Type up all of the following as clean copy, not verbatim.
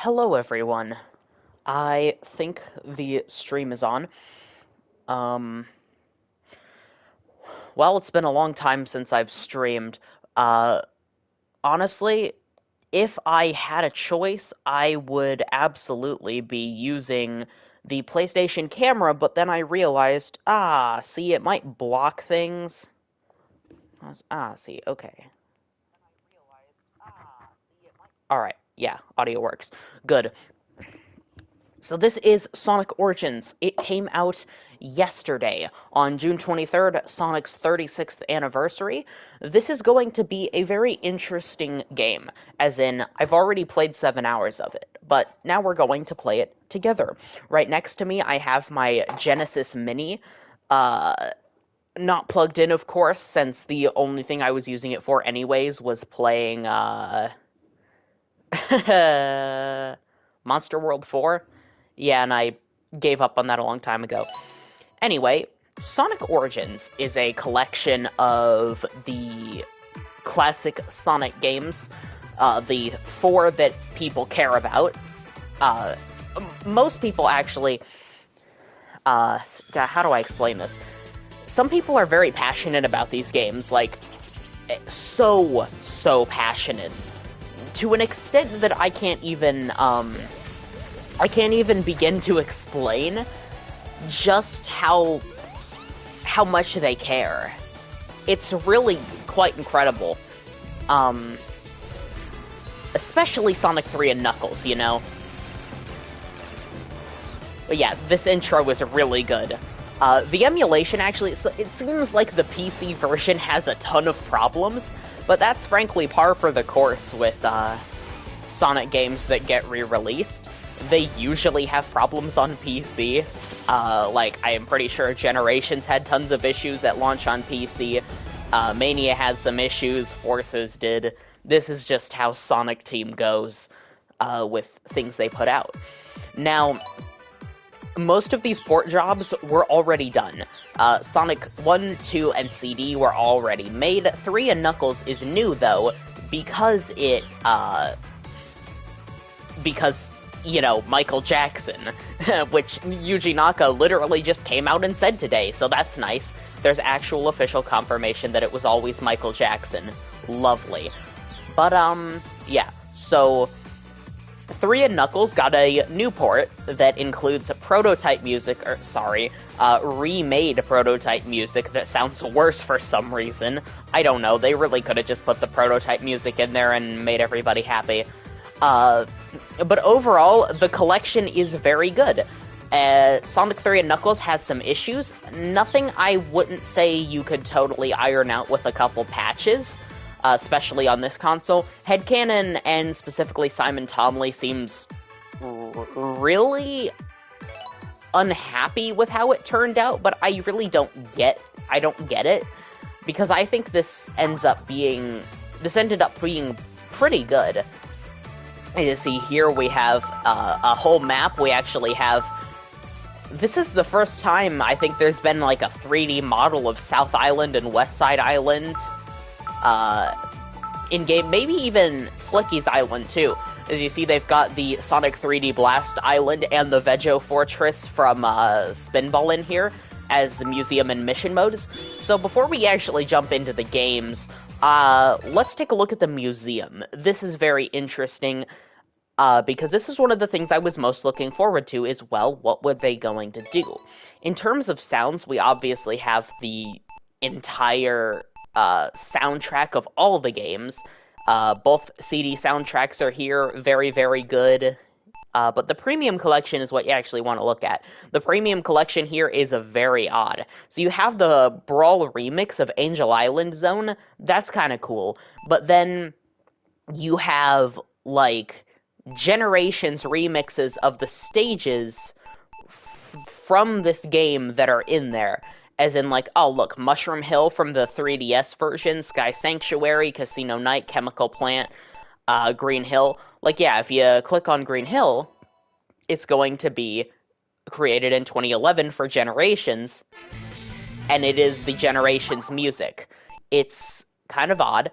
Hello, everyone. I think the stream is on. Um, well, it's been a long time since I've streamed. Uh, Honestly, if I had a choice, I would absolutely be using the PlayStation camera, but then I realized, see, it might block things. See, okay. Alright, yeah, audio works. Good. So this is Sonic Origins. It came out yesterday on June 23rd, Sonic's 36th anniversary. This is going to be a very interesting game, as in, I've already played 7 hours of it, but now we're going to play it together. Right next to me, I have my Genesis Mini, not plugged in, of course, since the only thing I was using it for anyways was playing, Monster World 4. Yeah, and I gave up on that a long time ago. Anyway, Sonic Origins is a collection of the classic Sonic games, the four that people care about. Uh, Most people actually, how do I explain this? Some people are very passionate about these games, like, so passionate. To an extent that I can't even begin to explain just how much they care. It's really quite incredible. Especially Sonic 3 and Knuckles, you know? But yeah, this intro is really good. The emulation, actually, it seems like the PC version has a ton of problems, but that's frankly par for the course with Sonic games that get re-released. They usually have problems on PC. Like, I am pretty sure Generations had tons of issues at launch on PC. Mania had some issues, Forces did. This is just how Sonic Team goes with things they put out. Now, most of these port jobs were already done. Sonic 1, 2, and CD were already made. 3 and Knuckles is new, though, because you know, Michael Jackson, which Yuji Naka literally just came out and said today, so that's nice. There's actual official confirmation that it was always Michael Jackson. Lovely. But, yeah, so 3 and Knuckles got a new port that includes prototype music, remade prototype music that sounds worse for some reason. I don't know, they really could have just put the prototype music in there and made everybody happy. But overall, the collection is very good. Sonic 3 and Knuckles has some issues. Nothing I wouldn't say you could totally iron out with a couple patches, especially on this console. Headcanon, and specifically Simon Tomley, seems really unhappy with how it turned out, but I really don't get it, because I think this ended up being pretty good. You see, here we have a whole map. We actually have... This is the first time I think there's been, like, a 3D model of South Island and West Side Island in-game. Maybe even Flicky's Island, too. As you see, they've got the Sonic 3D Blast Island and the Vejo Fortress from Spinball in here as the museum and mission modes. So before we actually jump into the games, let's take a look at the museum. This is very interesting. Because this is one of the things I was most looking forward to is, well, what were they going to do? In terms of sounds, we obviously have the entire soundtrack of all the games. Both CD soundtracks are here, very, very good. But the Premium Collection is what you actually want to look at. The Premium Collection here is very odd. So you have the Brawl remix of Angel Island Zone, that's kind of cool. But then you have, like, Generations remixes of the stages from this game that are in there. As in, like, oh, look, Mushroom Hill from the 3DS version, Sky Sanctuary, Casino Night, Chemical Plant, Green Hill. Like, yeah, if you click on Green Hill, it's going to be created in 2011 for Generations, and it is the Generations music. It's kind of odd.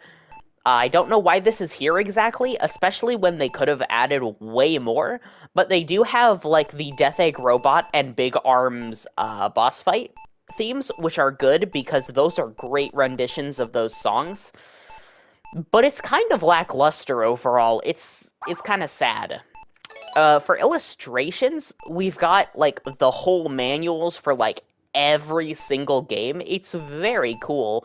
I don't know why this is here exactly, especially when they could have added way more, but they do have, like, the Death Egg Robot and Big Arms boss fight themes, which are good because those are great renditions of those songs. But it's kind of lackluster overall. It's kind of sad. For illustrations, we've got, like, the whole manuals for, like, every single game. It's very cool.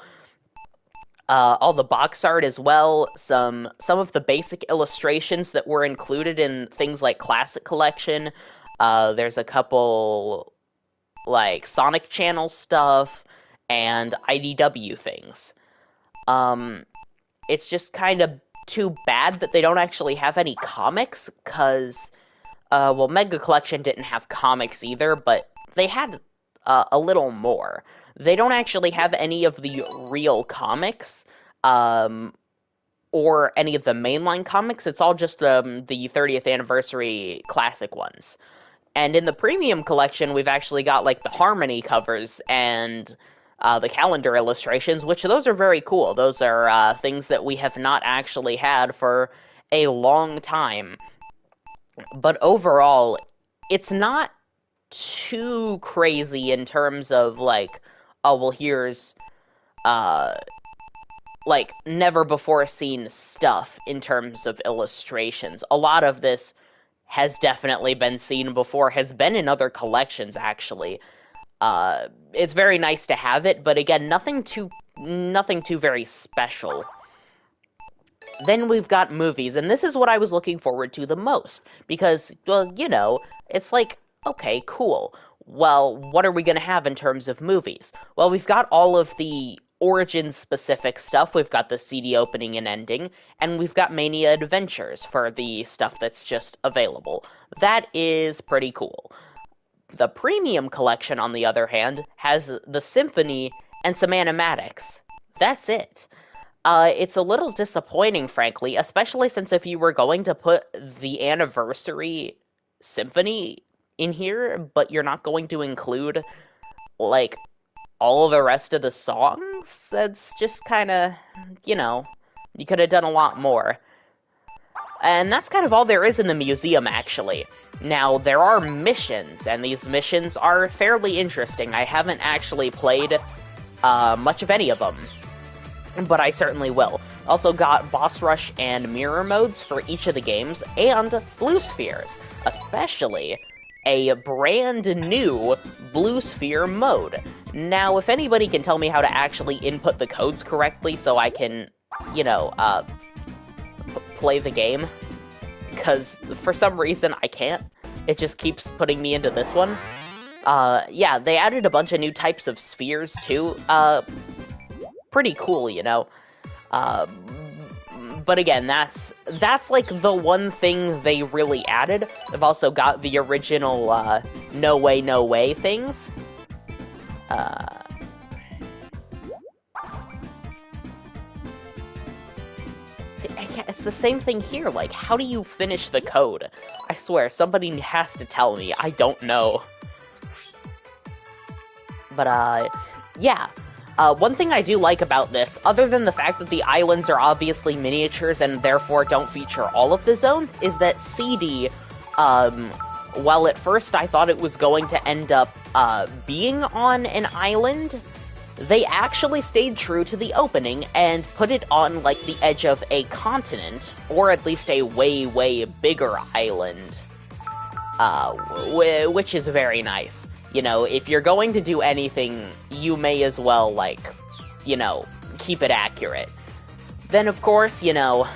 All the box art as well, some of the basic illustrations that were included in things like Classic Collection. There's a couple, like, Sonic Channel stuff and IDW things. It's just kind of too bad that they don't actually have any comics, because, well, Mega Collection didn't have comics either, but they had a little more. They don't actually have any of the real comics, or any of the mainline comics. It's all just the 30th anniversary classic ones. And in the premium collection, we've actually got, like, the Harmony covers and the calendar illustrations, which those are very cool. Those are things that we have not actually had for a long time. But overall, it's not too crazy in terms of, like, oh, well, here's, like, never before seen stuff in terms of illustrations. A lot of this has definitely been seen before, has been in other collections, actually. It's very nice to have it, but again, nothing too very special. Then we've got movies, and this is what I was looking forward to the most, because, well, you know, it's like, okay, cool. Well, what are we going to have in terms of movies? Well, we've got all of the Origin-specific stuff. We've got the CD opening and ending, and we've got Mania Adventures for the stuff that's just available. That is pretty cool. The Premium Collection, on the other hand, has the Symphony and some animatics. That's it. It's a little disappointing, frankly, especially since if you were going to put the Anniversary Symphony in here, but you're not going to include, like, all of the rest of the songs, that's just kind of, you know, you could have done a lot more. And that's kind of all there is in the museum, actually. Now, there are missions, and these missions are fairly interesting. I haven't actually played much of any of them, but I certainly will. Also got Boss Rush and Mirror modes for each of the games, and Blue Spheres, especially a brand new Blue Sphere mode. Now, if anybody can tell me how to actually input the codes correctly so I can, you know, play the game, because for some reason I can't. It just keeps putting me into this one. Yeah, they added a bunch of new types of spheres, too. Pretty cool, you know. But again, that's like the one thing they really added. They've also got the original No Way, No Way things. See, it's the same thing here. Like, how do you finish the code? I swear, somebody has to tell me. I don't know. But, yeah. One thing I do like about this, other than the fact that the islands are obviously miniatures and therefore don't feature all of the zones, is that CD, while at first I thought it was going to end up being on an island, they actually stayed true to the opening and put it on, like, the edge of a continent, or at least a way, way bigger island, which is very nice. You know, if you're going to do anything, you may as well, like, you know, keep it accurate. Then, of course, you know,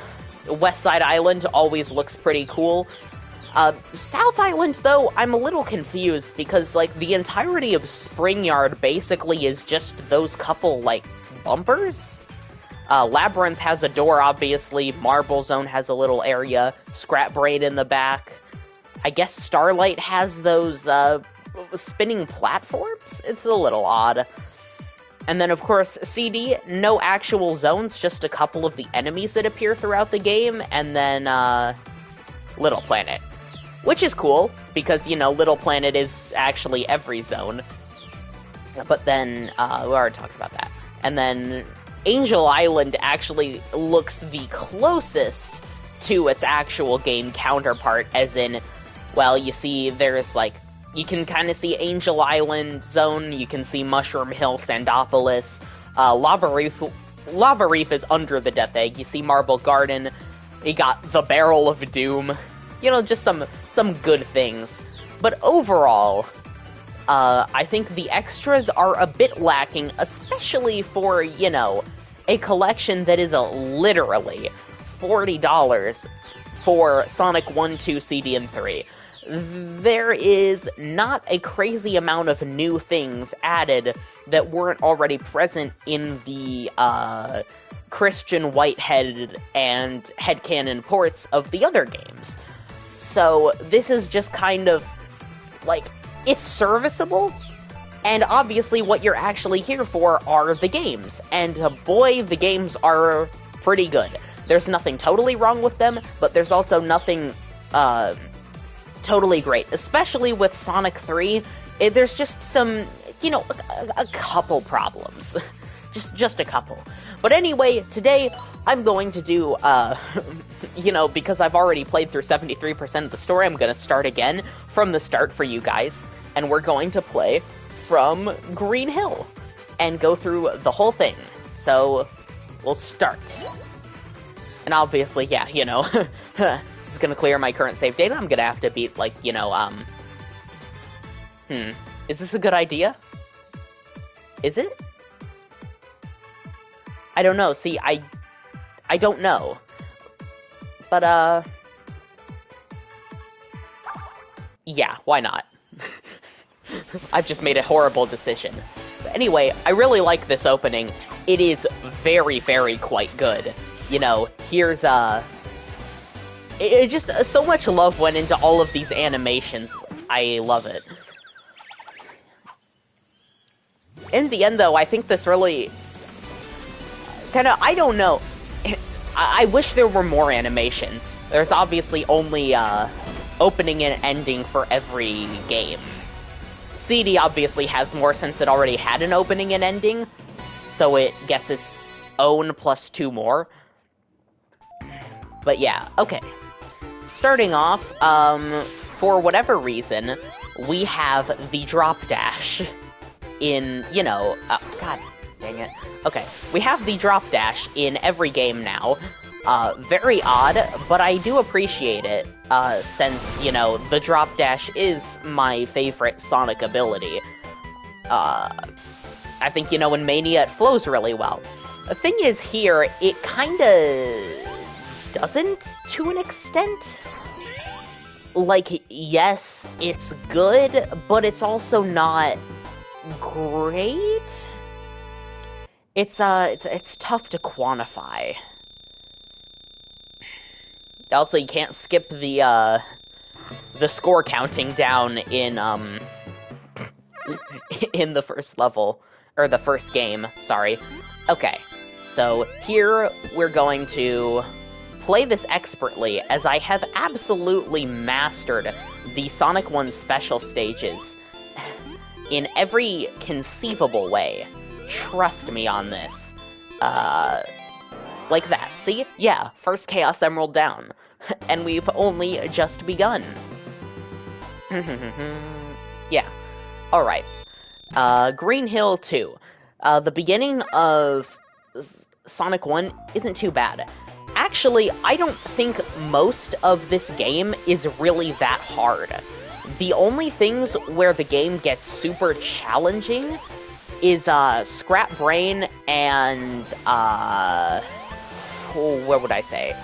West Side Island always looks pretty cool. South Island, though, I'm a little confused, because, like, the entirety of Spring Yard basically is just those couple, like, bumpers? Labyrinth has a door, obviously, Marble Zone has a little area, Scrap Brain in the back. I guess Starlight has those, spinning platforms? It's a little odd. And then, of course, CD, no actual zones, just a couple of the enemies that appear throughout the game, and then, Little Planet. Which is cool, because, you know, Little Planet is actually every zone. But then, we already talked about that. And then, Angel Island actually looks the closest to its actual game counterpart, as in, well, you see there's, like, you can kind of see Angel Island Zone, you can see Mushroom Hill, Sandopolis, Lava Reef is under the Death Egg, you see Marble Garden, you got the Barrel of Doom, just some good things. But overall, I think the extras are a bit lacking, especially for, a collection that is literally $40 for Sonic 1, 2, CD, and 3. There is not a crazy amount of new things added that weren't already present in the Christian Whitehead and headcanon ports of the other games. So this is just kind of, like, it's serviceable, and obviously what you're actually here for are the games, and boy, the games are pretty good. There's nothing totally wrong with them, but there's also nothing totally great, especially with Sonic 3. There's just some, a couple problems. just a couple. But anyway, today I'm going to do, because I've already played through 73% of the story, I'm going to start again from the start for you guys, and we're going to play from Green Hill and go through the whole thing. So, we'll start. And obviously, yeah, this is going to clear my current save data. I'm going to have to beat, like, is this a good idea? Is it? I don't know. See, I don't know. But, yeah, why not? I've just made a horrible decision. But anyway, I really like this opening. It is very, very quite good. Here's, it just, so much love went into all of these animations. I love it. In the end, though, I think this really I don't know. I wish there were more animations. There's obviously only, opening and ending for every game. CD obviously has more since it already had an opening and ending, so it gets its own plus 2 more. But yeah, okay. Starting off, for whatever reason, we have the drop dash in, God dang it. Okay, we have the drop dash in every game now. Very odd, but I do appreciate it, since, the drop dash is my favorite Sonic ability. I think, in Mania it flows really well. The thing is here, it kinda doesn't, to an extent. Like, yes, it's good, but it's also not great? It's tough to quantify. Also, you can't skip the score counting down in in the first level, or the first game, sorry. Okay, so here we're going to play this expertly, as I have absolutely mastered the Sonic 1 special stages in every conceivable way. Trust me on this. Like that. See? Yeah, first Chaos Emerald down. And we've only just begun. Yeah. Alright. Green Hill 2. The beginning of Sonic 1 isn't too bad. Actually, I don't think most of this game is really that hard. The only things where the game gets super challenging is, Scrap Brain and, what would I say?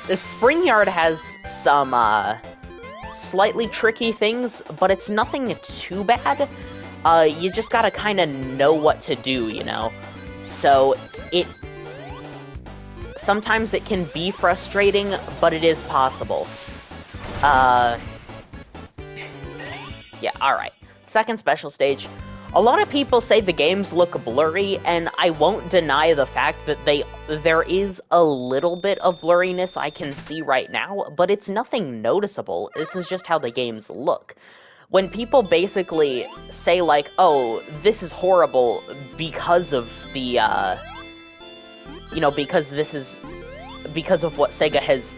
The Spring Yard has some, slightly tricky things, but it's nothing too bad. You just gotta kinda know what to do, So, sometimes it can be frustrating, but it is possible. Yeah, alright. Second special stage. A lot of people say the games look blurry, and I won't deny the fact that there is a little bit of blurriness I can see right now, but it's nothing noticeable. This is just how the games look. when people basically say, like, oh, this is horrible because of the, because of what Sega has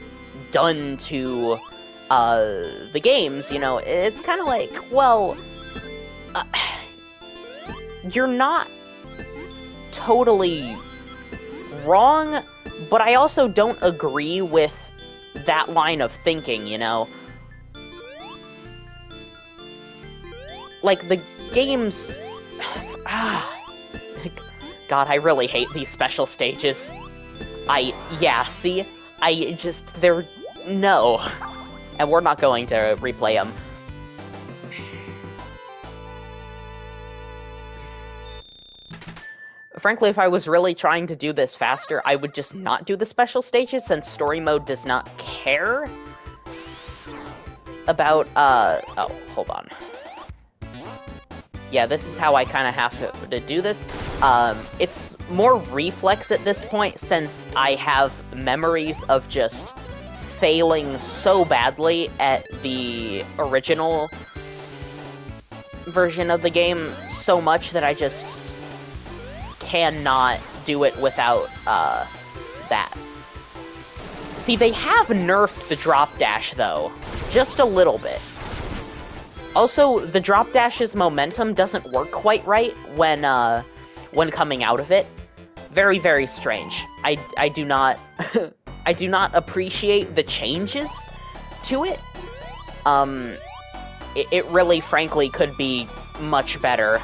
done to, the games, it's kind of like, well, you're not totally wrong, but I also don't agree with that line of thinking, Like, the games... God, I really hate these special stages. No. And we're not going to replay them. Frankly, if I was really trying to do this faster, I would just not do the special stages, since story mode does not care about, oh, hold on. Yeah, this is how I kind of have to do this. It's more reflex at this point, since I have memories of just failing so badly at the original version of the game so much that I just cannot do it without, that. See, they have nerfed the drop dash, though. Just a little bit. Also, the drop dash's momentum doesn't work quite right when coming out of it. Very, very strange. I do not... I do not appreciate the changes to it. It really, frankly, could be much better.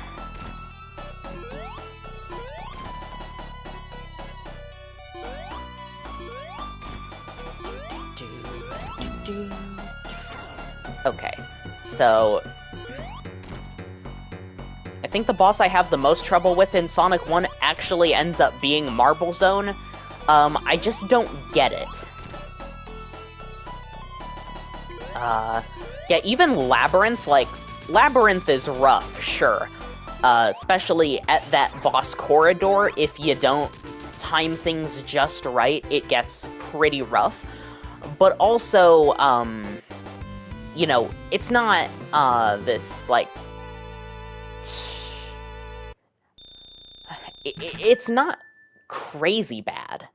Okay, so... I think the boss I have the most trouble with in Sonic 1 actually ends up being Marble Zone. I just don't get it. Yeah, even Labyrinth, Labyrinth is rough, sure. Especially at that boss corridor, if you don't time things just right, it gets pretty rough. But also, it's not, this, it's not crazy bad.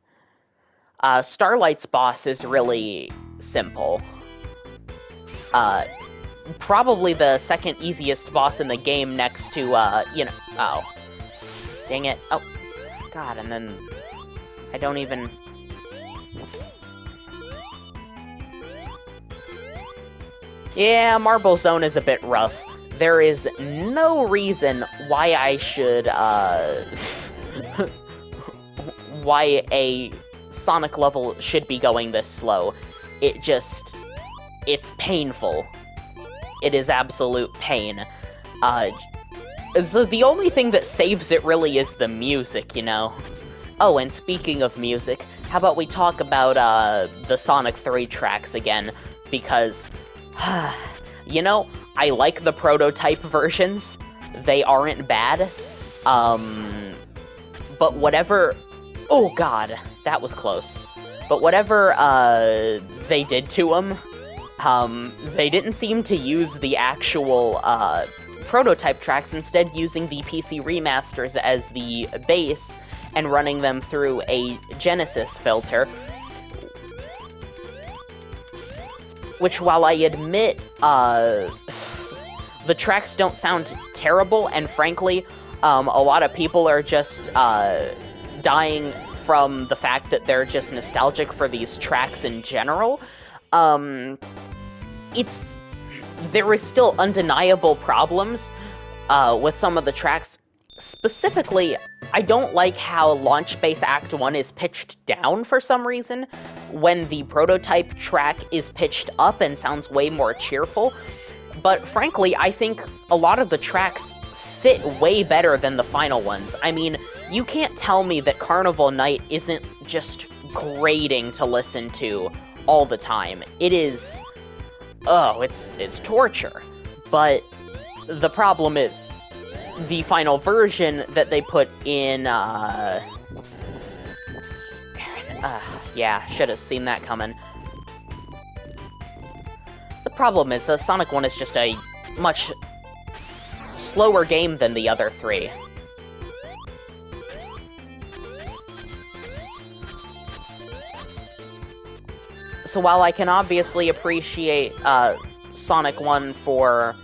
Starlight's boss is really simple. Probably the second easiest boss in the game next to, oh. Dang it. Oh, God, and then I don't even... Yeah, Marble Zone is a bit rough. There is no reason why I should, why a Sonic level should be going this slow. It's painful. It is absolute pain. So the only thing that saves it really is the music, Oh, and speaking of music, how about we talk about, the Sonic 3 tracks again, because, I like the prototype versions. They aren't bad. But whatever... Oh, God, that was close. But whatever, they did to them, they didn't seem to use the actual, prototype tracks, instead using the PC remasters as the base and running them through a Genesis filter. Which, while I admit, the tracks don't sound terrible, and frankly, a lot of people are just, dying from the fact that they're just nostalgic for these tracks in general, there is still undeniable problems, with some of the tracks. Specifically, I don't like how Launch Base Act 1 is pitched down for some reason, when the prototype track is pitched up and sounds way more cheerful. But frankly, I think a lot of the tracks fit way better than the final ones. I mean, you can't tell me that Carnival Night isn't just grating to listen to all the time. It is... Oh, it's torture. But the problem is, the final version that they put in, yeah, should have seen that coming. The problem is, Sonic 1 is just a much slower game than the other three. So while I can obviously appreciate Sonic 1 for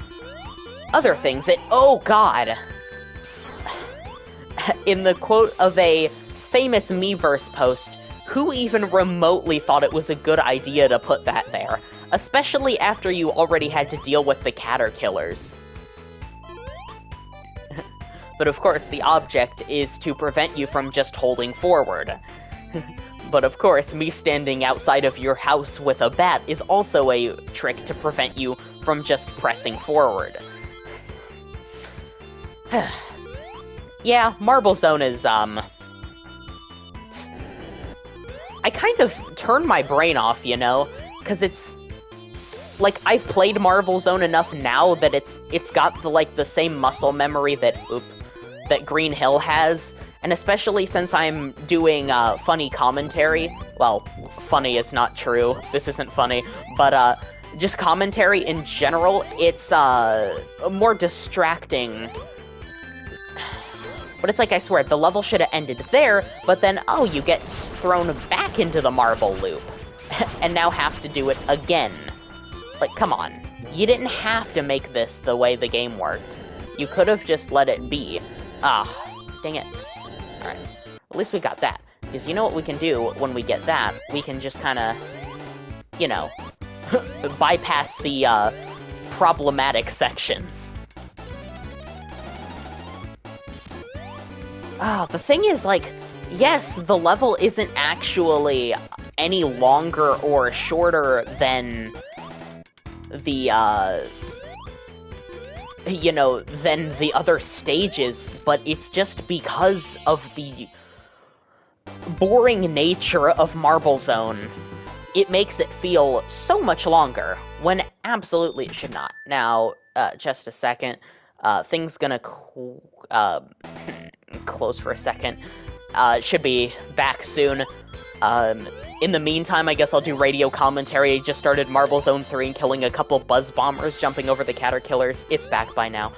other things, oh god! In the quote of a famous Miiverse post, who even remotely thought it was a good idea to put that there? Especially after you already had to deal with the Caterkillers. But of course, the object is to prevent you from just holding forward. But of course, me standing outside of your house with a bat is also a trick to prevent you from just pressing forward. Yeah, Marble Zone is, I kind of turn my brain off, you know? Because it's... like, I've played Marble Zone enough now that it's got the same muscle memory that Green Hill has, and especially since I'm doing funny commentary. Well, funny is not true. This isn't funny, but just commentary in general. It's more distracting. But it's like, I swear, the level should have ended there, but then, oh, you get thrown back into the marble loop, and now have to do it again. Like, come on. You didn't have to make this the way the game worked. You could have just let it be. Ah, dang it. Alright, at least we got that. Because you know what we can do when we get that? We can just kinda, you know, bypass the, problematic sections. Ah, the thing is, like, yes, the level isn't actually any longer or shorter than the, you know, than the other stages, but it's just because of the boring nature of Marble Zone. It makes it feel so much longer, when absolutely it should not. Now, just a second. Thing's gonna close for a second. Should be back soon. In the meantime, I guess I'll do radio commentary. Just started Marble Zone 3 and killing a couple Buzz Bombers, jumping over the Caterkillers. It's back by now.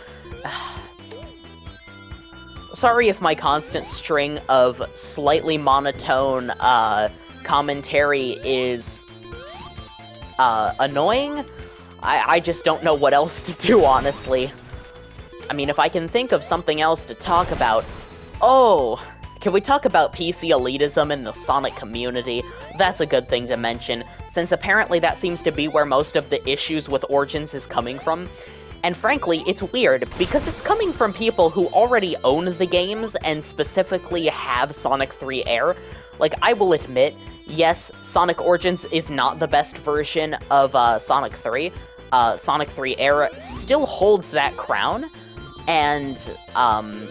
Sorry if my constant string of slightly monotone commentary is annoying. I just don't know what else to do, honestly. I mean, if I can think of something else to talk about... Oh! Can we talk about PC elitism in the Sonic community? That's a good thing to mention, since apparently that seems to be where most of the issues with Origins is coming from. And frankly, it's weird, because it's coming from people who already own the games and specifically have Sonic 3 Air. Like, I will admit, yes, Sonic Origins is not the best version of Sonic 3. Sonic 3 Air still holds that crown. And,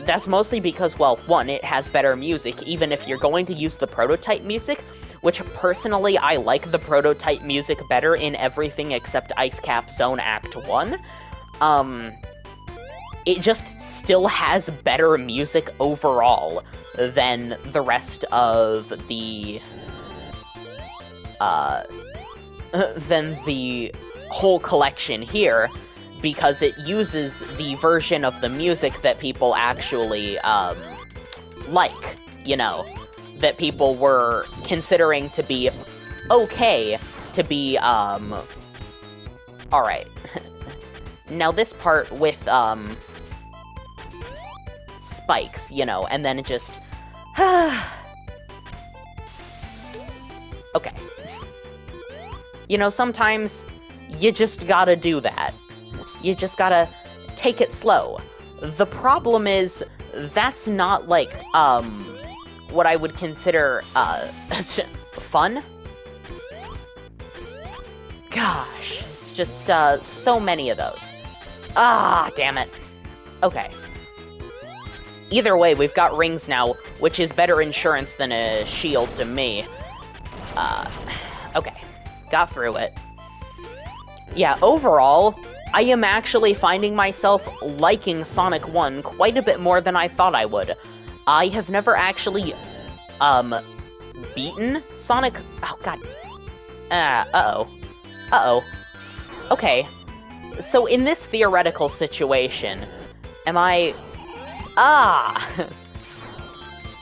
that's mostly because, well, one, it has better music, even if you're going to use the prototype music, which, personally, I like the prototype music better in everything except Ice Cap Zone Act 1. It just still has better music overall than the rest of the, than the whole collection here, because it uses the version of the music that people actually, like, you know, that people were considering to be okay to be, alright. Now this part with, spikes, you know, and then it just, okay. You know, sometimes you just gotta do that. You just gotta take it slow. The problem is, that's not, like, what I would consider, fun. Gosh, it's just, so many of those. Ah, damn it. Okay. Either way, we've got rings now, which is better insurance than a shield to me. Okay. Got through it. Yeah, overall, I am actually finding myself liking Sonic 1 quite a bit more than I thought I would. I have never actually, beaten Sonic... Oh, god. Uh-oh. Uh-oh. Okay. So in this theoretical situation, am I... Ah!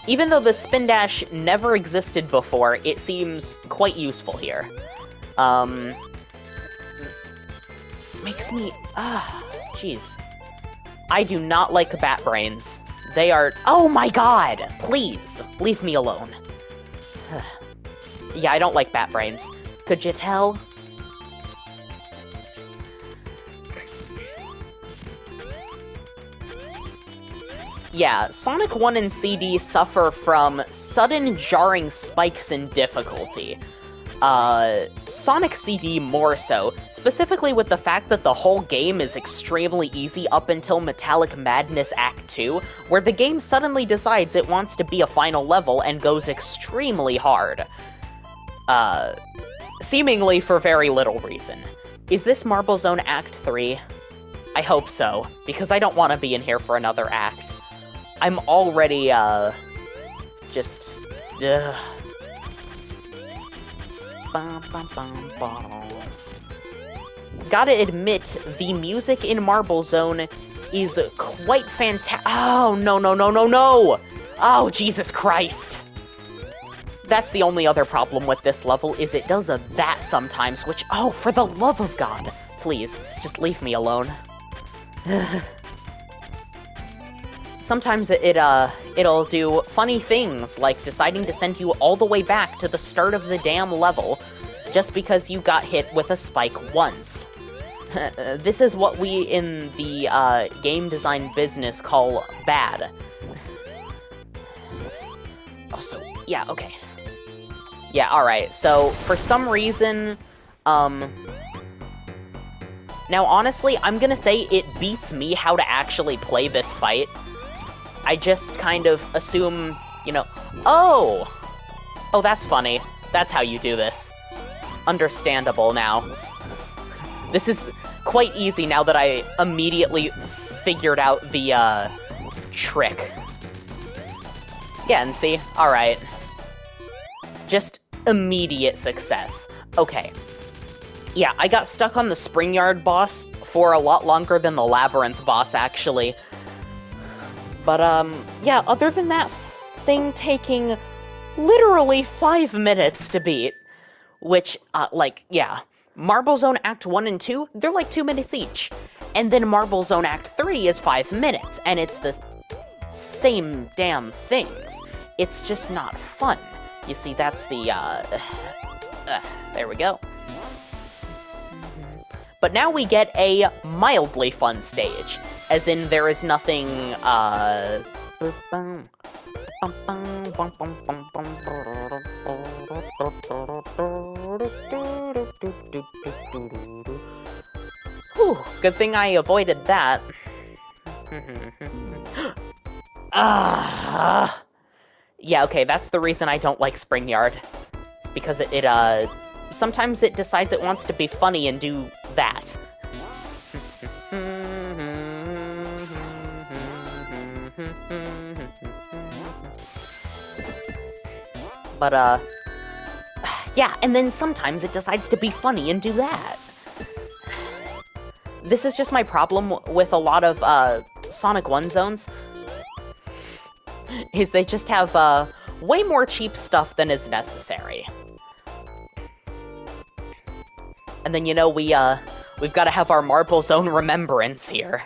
Even though the spin dash never existed before, it seems quite useful here. Makes me... jeez. I do not like bat brains. They are... Oh my god! Please, leave me alone. Yeah, I don't like bat brains. Could you tell? Yeah, Sonic 1 and CD suffer from sudden jarring spikes in difficulty. Sonic CD more so, specifically with the fact that the whole game is extremely easy up until Metallic Madness Act 2, where the game suddenly decides it wants to be a final level and goes extremely hard. Seemingly for very little reason. Is this Marble Zone Act 3? I hope so, because I don't want to be in here for another act. I'm already, just... Ugh. Gotta admit, the music in Marble Zone is quite fantastic. Oh, no, no, no, no, no! Oh, Jesus Christ! That's the only other problem with this level, is it does that sometimes, which, oh, for the love of God, please, just leave me alone. Sometimes it'll do funny things, like deciding to send you all the way back to the start of the damn level, just because you got hit with a spike once. This is what we in the game design business call bad. Also, yeah, okay. Yeah, alright, so for some reason, now honestly, I'm gonna say it beats me how to actually play this fight. I just kind of assume, you know, oh, that's funny. That's how you do this. Understandable now. This is quite easy now that I immediately figured out the, trick. Yeah, and see? Alright. Just immediate success. Okay. Yeah, I got stuck on the Spring Yard boss for a lot longer than the Labyrinth boss, actually. But, yeah, other than that thing taking literally 5 minutes to beat, which, yeah, Marble Zone Act 1 and 2, they're like 2 minutes each. And then Marble Zone Act 3 is 5 minutes, and it's the same damn things. It's just not fun. You see, that's the, there we go. But now we get a mildly fun stage, as in there is nothing, Whew, good thing I avoided that. Yeah, okay, that's the reason I don't like Spring Yard. It's because it sometimes it decides it wants to be funny and do that. But, yeah, and then sometimes it decides to be funny and do that. This is just my problem with a lot of, Sonic 1 zones. Is they just have, way more cheap stuff than is necessary. And then, you know, we've got to have our Marble Zone remembrance here.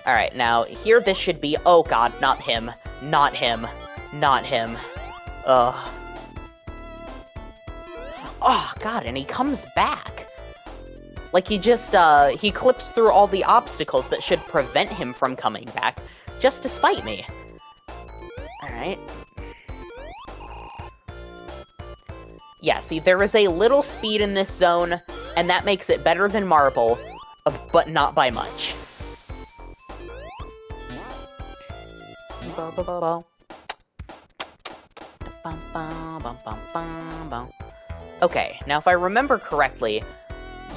Alright, now, here this should be... Oh god, not him. Not him. Not him. Ugh. Oh, god, and he comes back. Like, he just, he clips through all the obstacles that should prevent him from coming back, just to spite me. Alright. Yeah, see, there is a little speed in this zone, and that makes it better than Marble, but not by much. Okay, now if I remember correctly,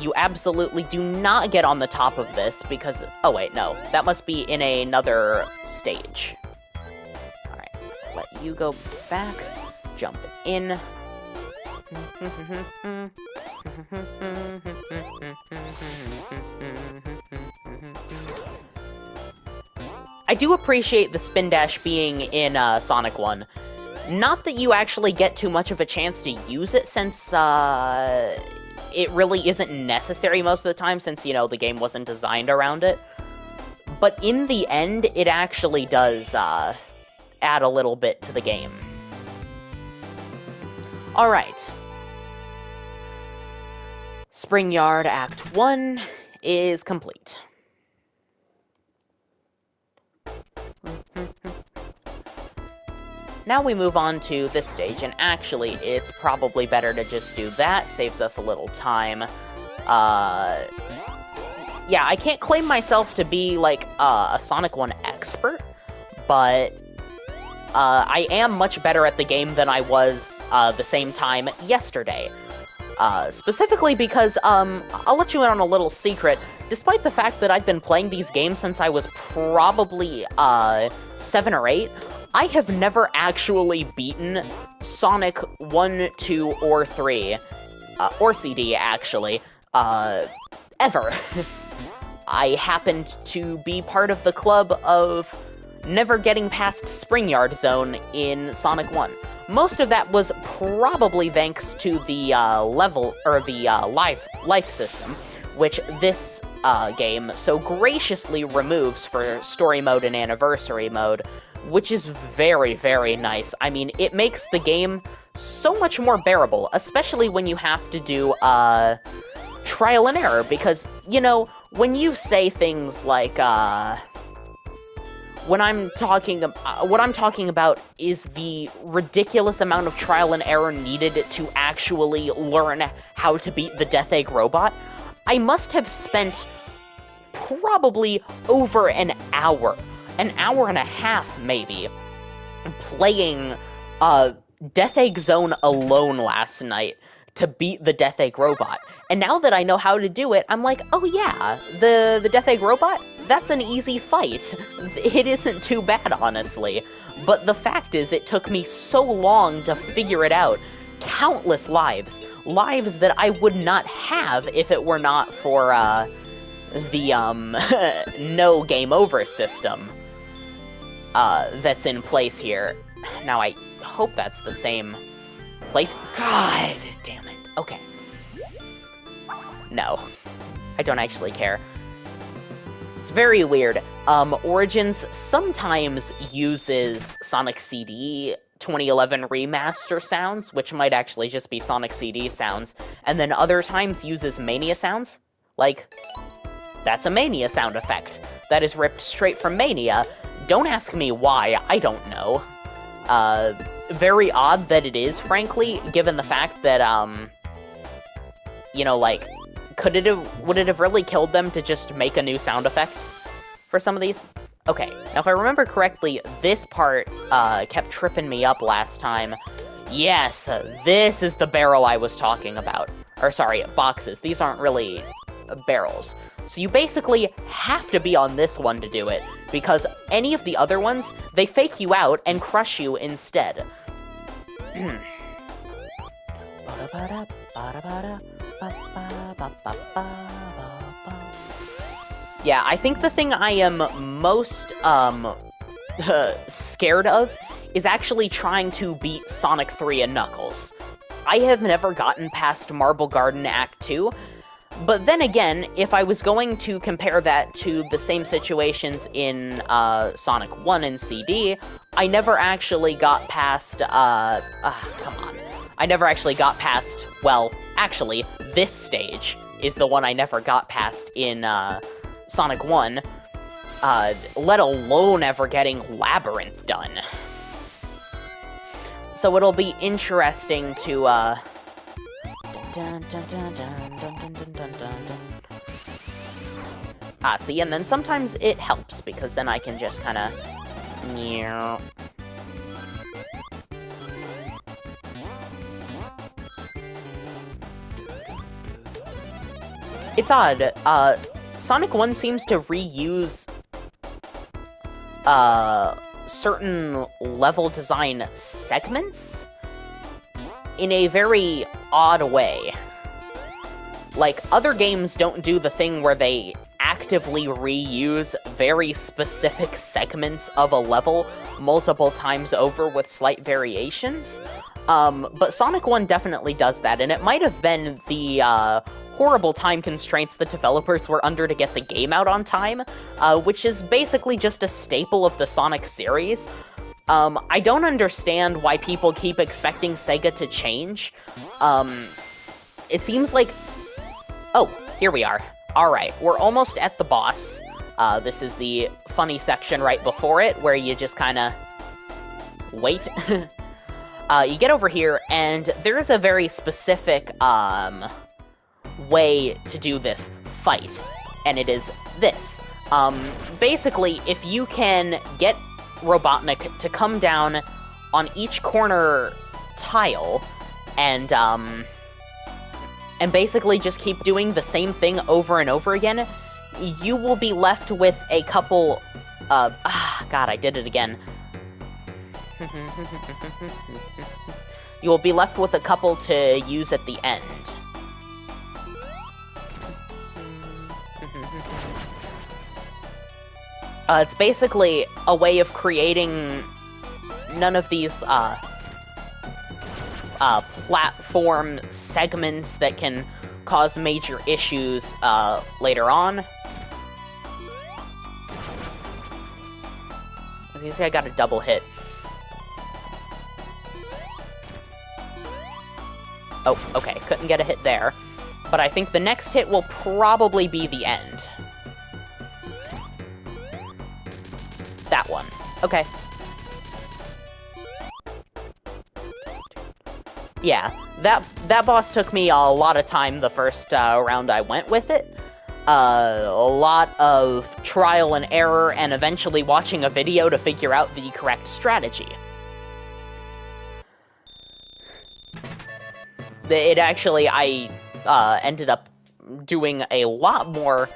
you absolutely do not get on the top of this because... Oh wait, no. That must be in another stage. Alright, let you go back, jump in. I do appreciate the spin dash being in Sonic 1. Not that you actually get too much of a chance to use it, since it really isn't necessary most of the time, since, you know, the game wasn't designed around it. But in the end, it actually does add a little bit to the game. Alright. Spring Yard Act 1 is complete. Now we move on to this stage, and actually, it's probably better to just do that, saves us a little time. Yeah, I can't claim myself to be, like, a Sonic 1 expert, but I am much better at the game than I was the same time yesterday. Specifically because, I'll let you in on a little secret. Despite the fact that I've been playing these games since I was probably 7 or 8, I have never actually beaten Sonic 1, 2, or 3, or CD, actually, ever. I happened to be part of the club of never getting past Spring Yard Zone in Sonic 1. Most of that was probably thanks to the level, or the life system, which this game so graciously removes for Story Mode and Anniversary Mode, which is very, very nice. I mean, it makes the game so much more bearable, especially when you have to do trial and error, because, you know, when you say things like, what I'm talking about is the ridiculous amount of trial and error needed to actually learn how to beat the Death Egg robot. I must have spent probably over an hour and a half, maybe, playing Death Egg Zone alone last night to beat the Death Egg robot. And now that I know how to do it, I'm like, oh yeah, the Death Egg robot, that's an easy fight. It isn't too bad, honestly. But the fact is, it took me so long to figure it out. Countless lives. Lives that I would not have if it were not for, the, no game over system, that's in place here. Now, I hope that's the same place. God damn it. Okay. No. I don't actually care. It's very weird. Origins sometimes uses Sonic CD 2011 remaster sounds, which might actually just be Sonic CD sounds, and then other times uses Mania sounds. Like, that's a Mania sound effect. That is ripped straight from Mania. Don't ask me why, I don't know. Very odd that it is, frankly, given the fact that, you know, like, would it have really killed them to just make a new sound effect for some of these? Okay, now if I remember correctly, this part, kept tripping me up last time. Yes, this is the barrel I was talking about. Or, sorry, boxes. These aren't really barrels. So you basically have to be on this one to do it, because any of the other ones, they fake you out and crush you instead. Yeah, I think the thing I am most, scared of is actually trying to beat Sonic 3 and Knuckles. I have never gotten past Marble Garden Act 2, but then again, if I was going to compare that to the same situations in, Sonic 1 and CD, I never actually got past, come on. I never actually got past, well, actually, this stage is the one I never got past in, Sonic 1, let alone ever getting Labyrinth done. So it'll be interesting to, see, and then sometimes it helps, because then I can just kinda... It's odd, Sonic 1 seems to reuse, certain level design segments? in a very odd way. Like, other games don't do the thing where they actively reuse very specific segments of a level multiple times over with slight variations. But Sonic 1 definitely does that, and it might have been the horrible time constraints the developers were under to get the game out on time, which is basically just a staple of the Sonic series. I don't understand why people keep expecting Sega to change. It seems like... Oh, here we are. Alright, we're almost at the boss. This is the funny section right before it, where you just kinda... wait. You get over here, and there's a very specific, way to do this fight. And it is this. Basically, if you can get Robotnik to come down on each corner tile, and basically just keep doing the same thing over and over again, you will be left with a couple, God, I did it again. You will be left with a couple to use at the end. It's basically a way of creating none of these, platform segments that can cause major issues, later on. As you see, I got a double hit. Oh, okay, couldn't get a hit there. But I think the next hit will probably be the end. That one. Okay. Yeah, that boss took me a lot of time the first round I went with it. A lot of trial and error, and eventually watching a video to figure out the correct strategy. It actually, I ended up doing a lot more...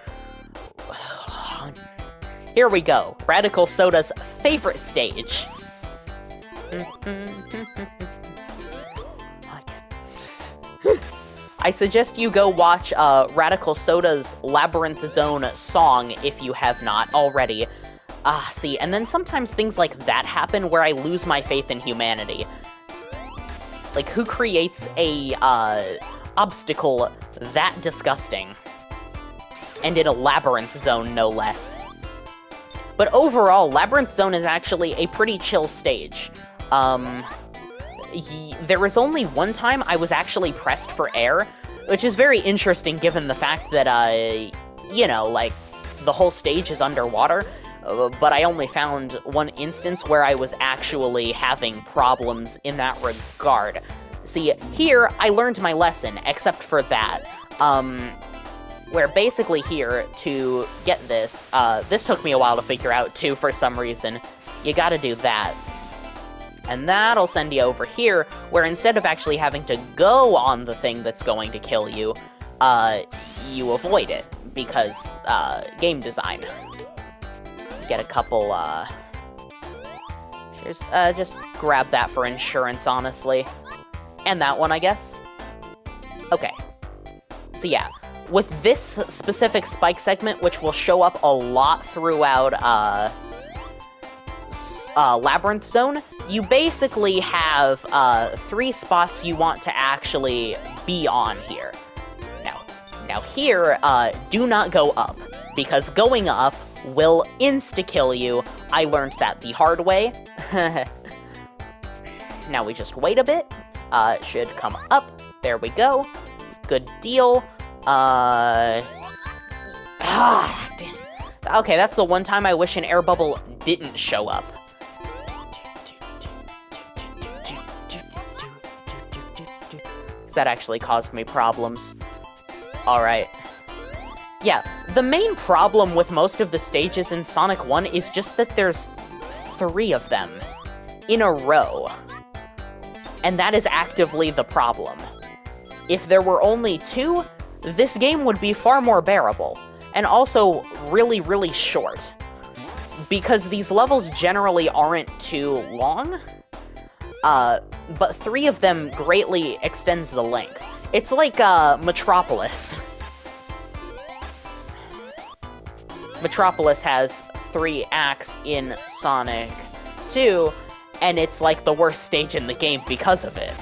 Here we go. Radical Soda's favorite stage. I suggest you go watch Radical Soda's Labyrinth Zone song if you have not already. See, and then sometimes things like that happen where I lose my faith in humanity. Like, who creates a, obstacle that disgusting? And in a Labyrinth Zone, no less. But overall, Labyrinth Zone is actually a pretty chill stage. There was only one time I was actually pressed for air, which is very interesting given the fact that, you know, like, the whole stage is underwater. But I only found one instance where I was actually having problems in that regard. See, here, I learned my lesson, except for that. Where basically here, to get this, this took me a while to figure out, too, for some reason. You gotta do that. And that'll send you over here, where instead of actually having to go on the thing that's going to kill you, you avoid it, because, game design. Get a couple, just grab that for insurance, honestly. And that one, I guess. Okay. So yeah, with this specific spike segment, which will show up a lot throughout, Labyrinth Zone, you basically have, 3 spots you want to actually be on here. Now here, do not go up, because going up will insta-kill you. I learned that the hard way. Now we just wait a bit. It should come up. There we go. Good deal. Damn. Okay, that's the one time I wish an air bubble didn't show up. That actually caused me problems. Alright. Yeah, the main problem with most of the stages in Sonic 1 is just that there's 3 of them in a row. And that is actively the problem. If there were only 2, this game would be far more bearable. And also really, really short. Because these levels generally aren't too long. but 3 of them greatly extends the length. It's like, Metropolis. Metropolis has 3 acts in Sonic 2, and it's like the worst stage in the game because of it.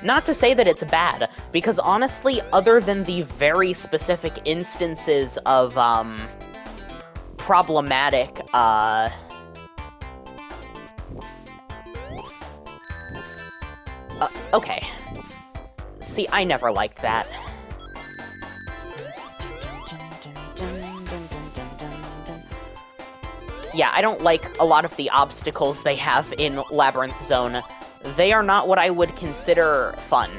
Not to say that it's bad, because honestly, other than the very specific instances of, problematic, okay. See, I never liked that. Yeah, I don't like a lot of the obstacles they have in Labyrinth Zone. They are not what I would consider fun.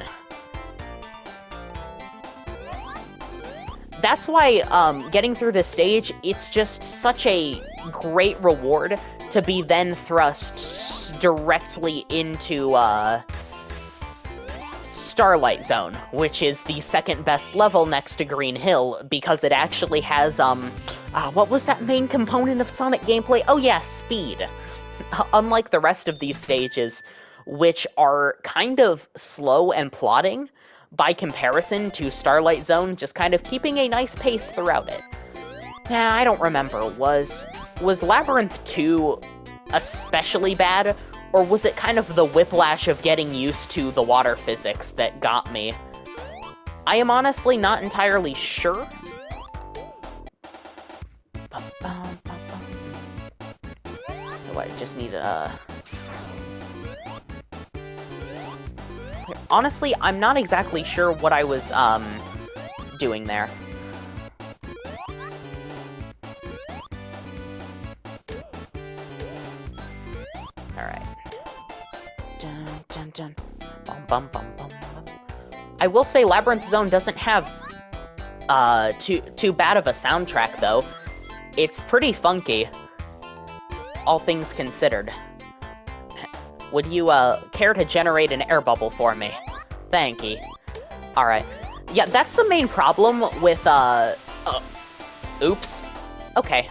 That's why, getting through this stage, it's just such a great reward to be then thrust directly into, Starlight Zone, which is the second best level next to Green Hill, because it actually has, what was that main component of Sonic gameplay? Oh yeah, speed. Unlike the rest of these stages, which are kind of slow and plodding, by comparison to Starlight Zone, just kind of keeping a nice pace throughout it. Nah, I don't remember. Was Labyrinth 2 especially bad, or was it kind of the whiplash of getting used to the water physics that got me? I am honestly not entirely sure. So I just need honestly, I'm not exactly sure what I was, doing there. Alright. Dun, dun, dun. Bum, bum, bum, bum, bum. I will say Labyrinth Zone doesn't have, too bad of a soundtrack, though. It's pretty funky, all things considered. Would you, care to generate an air bubble for me? Thank you. Alright. Yeah, that's the main problem with, oops. Okay.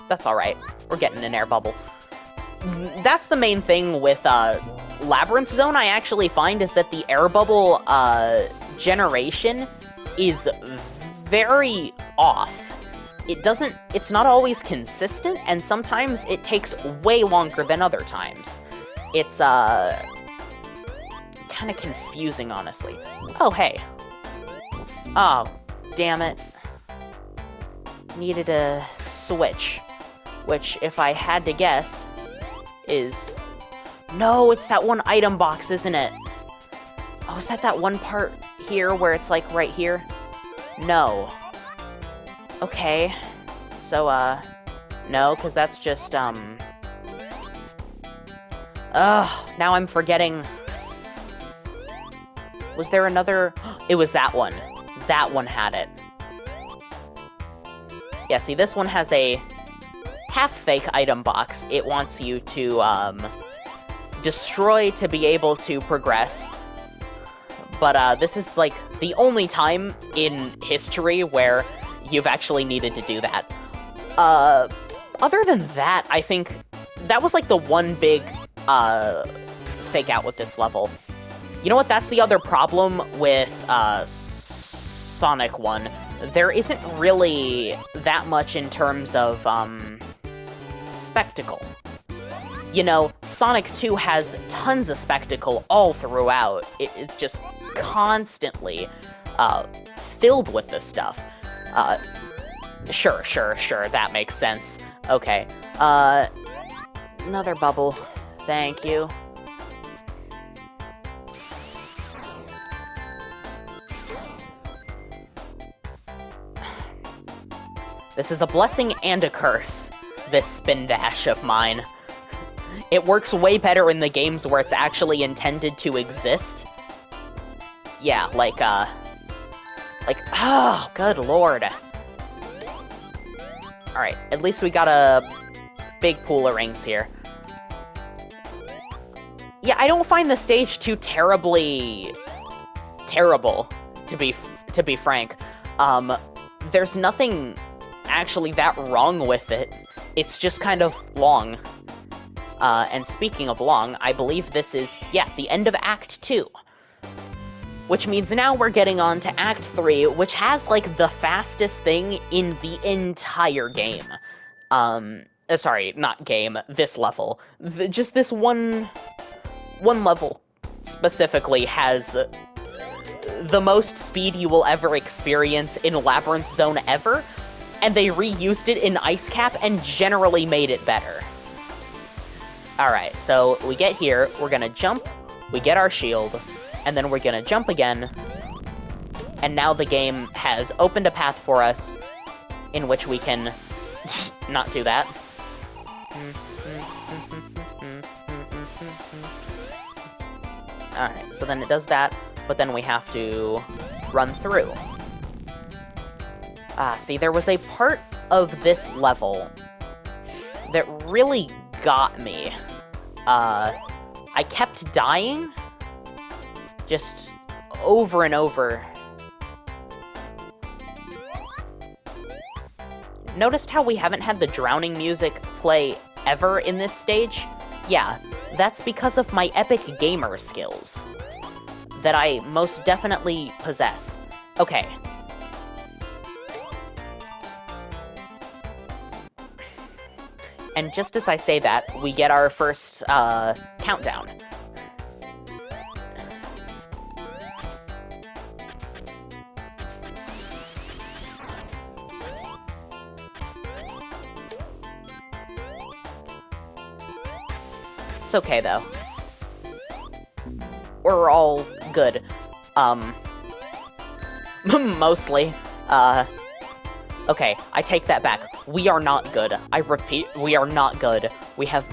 That's alright. We're getting an air bubble. That's the main thing with, Labyrinth Zone, I actually find, is that the air bubble, generation is very off. It's not always consistent, and sometimes it takes way longer than other times. It's, kind of confusing, honestly. Oh, hey. Oh, damn it. Needed a switch. Which, if I had to guess, is... No, it's that one item box, isn't it? Oh, is that one part here where it's, like, right here? No. Okay. So, no, because that's just, Ugh, now I'm forgetting... Was there another... It was that one. That one had it. Yeah, see, this one has a half-fake item box. It wants you to, destroy to be able to progress. But, this is, like, the only time in history where you've actually needed to do that. Other than that, I think that was, like, the one big, fake out with this level. You know what, that's the other problem with, Sonic 1. There isn't really that much in terms of, spectacle. You know, Sonic 2 has tons of spectacle all throughout. It's just constantly, filled with this stuff. Sure, that makes sense. Okay, another bubble. Thank you. This is a blessing and a curse, this spin dash of mine. It works way better in the games where it's actually intended to exist. Yeah, like, oh, good lord. Alright, at least we got a big pool of rings here. Yeah, I don't find the stage too terribly terrible, to be frank. There's nothing actually that wrong with it. It's just kind of long. And speaking of long, I believe this is, yeah, the end of Act 2. Which means now we're getting on to Act 3, which has, like, the fastest thing in the entire game. Sorry, not game, this level. Just this one level specifically has the most speed you will ever experience in Labyrinth Zone ever, and they reused it in Ice Cap and generally made it better. Alright, so we get here, we're gonna jump, we get our shield, and then we're gonna jump again, and now the game has opened a path for us in which we can not do that. Alright, so then it does that, but then we have to run through. See, there was a part of this level that really got me. I kept dying, just over and over. Noticed how we haven't had the drowning music play ever in this stage? Yeah, that's because of my epic gamer skills that I most definitely possess. Okay. And just as I say that, we get our first, countdown. It's okay, though. We're all good. Mostly. Okay, I take that back. We are not good. I repeat, we are not good. We have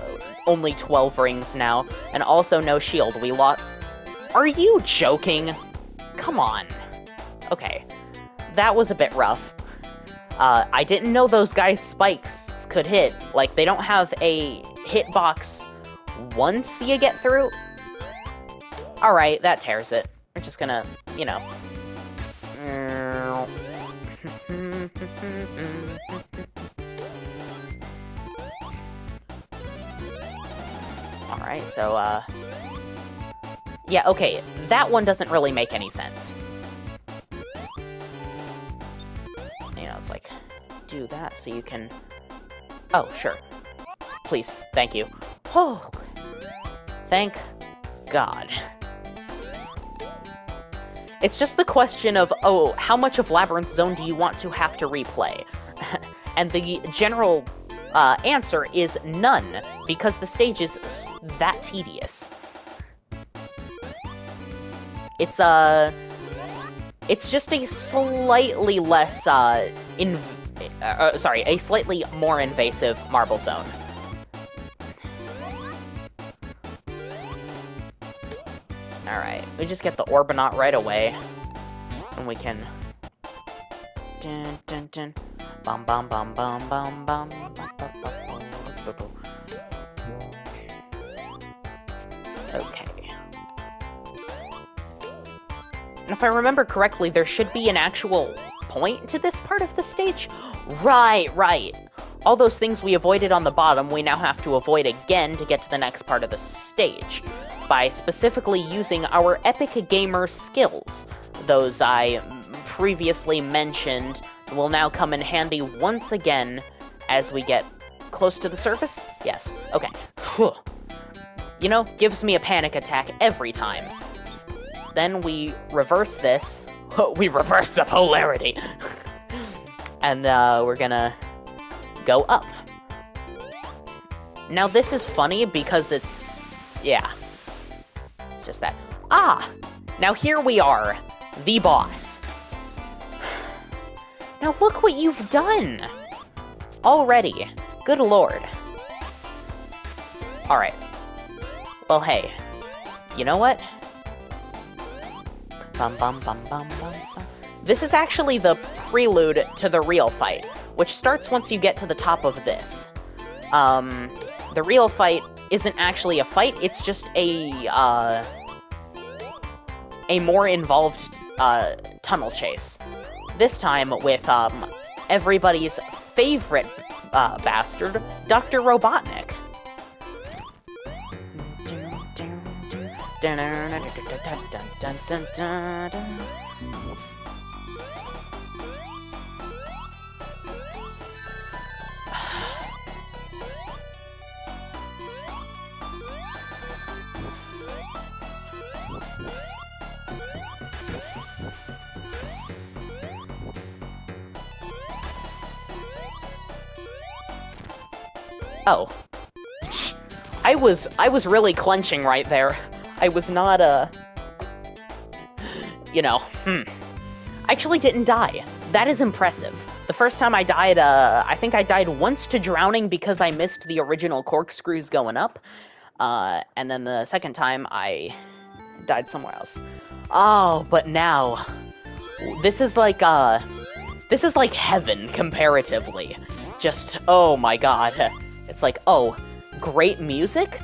only 12 rings now, and also no shield. We lost... Are you joking? Come on. Okay. That was a bit rough. I didn't know those guys' spikes could hit. Like, they don't have a hitbox once you get through. Alright, that tears it. We're just gonna, you know... Alright, so, yeah, okay, that one doesn't really make any sense. You know, it's like, do that so you can... Oh, sure. Please, thank you. Oh, thank God. It's just the question of, oh, how much of Labyrinth Zone do you want to have to replay? And the general answer is none, because the stage is that tedious. It's just a slightly less, a slightly more invasive Marble Zone. Alright, we just get the Orbinaut right away, and we can... Dun, dun, dun. Bum, bum, bum, bum, bum, bum, okay. And if I remember correctly, there should be an actual point to this part of the stage? Right. All those things we avoided on the bottom, we now have to avoid again to get to the next part of the stage, by specifically using our epic gamer skills. Those I previously mentioned will now come in handy once again as we get close to the surface? Yes. Okay. Whew. You know, gives me a panic attack every time. Then we reverse this. We reverse the polarity! And we're gonna go up. Now this is funny because it's... yeah. It's just that. Ah! Now here we are. The boss. Now look what you've done! Already. Good lord. Alright. Well, hey. You know what? Bum bum bum bum bum bum. This is actually the prelude to the real fight, which starts once you get to the top of this. The real fight isn't actually a fight, it's just a more involved, tunnel chase. This time with, everybody's favorite, bastard, Dr. Robotnik. Oh. I was really clenching right there. I was not, you know, I actually didn't die. That is impressive. The first time I died, I think I died once to drowning because I missed the original corkscrews going up. And then the second time I died somewhere else. Oh, but now, this is like heaven, comparatively. Just, oh my god. It's like, oh, great music,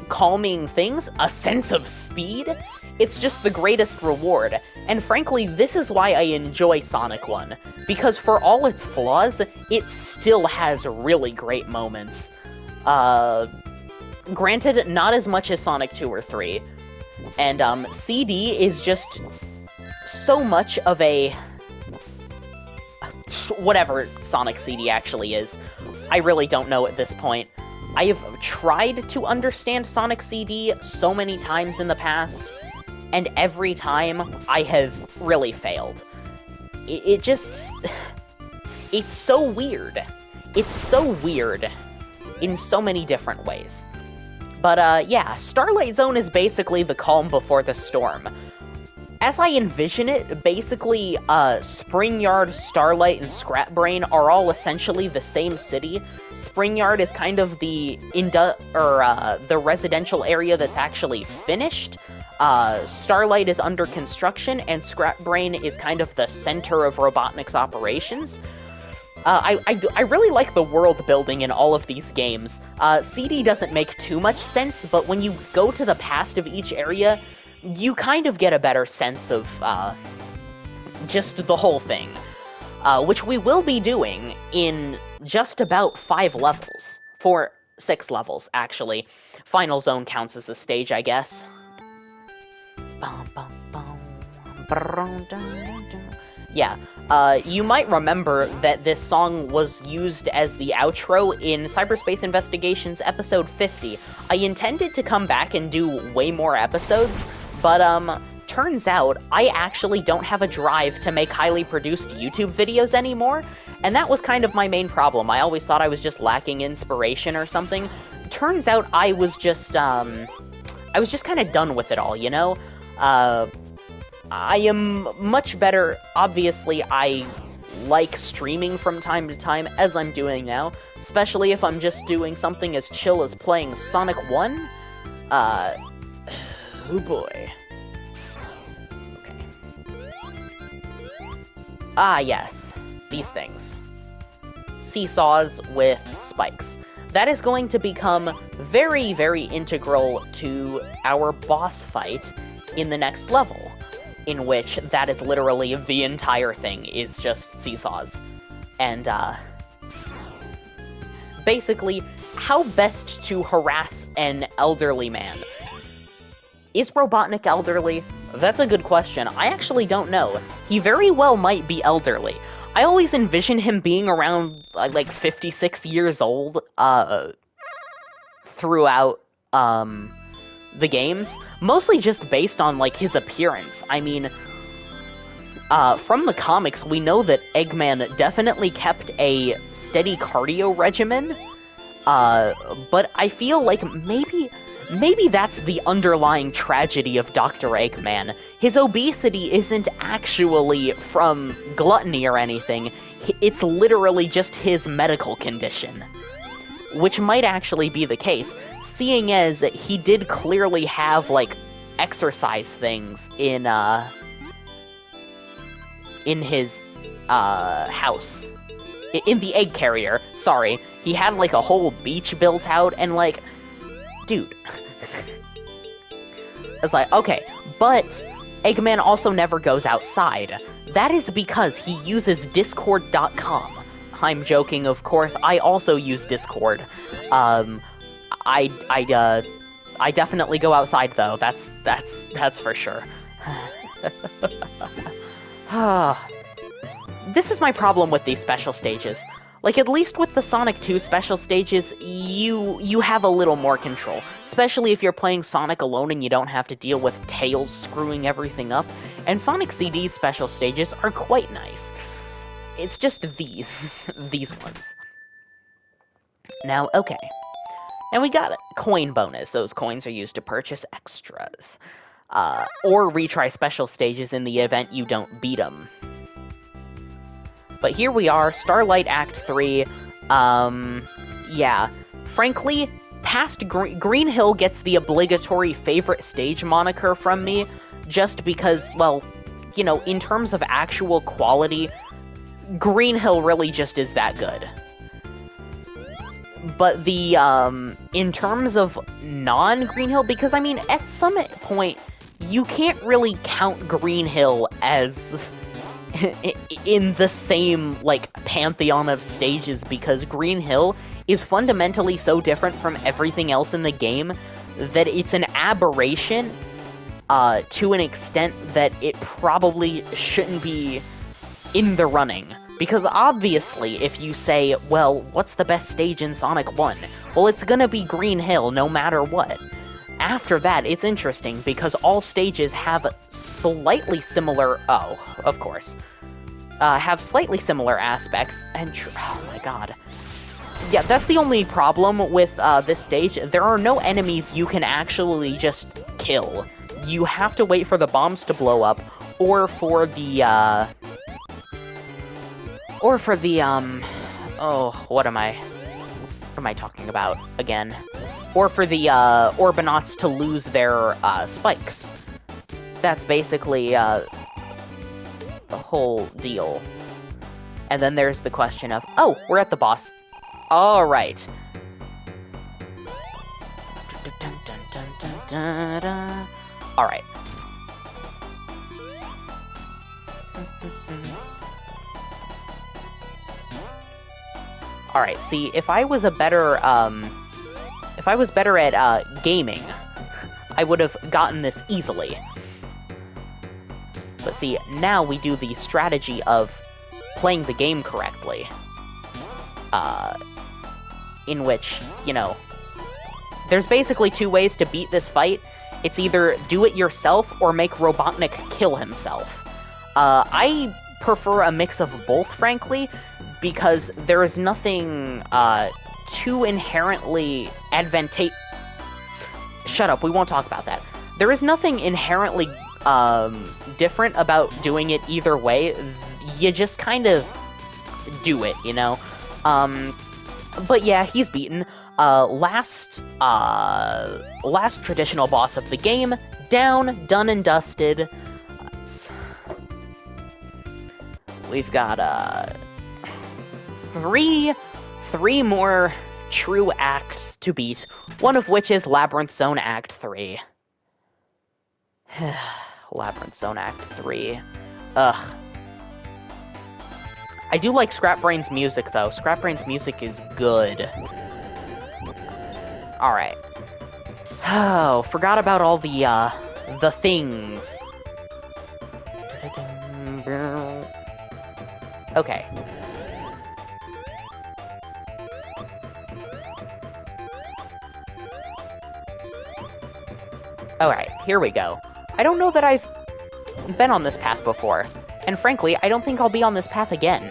calming things, a sense of speed. It's just the greatest reward. And frankly, this is why I enjoy Sonic 1. Because for all its flaws, it still has really great moments. Granted, not as much as Sonic 2 or 3. And, CD is just so much of a... whatever Sonic CD actually is. I really don't know at this point. I have tried to understand Sonic CD so many times in the past, and every time I have really failed. It just... it's so weird. It's so weird in so many different ways. But, yeah, Starlight Zone is basically the calm before the storm. As I envision it, basically, Spring Yard, Starlight, and Scrap Brain are all essentially the same city. Spring Yard is kind of the the residential area that's actually finished. Starlight is under construction, and Scrap Brain is kind of the center of Robotnik's operations. I really like the world building in all of these games. CD doesn't make too much sense, but when you go to the past of each area, you kind of get a better sense of, just the whole thing. Which we will be doing in just about 5 levels. 6 levels, actually. Final Zone counts as a stage, I guess. Yeah, you might remember that this song was used as the outro in Cyberspace Investigations episode 50. I intended to come back and do way more episodes, but, turns out I actually don't have a drive to make highly produced YouTube videos anymore, and that was kind of my main problem. I always thought I was just lacking inspiration or something. Turns out I was just kind of done with it all, you know? I am much better. Obviously, I like streaming from time to time, as I'm doing now, especially if I'm just doing something as chill as playing Sonic 1. Oh boy. Okay. Ah, yes. These things. Seesaws with spikes. That is going to become very, very integral to our boss fight in the next level, in which that is literally the entire thing is just seesaws. And, basically, how best to harass an elderly man. Is Robotnik elderly? That's a good question. I actually don't know. He very well might be elderly. I always envision him being around, like, 56 years old, throughout, the games. Mostly just based on, like, his appearance. I mean, from the comics, we know that Eggman definitely kept a steady cardio regimen, but I feel like maybe that's the underlying tragedy of Dr. Eggman. His obesity isn't actually from gluttony or anything, it's literally just his medical condition. Which might actually be the case, seeing as he did clearly have, like, exercise things in his, house. In the egg carrier, sorry. He had, like, a whole beach built out, and, like, dude. It's like, okay, but Eggman also never goes outside. That is because he uses Discord.com. I'm joking, of course. I also use Discord. I definitely go outside, though. That's for sure. This is my problem with these special stages. Like, at least with the Sonic 2 special stages, you have a little more control. Especially if you're playing Sonic alone and you don't have to deal with Tails screwing everything up. And Sonic CD's special stages are quite nice. It's just these ones. Now, okay. Now we got a coin bonus. Those coins are used to purchase extras. Or retry special stages in the event you don't beat them. But here we are, Starlight Act 3. Yeah. Frankly, past Green Hill gets the obligatory favorite stage moniker from me, just because, well, you know, in terms of actual quality, Green Hill really just is that good. But the, in terms of non-Green Hill, because, I mean, at some point, you can't really count Green Hill as in the same, like, pantheon of stages, because Green Hill is fundamentally so different from everything else in the game that it's an aberration, to an extent that it probably shouldn't be in the running. Because obviously, if you say, well, what's the best stage in Sonic 1? Well, it's gonna be Green Hill no matter what. After that, it's interesting, because all stages have slightly similar... Oh, of course. Have slightly similar aspects, and... Oh my god. Yeah, that's the only problem with this stage. There are no enemies you can actually just kill. You have to wait for the bombs to blow up, or for the, oh, what am I talking about again? Or for the, Orbinauts to lose their, spikes. That's basically, the whole deal. And then there's the question of, oh, we're at the boss. Alright. Alright. Alright, see, if I was better at, gaming, I would have gotten this easily. But see, now we do the strategy of playing the game correctly. In which, you know, there's basically two ways to beat this fight. It's either do it yourself or make Robotnik kill himself. I prefer a mix of both, frankly, because there is nothing, too inherently advantageous... Shut up, we won't talk about that. There is nothing inherently, different about doing it either way. You just kind of do it, you know? But yeah, he's beaten. Last traditional boss of the game, down, done and dusted. We've got, three more true acts to beat, one of which is Labyrinth Zone Act 3. Labyrinth Zone Act 3. Ugh. I do like Scrapbrain's music, though. Scrapbrain's music is good. Alright. Oh, forgot about all the things. Okay. Alright, here we go. I don't know that I've been on this path before. And frankly, I don't think I'll be on this path again.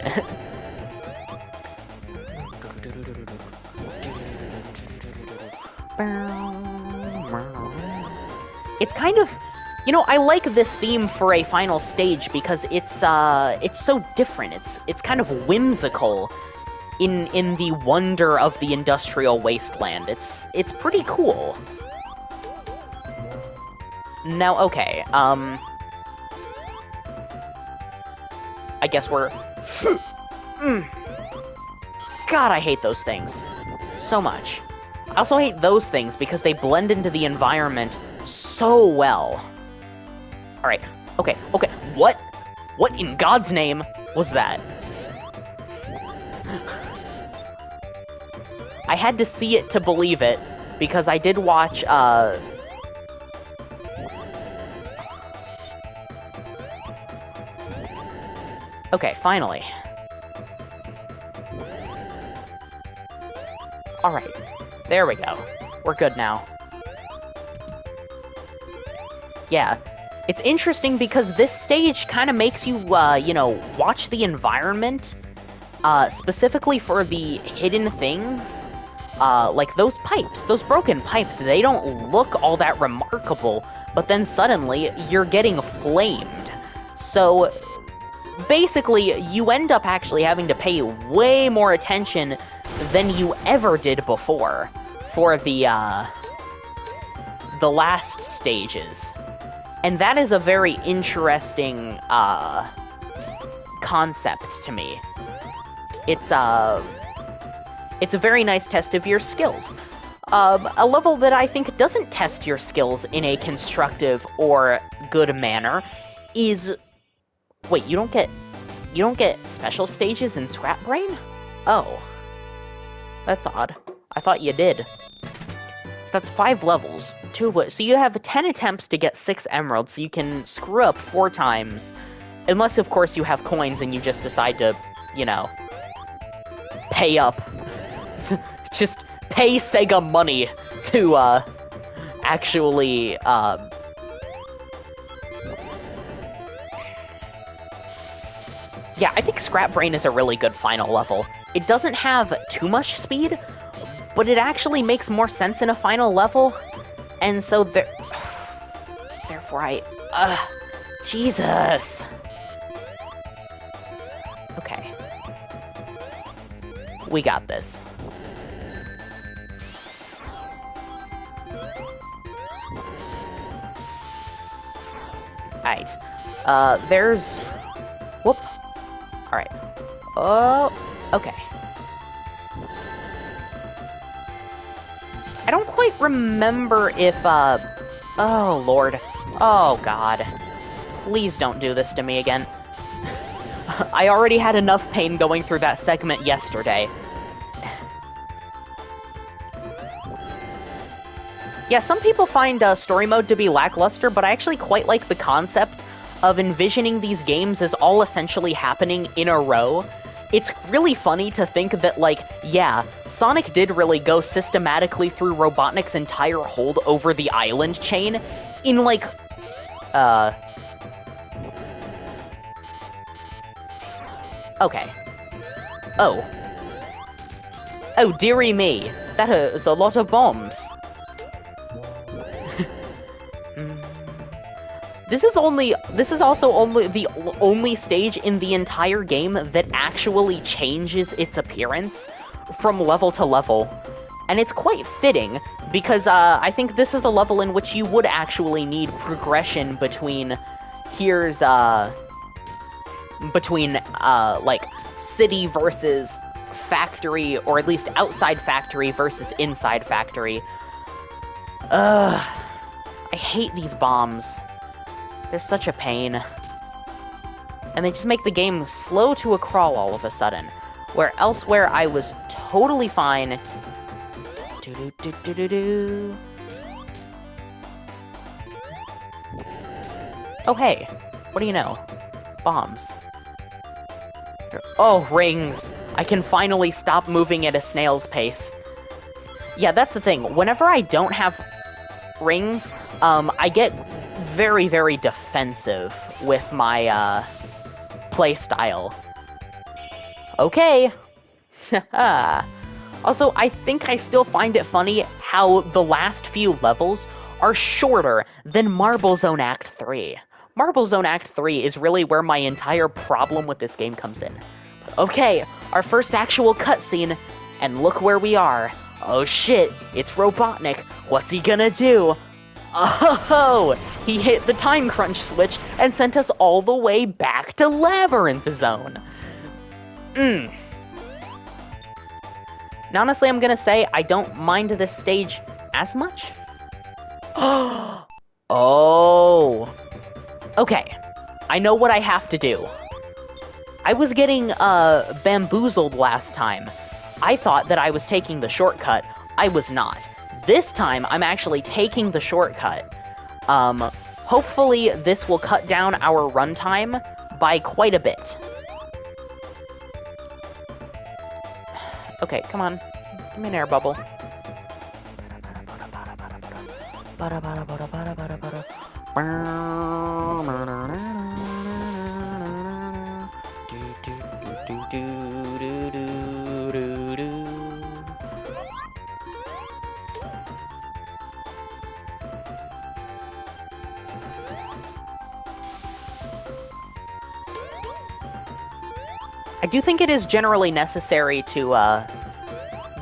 It's kind of... You know, I like this theme for a final stage because it's so different. It's kind of whimsical in the wonder of the industrial wasteland. It's pretty cool. Now, okay, I guess we're... God, I hate those things. So much. I also hate those things because they blend into the environment so well. Alright, okay. What? What in God's name was that? I had to see it to believe it, because I did watch, Okay, finally. Alright, there we go. We're good now. Yeah, it's interesting because this stage kind of makes you, you know, watch the environment, specifically for the hidden things. Like those pipes, those broken pipes, they don't look all that remarkable, but then suddenly you're getting flamed. So, basically, you end up actually having to pay way more attention than you ever did before for the last stages. And that is a very interesting, concept to me. It's a very nice test of your skills. A level that I think doesn't test your skills in a constructive or good manner is... Wait, you don't get special stages in Scrap Brain? Oh. That's odd. I thought you did. That's 5 levels. 2 of which... So you have 10 attempts to get 6 emeralds, so you can screw up 4 times. Unless, of course, you have coins and you just decide to, you know... pay up. Just pay Sega money to, actually, Yeah, I think Scrap Brain is a really good final level. It doesn't have too much speed, but it actually makes more sense in a final level, and so therefore Jesus. Okay. We got this. Alright. There's... Whoop. Alright. Oh, okay. I don't quite remember if, oh, Lord. Oh, God. Please don't do this to me again. I already had enough pain going through that segment yesterday. Yeah, some people find story mode to be lackluster, but I actually quite like the concept of envisioning these games as all essentially happening in a row. It's really funny to think that, like, yeah, Sonic did really go systematically through Robotnik's entire hold over the island chain in, like, okay. Oh. Oh, dearie me. That is a lot of bombs. This is also only the only stage in the entire game that actually changes its appearance from level to level. And it's quite fitting, because I think this is a level in which you would actually need progression between like, city versus factory, or at least outside factory versus inside factory. I hate these bombs. They're such a pain. And they just make the game slow to a crawl all of a sudden. Where elsewhere I was totally fine. Do-do-do-do-do-do. Oh, hey. What do you know? Bombs. Oh, rings. I can finally stop moving at a snail's pace. Yeah, that's the thing. Whenever I don't have rings, I get very, very defensive with my, playstyle. Okay. Also, I think I still find it funny how the last few levels are shorter than Marble Zone Act 3. Marble Zone Act 3 is really where my entire problem with this game comes in. Okay, our first actual cutscene, and look where we are. Oh shit, it's Robotnik. What's he gonna do? Oh, he hit the time crunch switch and sent us all the way back to Labyrinth Zone. And honestly, I'm gonna say I don't mind this stage as much. Oh. Okay, I know what I have to do. I was getting, bamboozled last time. I thought that I was taking the shortcut. I was not. this time, I'm actually taking the shortcut. Hopefully this will cut down our runtime by quite a bit. Okay, come on. Give me an air bubble. I do think it is generally necessary to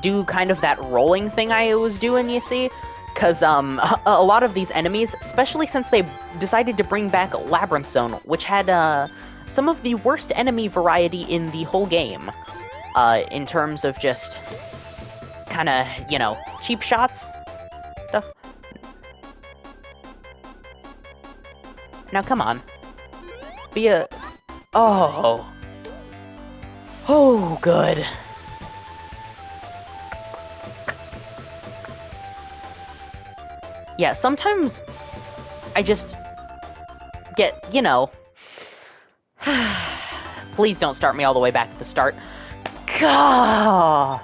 do kind of that rolling thing I was doing, you see? Because a lot of these enemies, especially since they decided to bring back Labyrinth Zone, which had some of the worst enemy variety in the whole game, in terms of just kind of, you know, cheap shots stuff. Now, come on. Be a... Oh. Oh, good. Yeah, sometimes I just get, you know... Please don't start me all the way back at the start. Gah!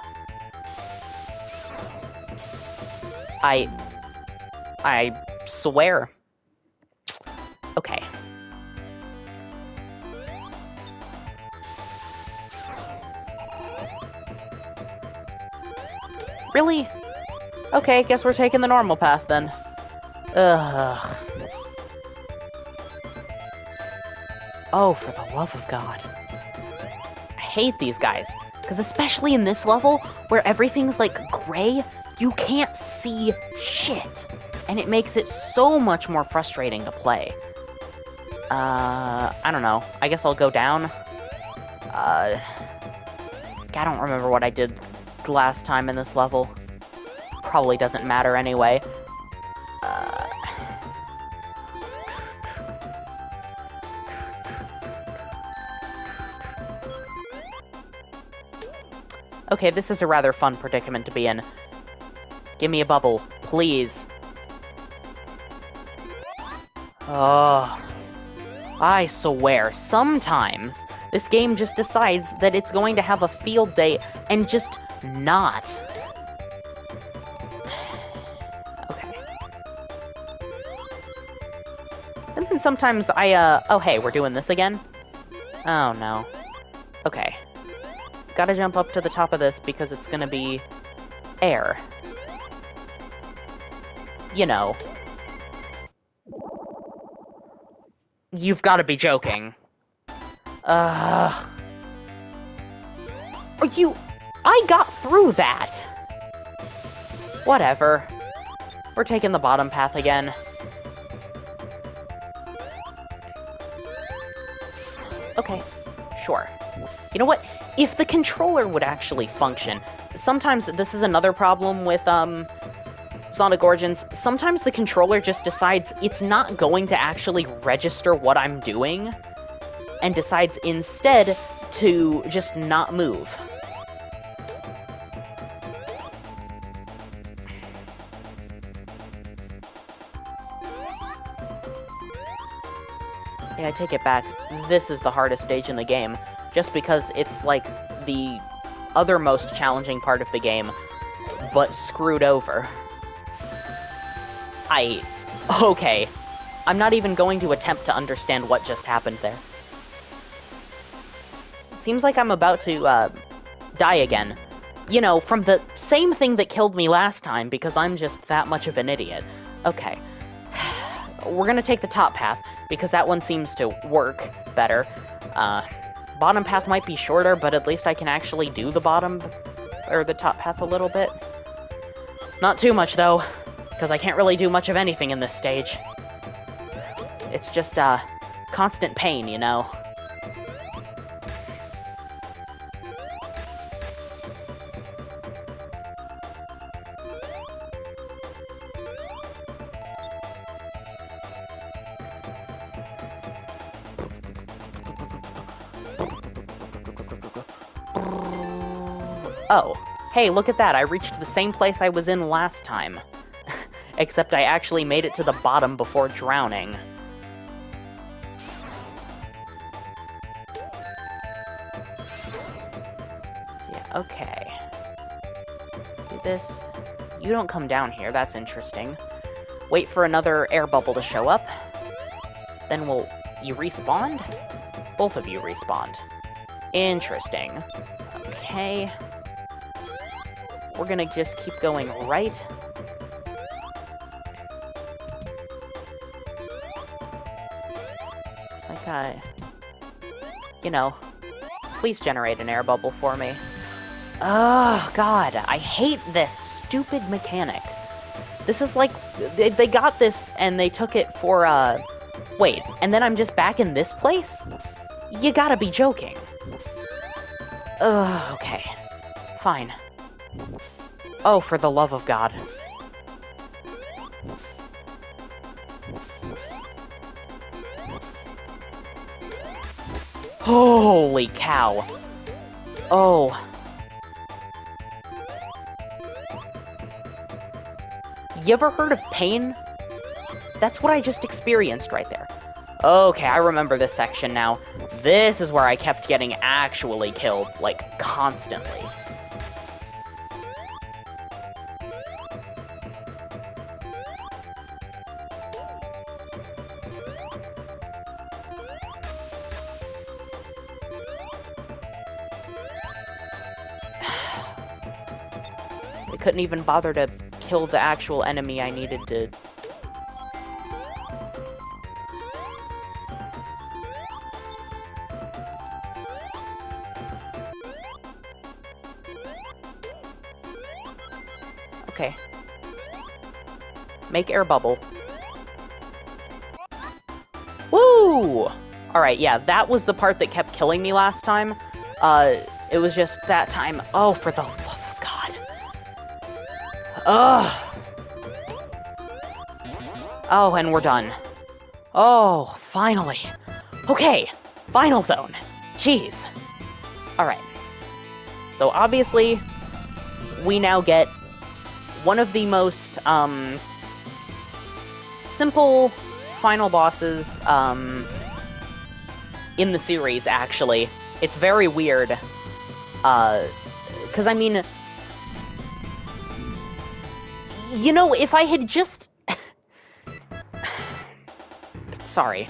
I swear. Okay. Really? Okay, guess we're taking the normal path then. Ugh. Oh, for the love of God. I hate these guys. Because especially in this level, where everything's like gray, you can't see shit. And it makes it so much more frustrating to play. I don't know. I guess I'll go down. I don't remember what I did last time in this level. Probably doesn't matter anyway. Okay, this is a rather fun predicament to be in. Give me a bubble, please. Oh, I swear, sometimes this game just decides that it's going to have a field day and just not. Okay. And then sometimes oh hey, we're doing this again? Oh no. Okay. Gotta jump up to the top of this because it's gonna be air. You know. You've gotta be joking. Are you... I got through that! Whatever. We're taking the bottom path again. Okay, sure. You know what? If the controller would actually function... Sometimes this is another problem with, Sonic Origins. Sometimes the controller just decides it's not going to actually register what I'm doing, and decides instead to just not move. Yeah, I take it back. This is the hardest stage in the game, just because it's like the other most challenging part of the game, but screwed over. Okay. I'm not even going to attempt to understand what just happened there. Seems like I'm about to, die again. You know, from the same thing that killed me last time, because I'm just that much of an idiot. Okay. We're gonna take the top path, because that one seems to work better. Bottom path might be shorter, but at least I can actually do the bottom, or the top path a little bit. Not too much, though, because I can't really do much of anything in this stage. It's just, constant pain, you know? Oh, hey, look at that, I reached the same place I was in last time. Except I actually made it to the bottom before drowning. So yeah, okay. Do this. You don't come down here, that's interesting. Wait for another air bubble to show up. Then you respawned? Both of you respawned. Interesting. Okay. We're gonna just keep going right. It's like, you know, please generate an air bubble for me. Oh, God, I hate this stupid mechanic. This is like, they got this and they took it for, wait, and then I'm just back in this place? You gotta be joking. Ugh, okay. Fine. Oh, for the love of God. Holy cow. Oh. You ever heard of pain? That's what I just experienced right there. Okay, I remember this section now. This is where I kept getting actually killed, like, constantly. I couldn't even bother to kill the actual enemy I needed to... Okay. Make air bubble. Woo! Alright, yeah, that was the part that kept killing me last time. It was just that time... Oh, for the love of God. Ugh! Oh, and we're done. Oh, finally. Okay, final zone. Jeez. Alright. So, obviously, we now get one of the most, simple final bosses, in the series, actually. It's very weird, 'cause I mean... You know, if I had just... Sorry.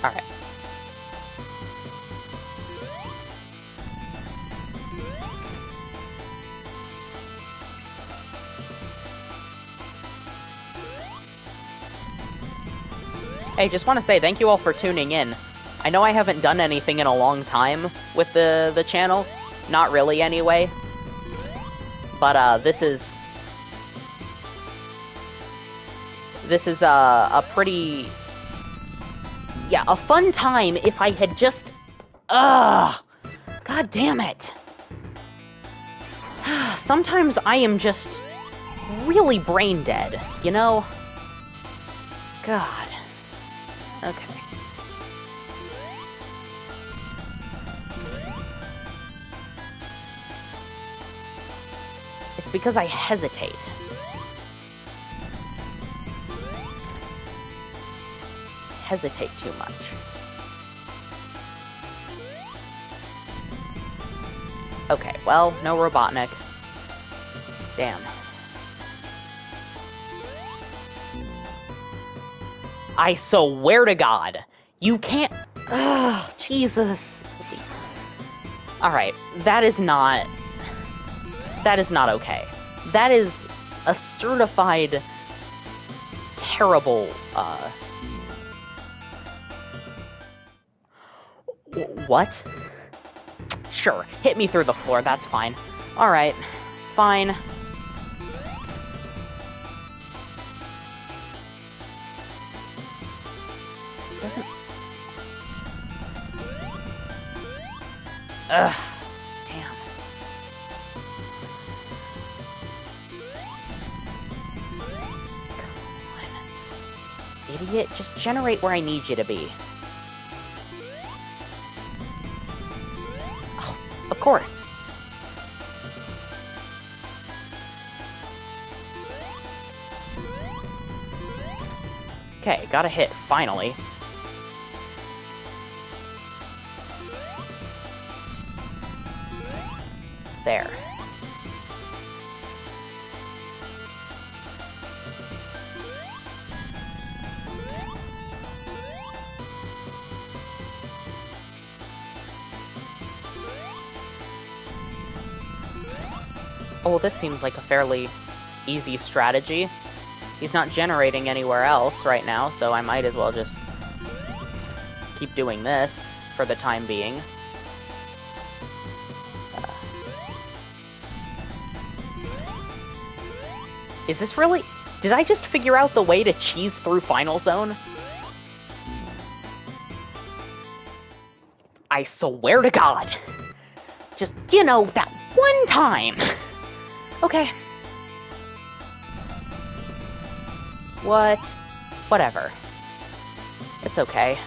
Alright. Hey, just want to say thank you all for tuning in. I know I haven't done anything in a long time with the channel. Not really, anyway. But, this is a pretty... Yeah, a fun time if I had just... Ugh! God damn it! Sometimes I am just really brain dead, you know? God. Okay. It's because I hesitate. Hesitate too much. Okay, well, no Robotnik. Damn. I swear to God, you can't... Ugh, Jesus. Alright, that is not okay. That is a certified terrible, What? Sure, hit me through the floor, that's fine. Alright, fine. Doesn't... Ugh. Damn. idiot. Just generate where I need you to be. Oh, of course. Okay, got a hit, finally. There. Oh, this seems like a fairly easy strategy. He's not generating anywhere else right now, so I might as well just keep doing this for the time being. Is this really... Did I just figure out the way to cheese through Final Zone? I swear to God. Just, you know, that one time. Okay. What? Whatever. It's okay.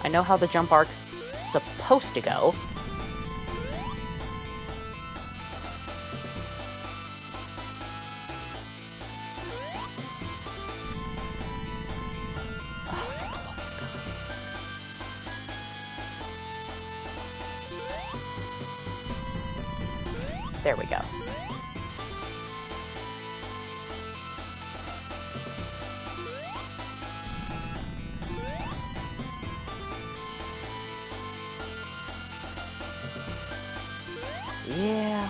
I know how the jump arc's supposed to go. There we go. Yeah.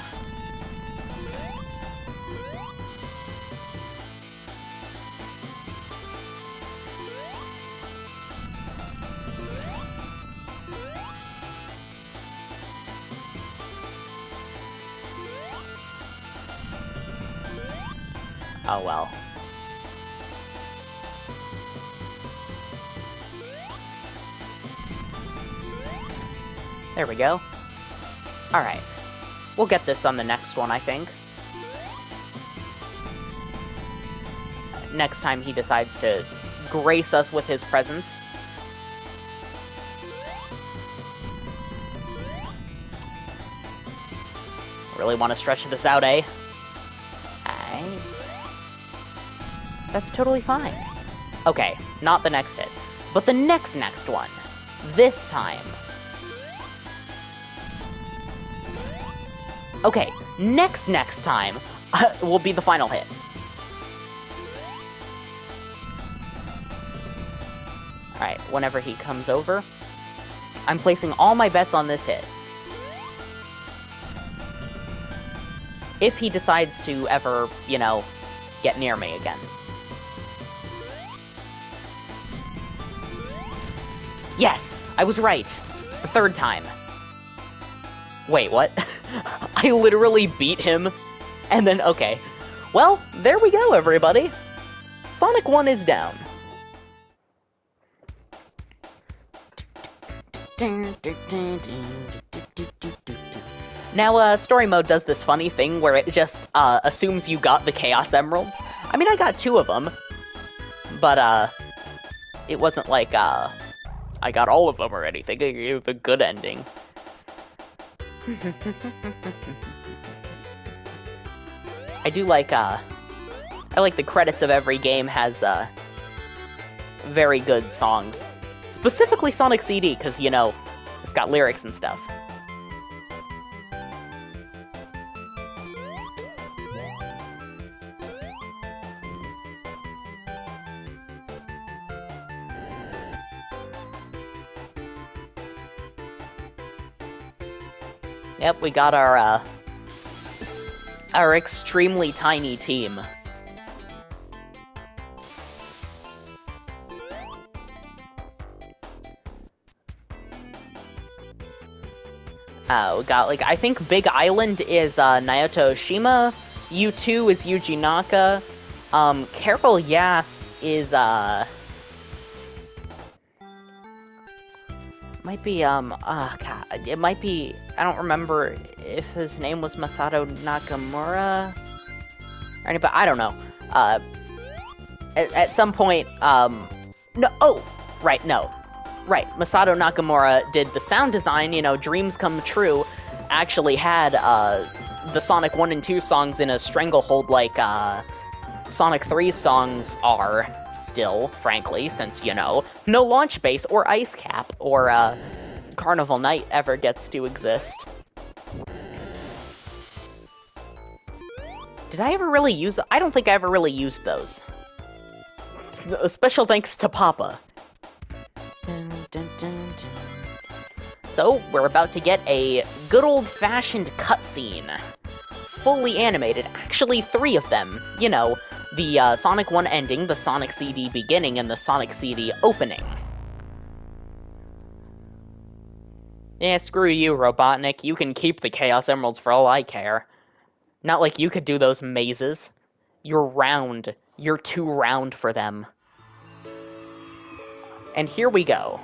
Oh well. There we go. Alright. We'll get this on the next one, I think. Next time he decides to grace us with his presence. Really want to stretch this out, eh? Alright. That's totally fine. Okay, not the next hit, but the next one. This time. Okay, next time will be the final hit. Alright, whenever he comes over, I'm placing all my bets on this hit. If he decides to ever, you know, get near me again. Yes! I was right! The third time. Wait, what? I literally beat him, and then, okay. Well, there we go, everybody. Sonic 1 is down. Now, story mode does this funny thing where it just, assumes you got the Chaos Emeralds. I mean, I got 2 of them, but, it wasn't like, I got all of them or anything. It gave a good ending. I do like, I like the credits of every game has, very good songs. Specifically Sonic CD, because, you know, it's got lyrics and stuff. Yep, we got our extremely tiny team. We got, like, I think Big Island is, Naoto Oshima, U2 is Yuji Naka, Carol Yass is, Might be, God, it might be, I don't remember if his name was Masato Nakamura, or anybody, I don't know. At some point, no, oh, right, no. Right, Masato Nakamura did the sound design, you know, Dreams Come True, actually had, the Sonic 1 and 2 songs in a stranglehold like, Sonic 3 songs are still, frankly, since, you know, no Launch Base or Ice Cap or, Carnival Night ever gets to exist. Did I ever really use them? I don't think I ever really used those. Special thanks to Papa. Dun, dun, dun, dun. So, we're about to get a good old-fashioned cutscene. Fully animated, actually 3 of them. You know, the Sonic 1 ending, the Sonic CD beginning, and the Sonic CD opening. Yeah, screw you, Robotnik. You can keep the Chaos Emeralds for all I care. Not like you could do those mazes. You're round. You're too round for them. And here we go.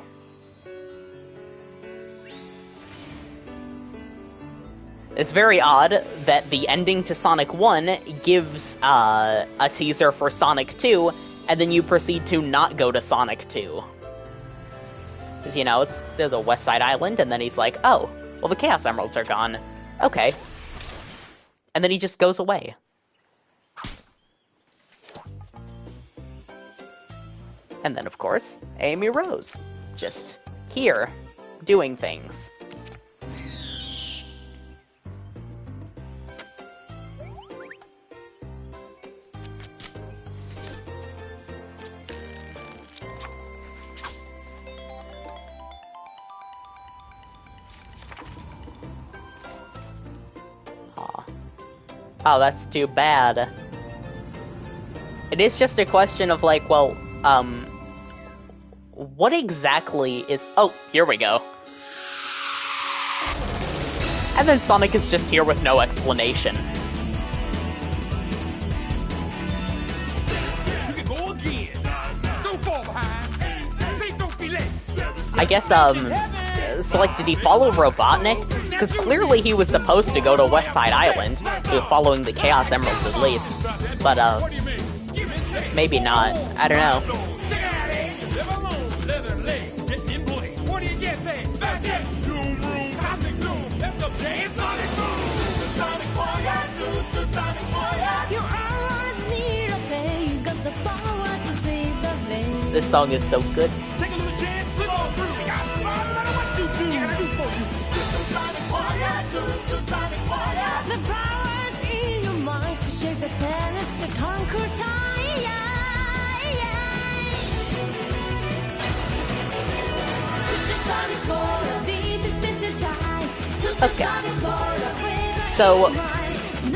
It's very odd that the ending to Sonic 1 gives a teaser for Sonic 2, and then you proceed to not go to Sonic 2. Because, you know, there's a West Side Island, and then he's like, oh, well, the Chaos Emeralds are gone. Okay. And then he just goes away. And then, of course, Amy Rose. Just here, doing things. Oh, that's too bad. It is just a question of, like, well, what exactly is... Oh, here we go. And then Sonic is just here with no explanation. I guess, so, like, did he follow Robotnik? Because clearly he was supposed to go to West Side Island, following the Chaos Emeralds at least. But, maybe not. I don't know. This song is so good. Okay. So,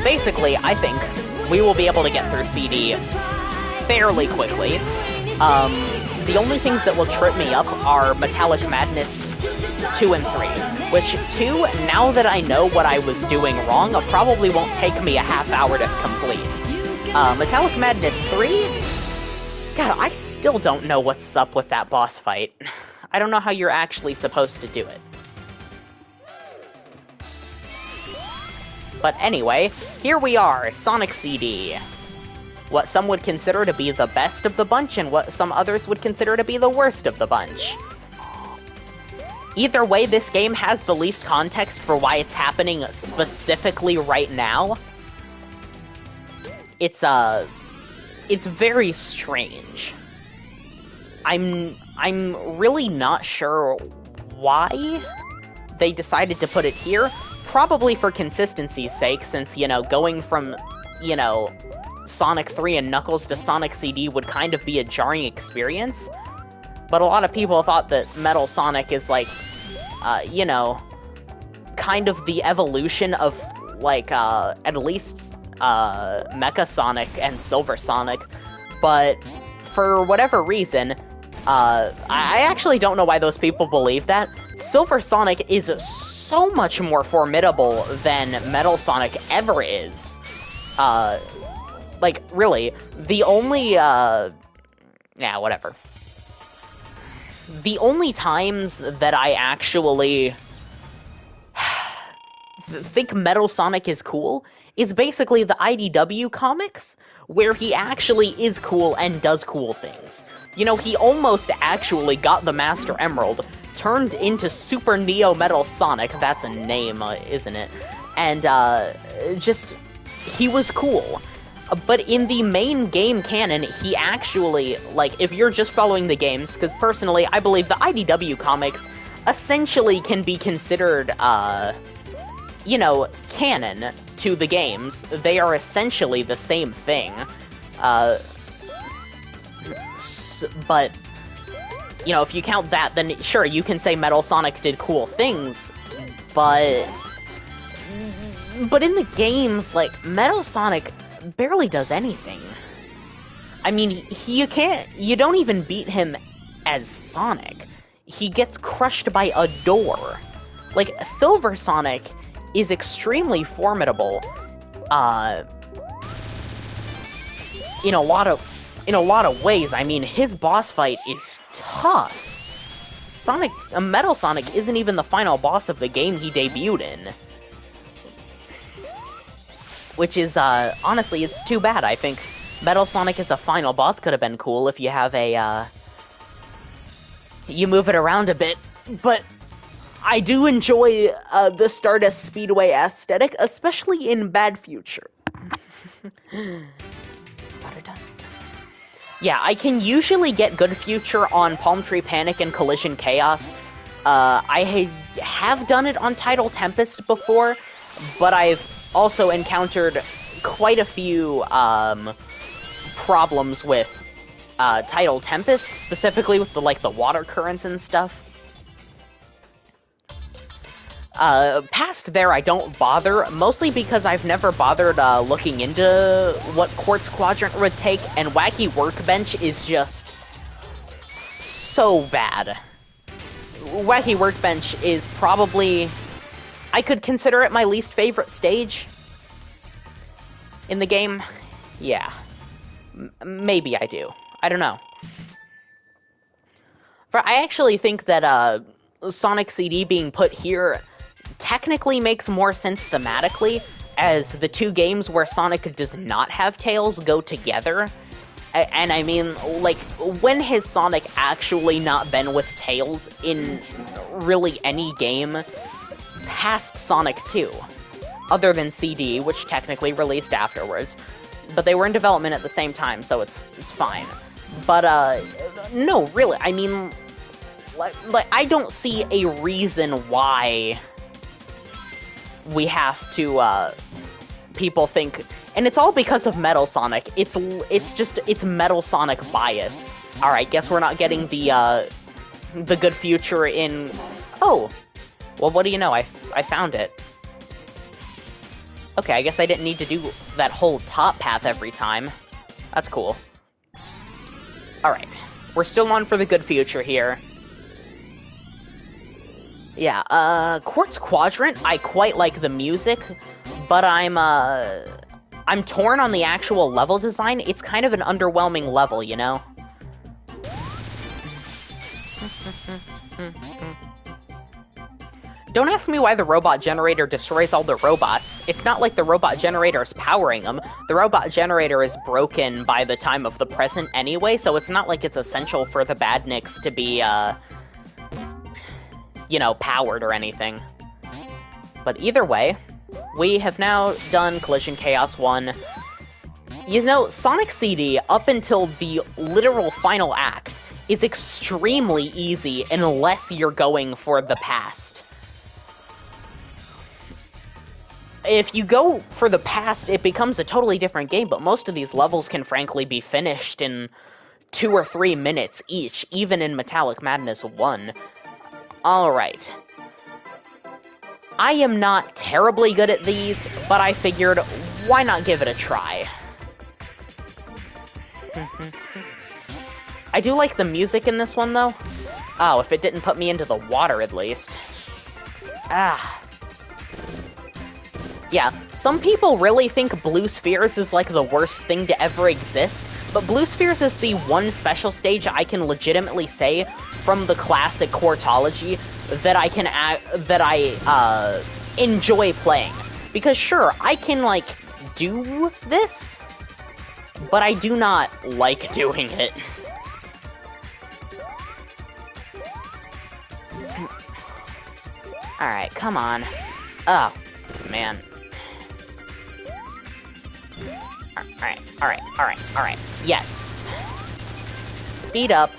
basically, I think we will be able to get through CD fairly quickly. The only things that will trip me up are Metallic Madness 2 and 3, which 2, now that I know what I was doing wrong, probably won't take me a half hour to complete. Metallic Madness 3? God, I still don't know what's up with that boss fight. I don't know how you're actually supposed to do it. But anyway, here we are, Sonic CD. What some would consider to be the best of the bunch, and what some others would consider to be the worst of the bunch. Either way, this game has the least context for why it's happening specifically right now. It's very strange. I'm really not sure why they decided to put it here. Probably for consistency's sake, since, you know, going from, you know, Sonic 3 and Knuckles to Sonic CD would kind of be a jarring experience. But a lot of people thought that Metal Sonic is, like, you know, kind of the evolution of, like, at least, Mecha Sonic and Silver Sonic. But for whatever reason, I actually don't know why those people believe that. Silver Sonic is so much more formidable than Metal Sonic ever is. Like, really, the only, yeah, whatever. the only times that I actually think Metal Sonic is cool is basically the IDW comics, where he actually is cool and does cool things. You know, he almost actually got the Master Emerald, turned into Super Neo Metal Sonic, that's a name, isn't it? And, he was cool. But in the main game canon, he actually, like, if you're just following the games, because personally, I believe the IDW comics essentially can be considered, you know, canon to the games. They are essentially the same thing. But, you know, if you count that, then sure, you can say Metal Sonic did cool things, but in the games, like, Metal Sonic barely does anything. I mean, you don't even beat him as Sonic. He gets crushed by a door. Like, Silver Sonic is extremely formidable, in a lot of ways. I mean, his boss fight is tough. Metal Sonic isn't even the final boss of the game he debuted in. Which is, honestly, it's too bad. I think Metal Sonic as a final boss could have been cool if you have you move it around a bit, but I do enjoy, the Stardust Speedway aesthetic, especially in Bad Future. Yeah, I can usually get Good Future on Palm Tree Panic and Collision Chaos. I have done it on Tidal Tempest before, but I've also encountered quite a few, problems with, Tidal Tempest, specifically with the water currents and stuff. Past there, I don't bother, mostly because I've never bothered, looking into what Quartz Quadrant would take, and Wacky Workbench is just so bad. Wacky Workbench is probably... I could consider it my least favorite stage in the game. Yeah. Maybe I do. I don't know. I actually think that, Sonic CD being put here technically makes more sense thematically, as the two games where Sonic does not have Tails go together. And I mean, like, when has Sonic actually not been with Tails in really any game past Sonic 2? Other than CD, which technically released afterwards. But they were in development at the same time, so it's fine. But, no, really, I mean, like, I don't see a reason why we have to, people think... And it's all because of Metal Sonic. It's Metal Sonic bias. Alright, guess we're not getting the Good Future in... Oh! Well, what do you know? I found it. Okay, I guess I didn't need to do that whole top path every time. That's cool. Alright. We're still on for the Good Future here. Yeah, Quartz Quadrant, I quite like the music, but I'm torn on the actual level design. It's kind of an underwhelming level, you know? Don't ask me why the robot generator destroys all the robots. It's not like the robot generator is powering them. The robot generator is broken by the time of the present anyway, so it's not like it's essential for the Badniks to be, you know, powered or anything. But either way, we have now done Collision Chaos 1. You know, Sonic CD, up until the literal final act, is extremely easy unless you're going for the past. If you go for the past, it becomes a totally different game, but most of these levels can frankly be finished in 2 or 3 minutes each, even in Metallic Madness 1. Alright. I am not terribly good at these, but I figured, why not give it a try? I do like the music in this one, though. Oh, if it didn't put me into the water, at least. Ah. Yeah, some people really think blue spheres is like the worst thing to ever exist, But Blue Spheres is the one special stage I can legitimately say from the classic Quartology that I enjoy playing. Because sure, I can, like, do this, but I do not like doing it. Alright, come on. Oh, man. Alright. Yes. Speed up.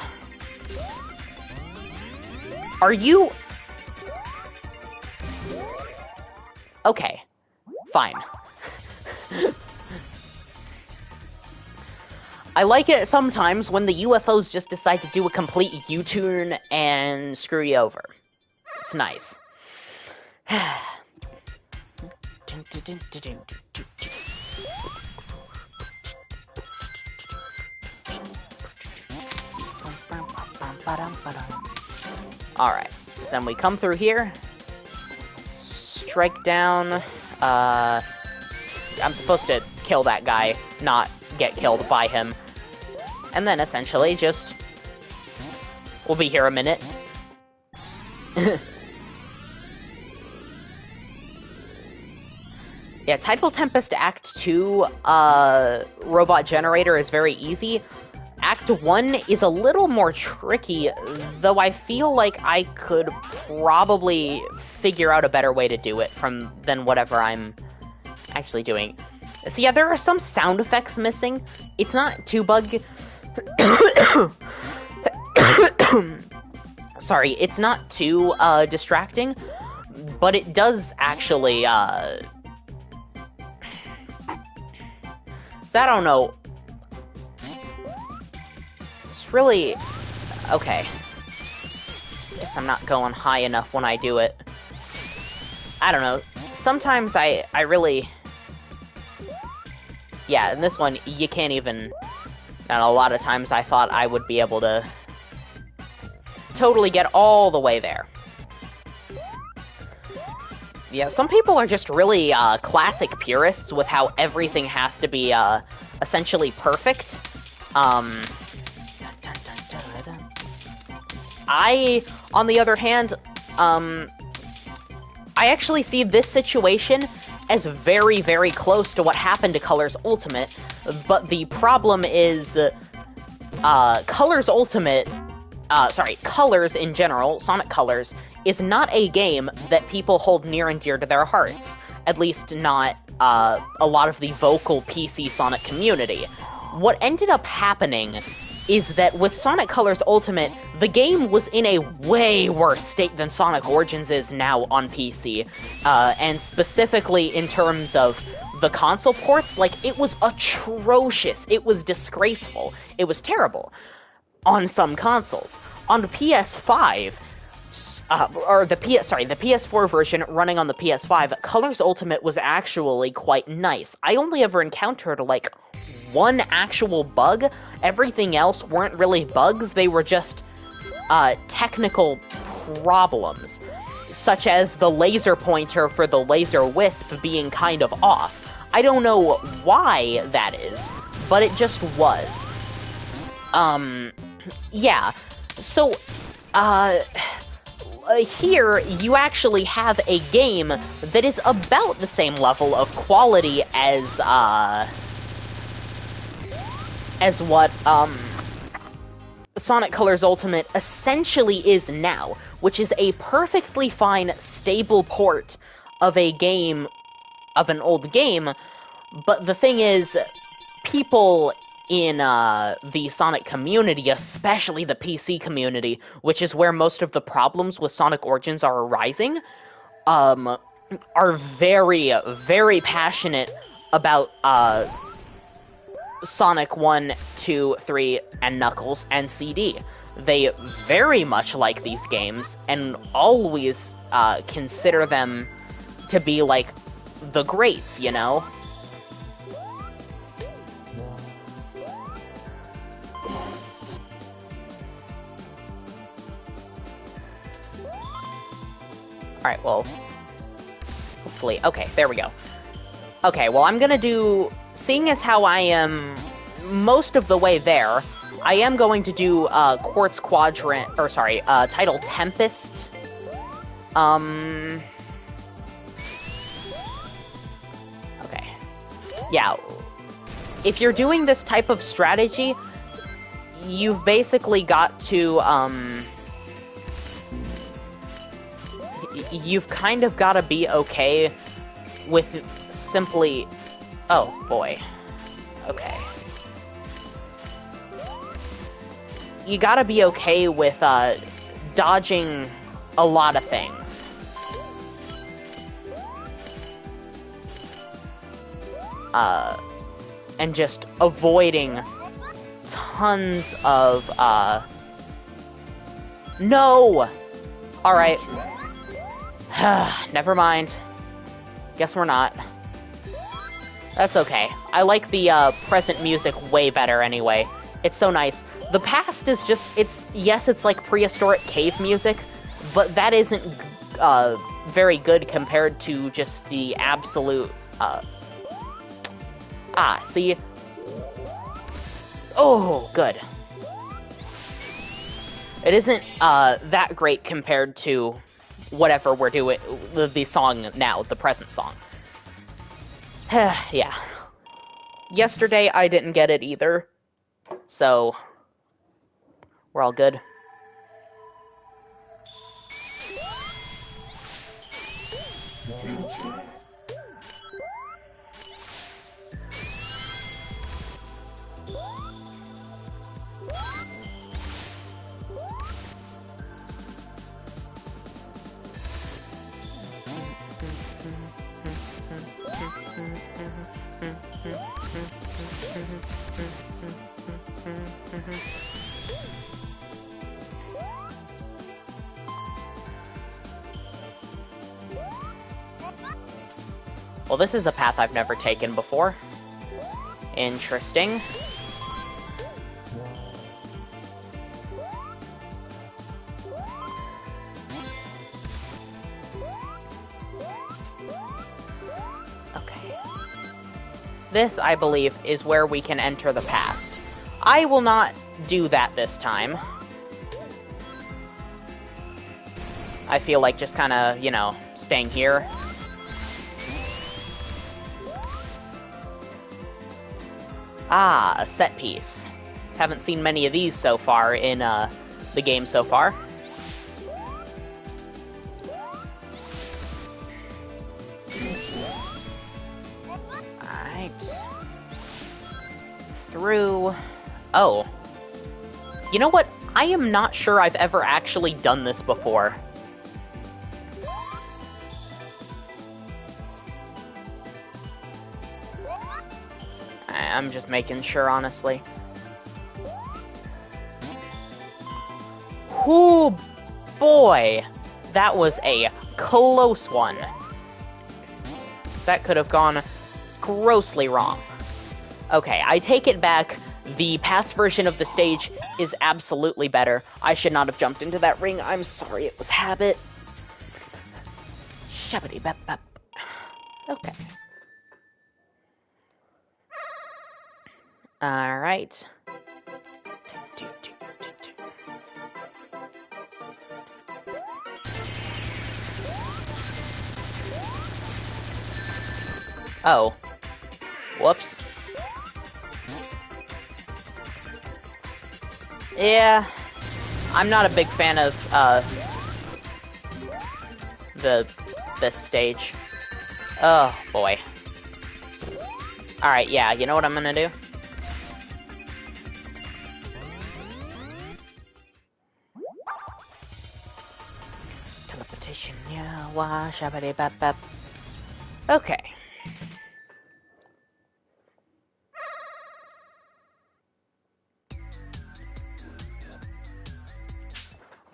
Are you... Okay. Fine. I like it sometimes when the UFOs just decide to do a complete U-turn and screw you over. It's nice. Alright, then we come through here, strike down, I'm supposed to kill that guy, not get killed by him, and then essentially just, we'll be here a minute. Yeah, Tidal Tempest Act 2, Robot Generator is very easy. Act 1 is a little more tricky, though I feel like I could probably figure out a better way to do it than whatever I'm actually doing. So yeah, there are some sound effects missing. It's not too Sorry, it's not too, distracting, but it does actually, So I don't know. It's really... Okay. Guess I'm not going high enough when I do it. I don't know. Sometimes I really... Yeah, in this one, you can't even... And a lot of times I thought I would be able to totally get all the way there. Yeah, some people are just really, classic purists with how everything has to be, essentially perfect. I, on the other hand, I actually see this situation as very, very close to what happened to Colors Ultimate, but the problem is, Colors Ultimate, Colors in general, Sonic Colors, is not a game that people hold near and dear to their hearts. At least not, a lot of the vocal PC Sonic community. What ended up happening is that with Sonic Colors Ultimate, the game was in a way worse state than Sonic Origins is now on PC. And specifically in terms of the console ports, like, it was atrocious. It was disgraceful. It was terrible. On some consoles. On the PS5, the PS4 version running on the PS5, Colors Ultimate was actually quite nice. I only ever encountered, like, one actual bug. Everything else weren't really bugs, they were just, technical problems. Such as the laser pointer for the Laser Wisp being kind of off. I don't know why that is, but it just was. Yeah. So, here, you actually have a game that is about the same level of quality as what, Sonic Colors Ultimate essentially is now, which is a perfectly fine, stable port of an old game, but the thing is, people in, the Sonic community, especially the PC community, which is where most of the problems with Sonic Origins are arising, are very, very passionate about, Sonic 1, 2, 3, and Knuckles, and CD. They very much like these games, and always, consider them to be, like, the greats, you know? Alright, well, hopefully, okay, there we go. Okay, well, I'm gonna do, seeing as how I am most of the way there. I am going to do Quartz Quadrant, or sorry, Tidal Tempest. Okay. Yeah. If you're doing this type of strategy, you've basically got to, you've kind of got to be okay with simply... Oh, boy. Okay. You gotta be okay with, dodging a lot of things. And just avoiding tons of, No! Alright. Never mind. Guess we're not. That's okay. I like the, present music way better anyway. It's so nice. The past is just, it's like prehistoric cave music, but that isn't, very good compared to just the absolute, see? Oh, good. It isn't, that great compared to whatever we're doing, the song now, the present song. Yeah. Yesterday, I didn't get it either, so we're all good. Well, this is a path I've never taken before. Interesting. Okay. This, I believe, is where we can enter the past. I will not do that this time. I feel like just kind of, you know, staying here. Ah, a set piece. Haven't seen many of these so far in the game so far. Alright. Through... Oh. You know what? I am not sure I've ever actually done this before. I'm just making sure, honestly. Oh boy! That was a close one. That could have gone grossly wrong. Okay, I take it back. The past version of the stage is absolutely better. I should not have jumped into that ring. I'm sorry, it was habit. Shabbity-bap-bap. Okay. Alright. Oh. Whoops. Yeah. I'm not a big fan of, this stage. Oh, boy. Alright, yeah, you know what I'm gonna do? Teleportation, yeah, wah, shabbity bap bap. Okay.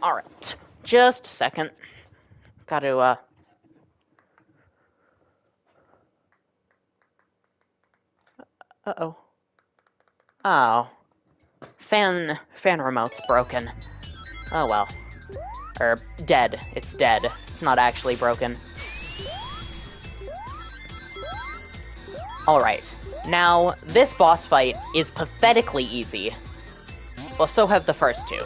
Alright, just a second. Gotta, uh-oh. Oh. Fan remote's broken. Oh well. Or, dead. It's dead. It's not actually broken. Alright. Now, this boss fight is pathetically easy. Well, so have the first two.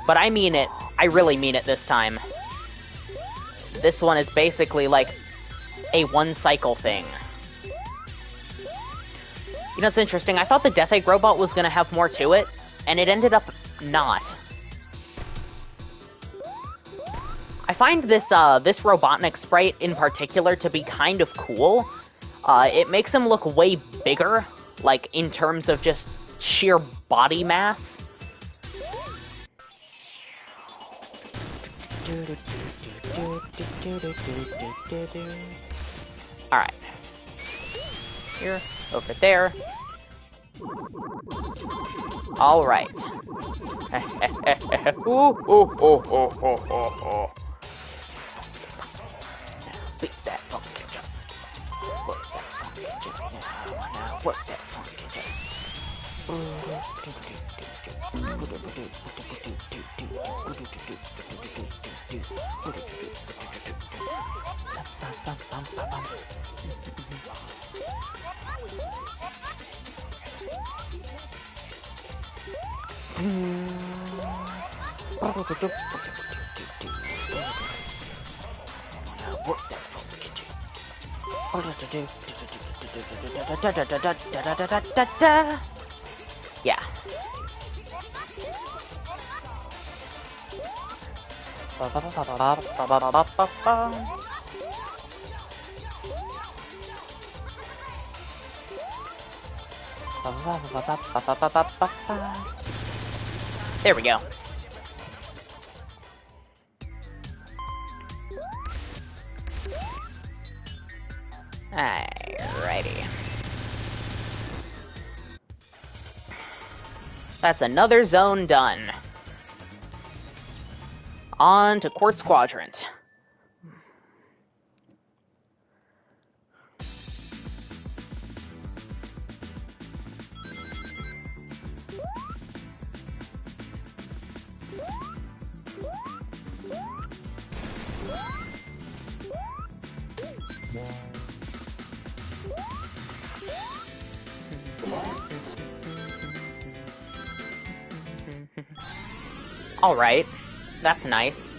But I mean it. I really mean it this time. This one is basically like a one-cycle thing. You know, it's interesting. I thought the Death Egg robot was going to have more to it, and it ended up not. I find this this Robotnik sprite in particular to be kind of cool. It makes him look way bigger, like, in terms of just sheer body mass. Alright. Here, over there. Alright. Beat that funky jump. Work that funky jump. Now work that funky jump. Yeah. There we go. Alrighty. That's another zone done. On to Quartz Quadrant. Alright, that's nice.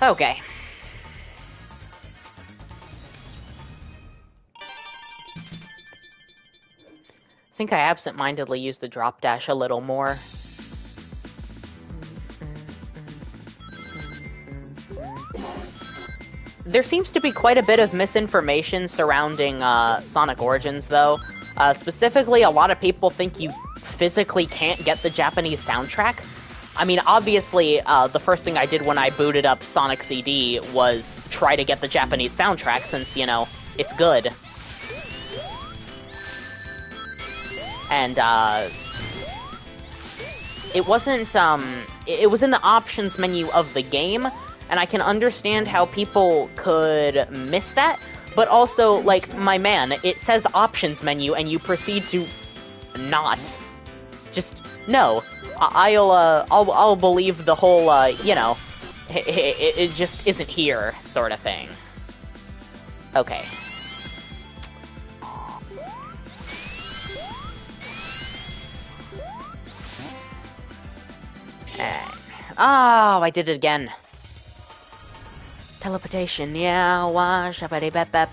Okay. I think I absent-mindedly used the drop dash a little more. There seems to be quite a bit of misinformation surrounding Sonic Origins, though. Specifically, a lot of people think you physically can't get the Japanese soundtrack. I mean, obviously, the first thing I did when I booted up Sonic CD was try to get the Japanese soundtrack, since, you know, it's good. And, it wasn't, it was in the options menu of the game, and I can understand how people could miss that, but also, like, my man, it says options menu, and you proceed to not. Just, no. I'll believe the whole, you know, it just isn't here, sort of thing. Okay. Oh, I did it again. Teleportation, yeah, wash, shabadi bep bep.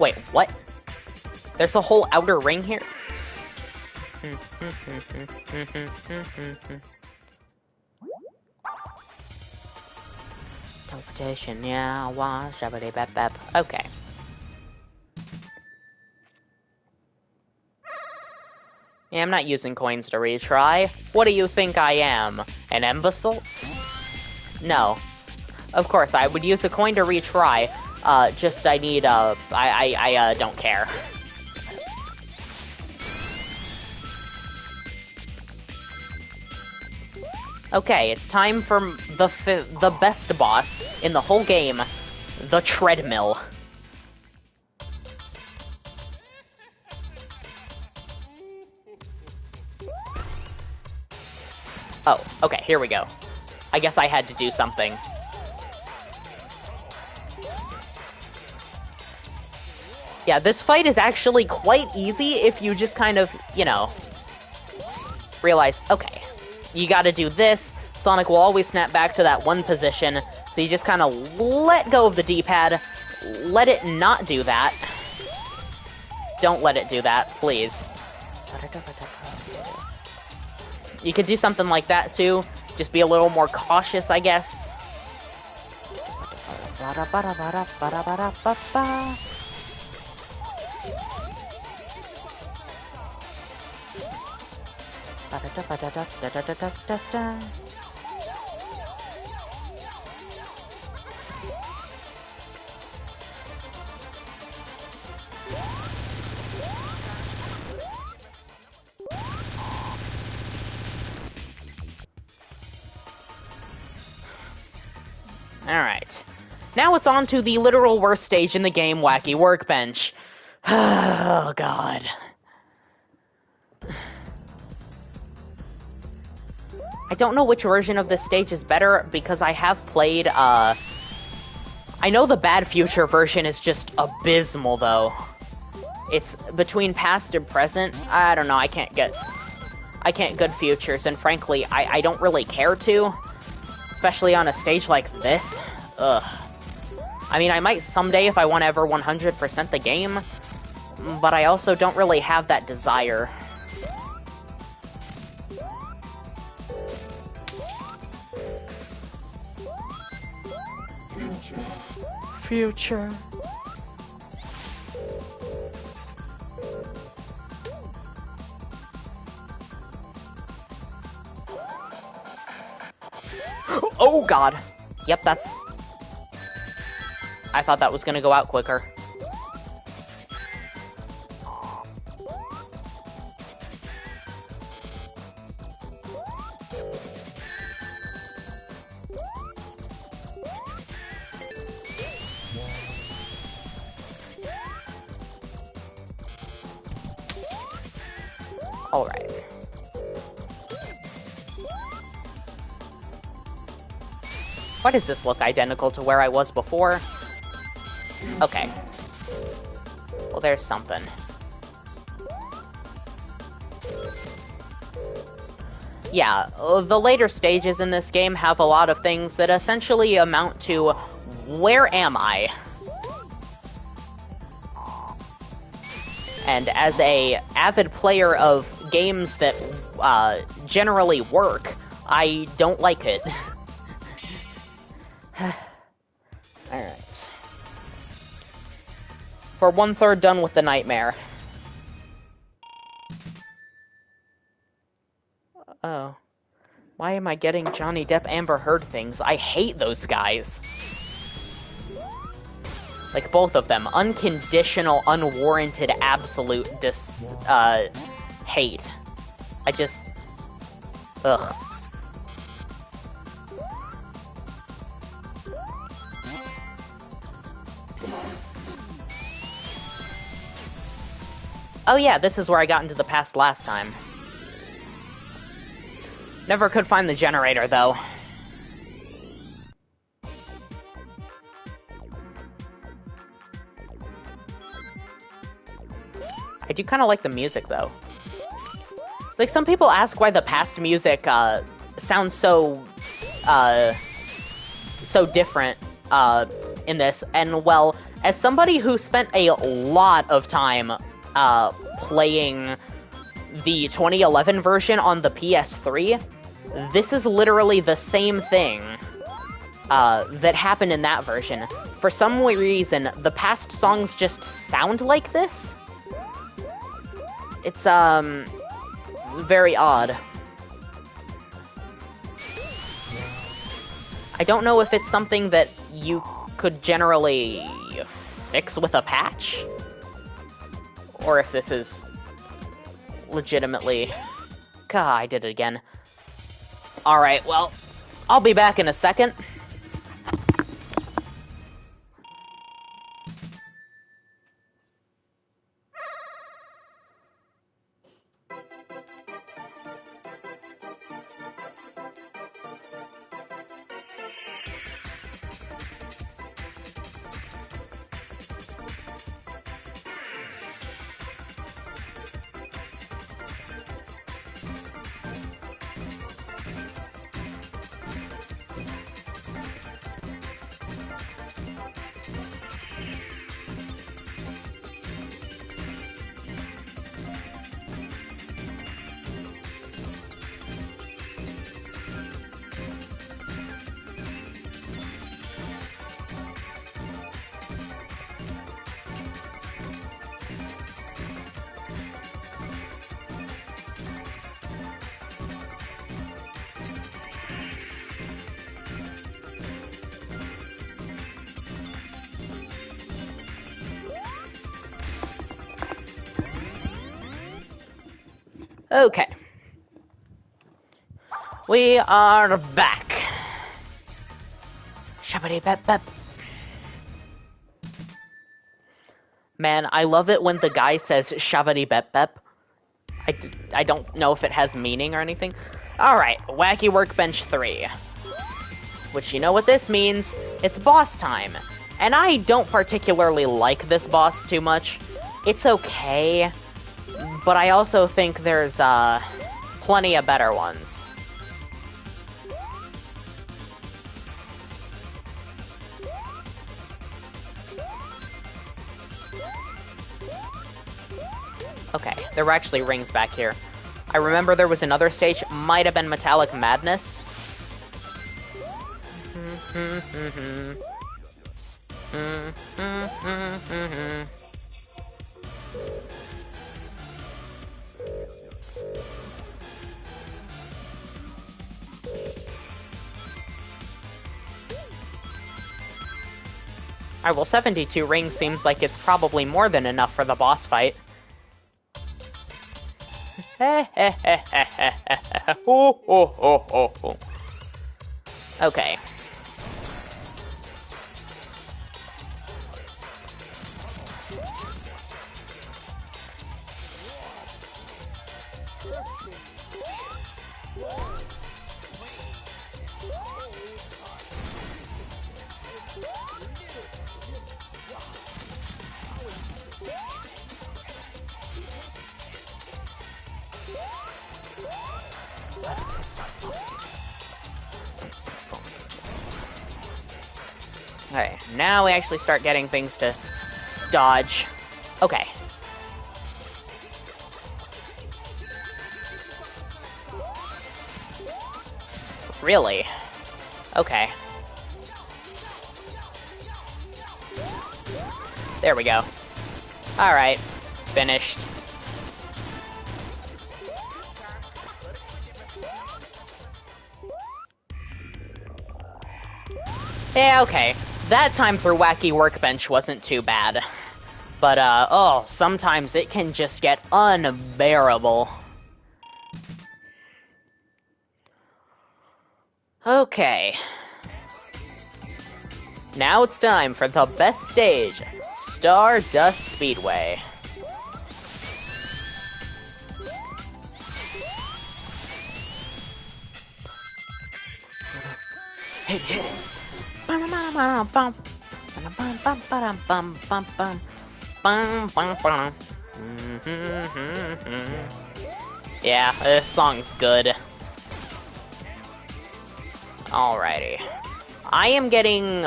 Wait, what? There's a whole outer ring here? Teleportation, yeah, wah, shabba bap bap. Okay. Yeah, I'm not using coins to retry. What do you think I am? An imbecile? No. Of course, I would use a coin to retry. Just I need, I don't care. Okay, it's time for the best boss in the whole game, the treadmill. Oh, okay, here we go. I guess I had to do something. Yeah, this fight is actually quite easy if you just kind of, you know, realize, okay, you gotta do this. Sonic will always snap back to that one position, so you just kind of let go of the D-pad, let it not do that. Don't let it do that, please. You could do something like that, too. Just be a little more cautious, I guess. Alright. Now it's on to the literal worst stage in the game, Wacky Workbench. Oh, God. I don't know which version of this stage is better, because I have played, I know the Bad Future version is just abysmal, though. It's between past and present. I don't know, I can't get good futures, and frankly, I don't really care to. Especially on a stage like this. Ugh. I mean, I might someday if I want to ever 100% the game, but I also don't really have that desire. Future. Oh, God. Yep, that's... I thought that was gonna go out quicker. Alright. Why does this look identical to where I was before? Okay. Well, there's something. Yeah, the later stages in this game have a lot of things that essentially amount to, where am I? And as a avid player of games that generally work, I don't like it. Alright. We're 1/3 done with the nightmare. Oh. Why am I getting Johnny Depp Amber Heard things? I hate those guys. Like, both of them. Unconditional, unwarranted, absolute hate. I just... Ugh. Oh yeah, this is where I got into the past last time. Never could find the generator, though. I do kind of like the music, though. Like, some people ask why the past music, sounds so, so different, in this, and, well, As somebody who spent a lot of time playing the 2011 version on the PS3, this is literally the same thing that happened in that version. For some reason, the past songs just sound like this. It's, very odd. I don't know if it's something that you could generally fix with a patch, or if this is legitimately... God, I did it again. Alright, well, I'll be back in a second. Okay. We are back. Shabba-dee-bep-bep. Man, I love it when the guy says shabba-dee-bep-bep. I don't know if it has meaning or anything. Alright, Wacky Workbench 3. Which, you know what this means? It's boss time. And I don't particularly like this boss too much. It's okay. But I also think there's, plenty of better ones. Okay, there were actually rings back here. I remember there was another stage, might have been Metallic Madness. Alright, well, 72 rings seems like it's probably more than enough for the boss fight. Okay. Okay, now we actually start getting things to dodge. Okay. Really? Okay. There we go. Alright. Finished. Yeah, okay. That time through Wacky Workbench wasn't too bad. But, oh, sometimes it can just get unbearable. Okay. Now it's time for the best stage, Stardust Speedway. Hit it. Yeah, this song's good. Alrighty. I am getting,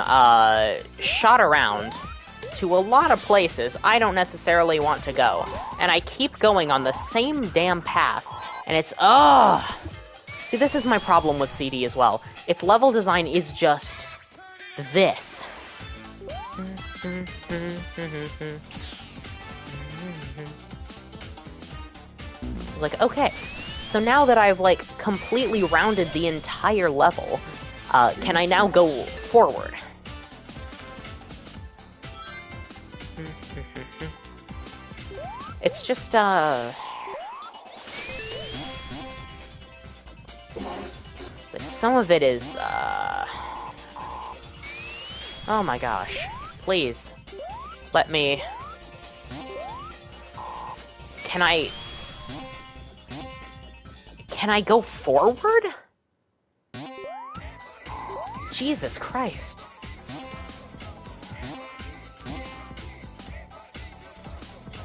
shot around to a lot of places I don't necessarily want to go. And I keep going on the same damn path, and it's, ugh! See, this is my problem with CD as well. Its level design is just this. It's like, okay, so now that I've, like, completely rounded the entire level, can I now go forward? It's just, some of it is, oh my gosh. Please. Let me... Can I go forward? Jesus Christ.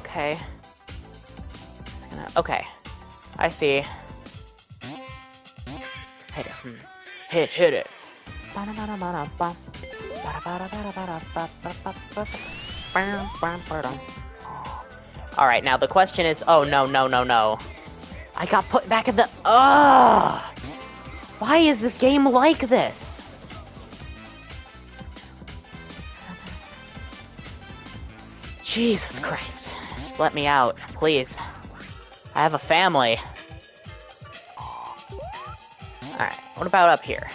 Okay. Okay. I see. Hit it. Hit it. Alright, now the question is... Oh, no. I got put back in the... Ugh! Why is this game like this? Jesus Christ. Just let me out, please. I have a family. Alright, what about up here?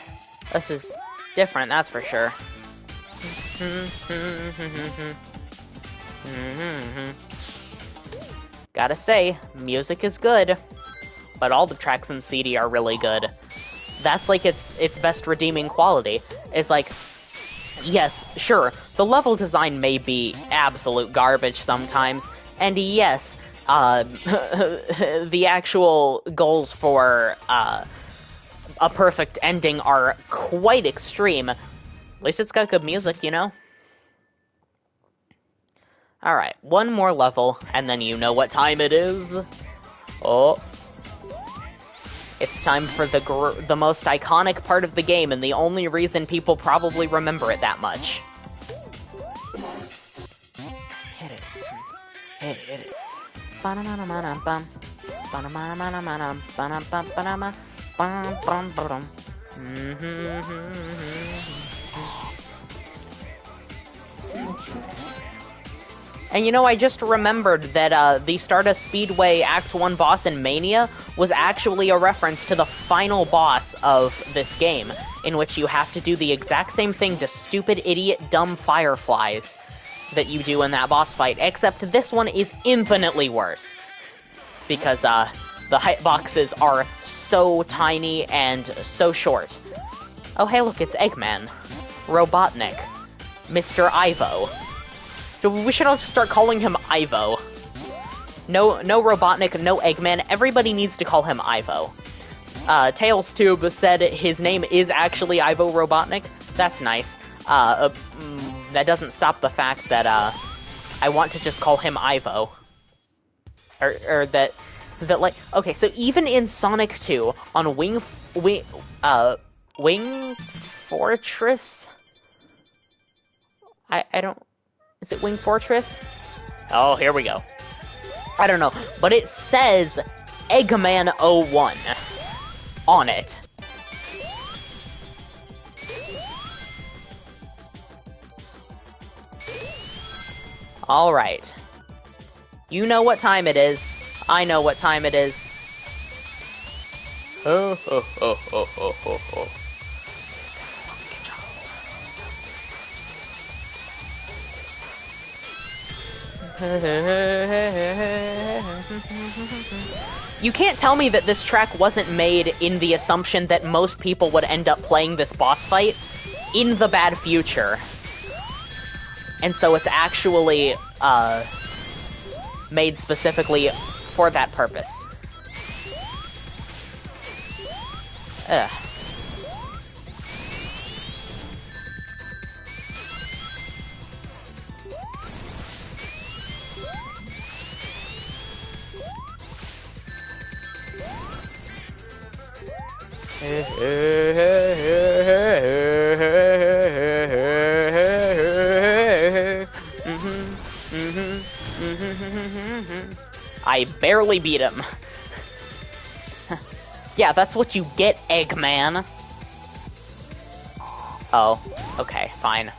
This is different, that's for sure. Gotta say, music is good, but all the tracks in CD are really good. That's like its best redeeming quality. It's like, yes, sure, the level design may be absolute garbage sometimes, and yes, the actual goals for a perfect ending are quite extreme. At least it's got good music, you know? Alright, one more level, and then you know what time it is. Oh. It's time for the most iconic part of the game, and the only reason people probably remember it that much. Hit it. Hit it. And you know, I just remembered that the Stardust Speedway Act 1 boss in Mania was actually a reference to the final boss of this game, in which you have to do the exact same thing to stupid, idiot, dumb fireflies that you do in that boss fight, except this one is infinitely worse. Because, the hitboxes are so tiny and so short. Oh, hey, look, it's Eggman. Robotnik. Mr. Ivo. We should all just start calling him Ivo. No Robotnik, no Eggman, everybody needs to call him Ivo. TailsTube said his name is actually Ivo Robotnik. That's nice. That doesn't stop the fact that, I want to just call him Ivo. Or that, like, okay, so even in Sonic 2, on Wing Fortress? I don't... Is it Wing Fortress? Oh, here we go. I don't know, but it says Eggman 01 on it. Alright. You know what time it is. I know what time it is. Ho ho ho ho ho ho ho. You can't tell me that this track wasn't made in the assumption that most people would end up playing this boss fight in the bad future. And so it's actually, made specifically for that purpose. Ugh. I barely beat him. Yeah, that's what you get, Eggman. Oh, okay, fine.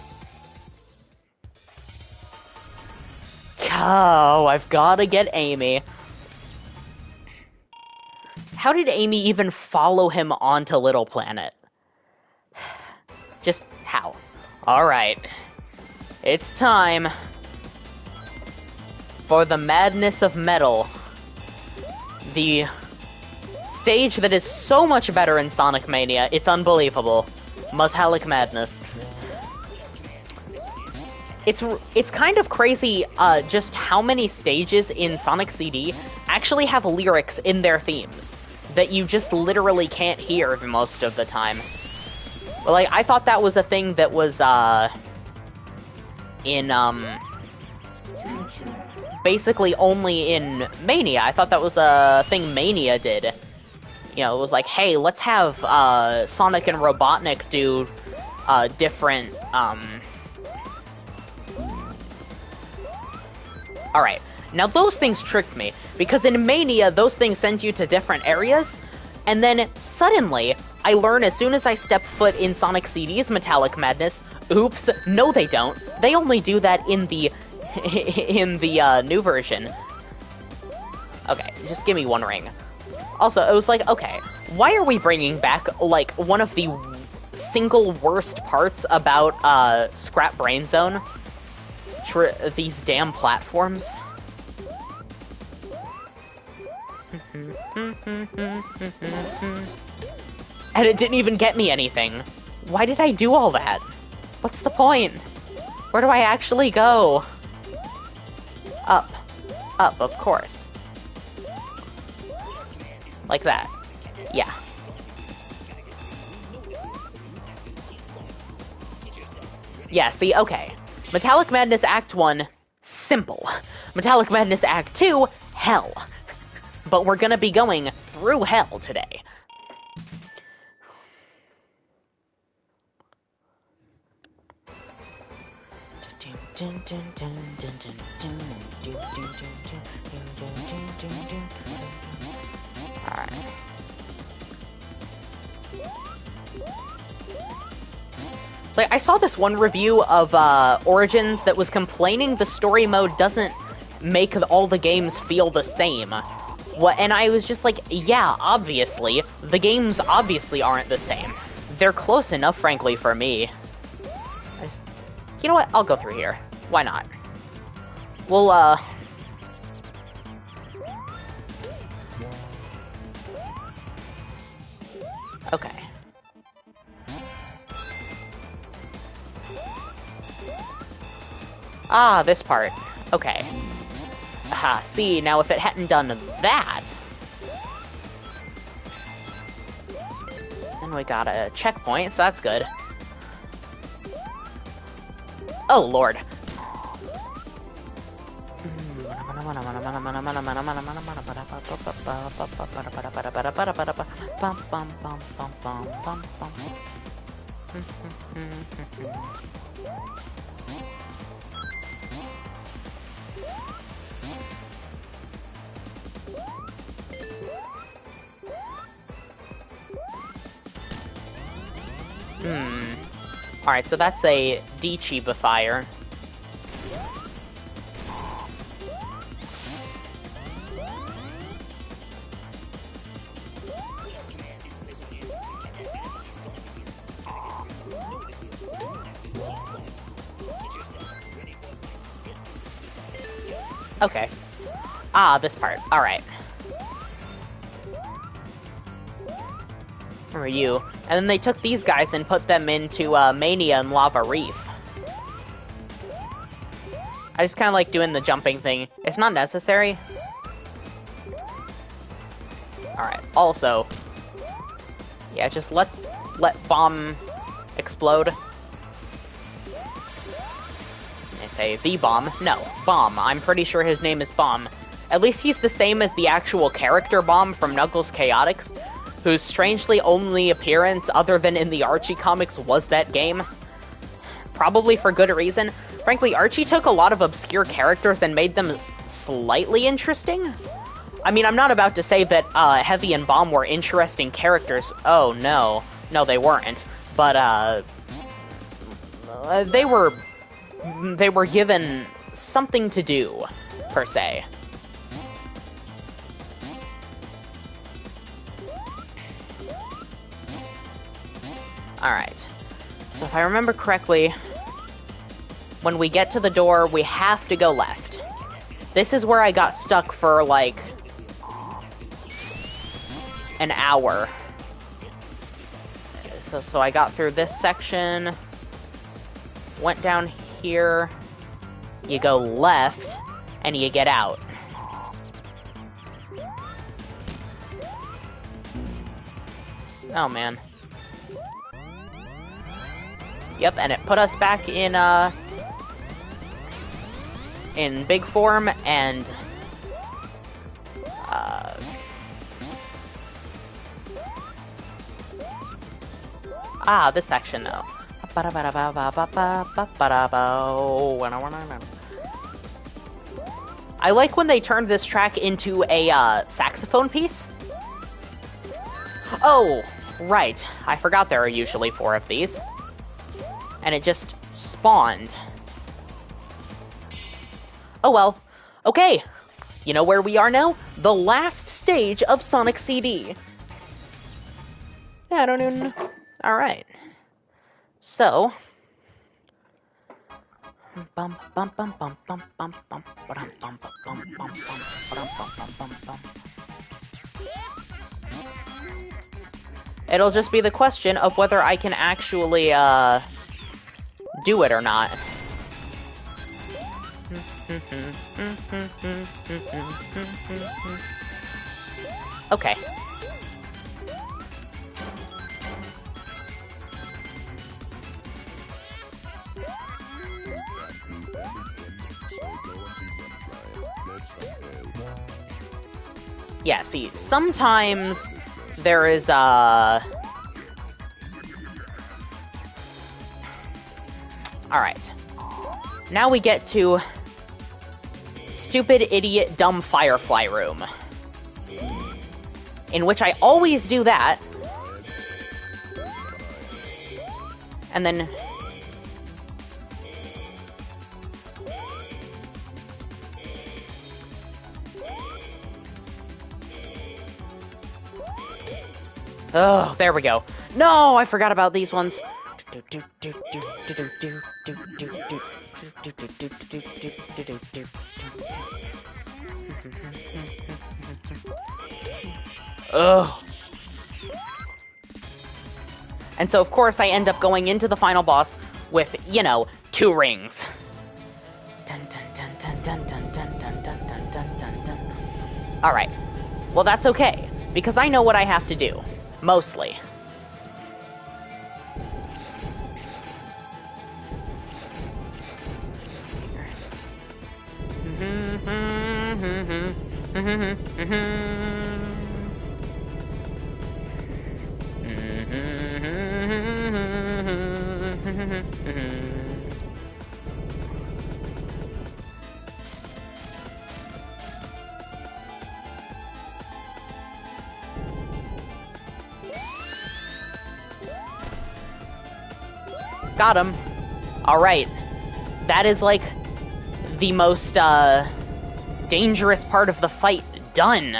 Oh, I've gotta get Amy. How did Amy even follow him onto Little Planet? Just how? Alright. It's time for the Madness of Metal. The stage that is so much better in Sonic Mania, it's unbelievable. Metallic Madness. It's kind of crazy just how many stages in Sonic CD actually have lyrics in their themes that you just literally can't hear most of the time. But, like, I thought that was a thing that was in basically only in Mania. I thought that was a thing Mania did. You know, it was like, hey, let's have Sonic and Robotnik do different Alright, now those things tricked me, because in Mania, those things send you to different areas, and then suddenly, I learn as soon as I step foot in Sonic CD's Metallic Madness, oops, no they don't. They only do that in the new version. Okay, just give me one ring. Also, it was like, okay, why are we bringing back, like, one of the single worst parts about, Scrap Brain Zone? These damn platforms. And it didn't even get me anything. Why did I do all that? What's the point? Where do I actually go? Up. Up, of course. Like that. Yeah. Yeah, see, okay. Metallic Madness Act 1, simple. Metallic Madness Act 2, hell. But we're gonna be going through hell today. Alright. Like, I saw this one review of Origins that was complaining the story mode doesn't make all the games feel the same. And I was just like, yeah, obviously. The games obviously aren't the same. They're close enough, frankly, for me. You know what? I'll go through here. Why not? Well, okay. Ah, this part. Okay. Aha, see, now if it hadn't done that... Then we got a checkpoint, so that's good. Oh, Lord. Alright, so that's a dechibifier. Okay. Ah, this part. Alright. Where are you? And then they took these guys and put them into Mania and Lava Reef. I just kind of like doing the jumping thing. It's not necessary. Alright, also... Yeah, just let Bomb explode. They say the Bomb. No, Bomb. I'm pretty sure his name is Bomb. At least he's the same as the actual character Bomb from Knuckles Chaotix, whose strangely only appearance, other than in the Archie comics, was that game. Probably for good reason. Frankly, Archie took a lot of obscure characters and made them slightly interesting. I mean, I'm not about to say that Heavy and Bomb were interesting characters. Oh, no. No, they weren't. But, they were given something to do, per se. Alright. So if I remember correctly, when we get to the door, we have to go left. This is where I got stuck for, like, an hour. So I got through this section, went down here, you go left, and you get out. Oh, man. Yep, and it put us back in big form, and this section though. I like when they turned this track into a saxophone piece. Oh, right. I forgot there are usually 4 of these. And it just spawned. Oh well. Okay. You know where we are now? The last stage of Sonic CD. Yeah, I don't even know. Alright. So. It'll just be the question of whether I can actually, do it or not. Okay. Yeah, see, sometimes there is, Alright. Now we get to Stupid Idiot Dumb Firefly Room, in which I always do that, and then oh, there we go. No, I forgot about these ones. Ugh. And so, of course, I end up going into the final boss with, you know, 2 rings. Alright. Well, that's okay, because I know what I have to do. Mostly. Got him. Alright. That is, like, the most, dangerous part of the fight done.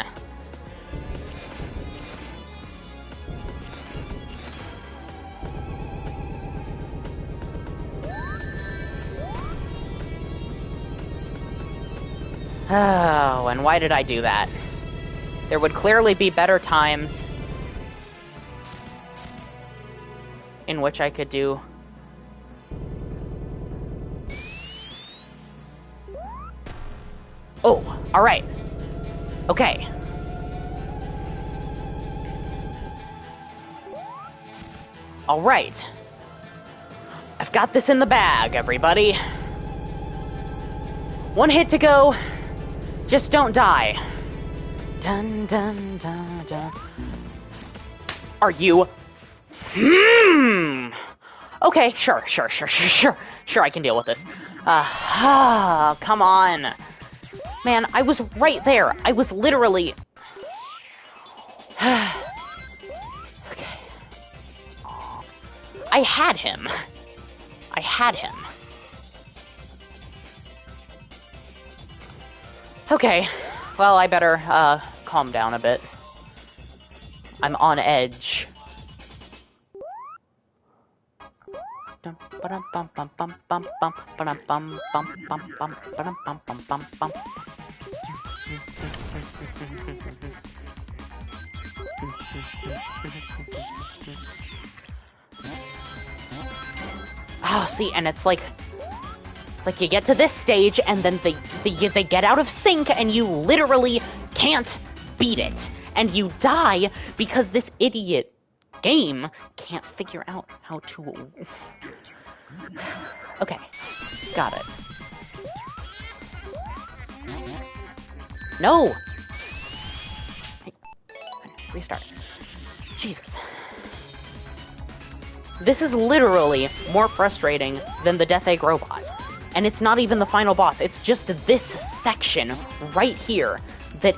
Oh, and why did I do that? There would clearly be better times in which I could do... Oh, alright. Okay. Alright. I've got this in the bag, everybody. 1 hit to go. Just don't die. Dun dun dun dun. Are you... Okay, sure, I can deal with this. Come on. Man, I was right there. I was literally... Okay. Aw. I had him. I had him. Okay. Well, I better, calm down a bit. I'm on edge. Oh, see, and it's like you get to this stage, and then they get out of sync, and you literally can't beat it. And you die because this idiot game can't figure out how to... Okay, got it. No! Hey, restart. Jesus. This is literally more frustrating than the Death Egg Robot. And it's not even the final boss, it's just this section right here that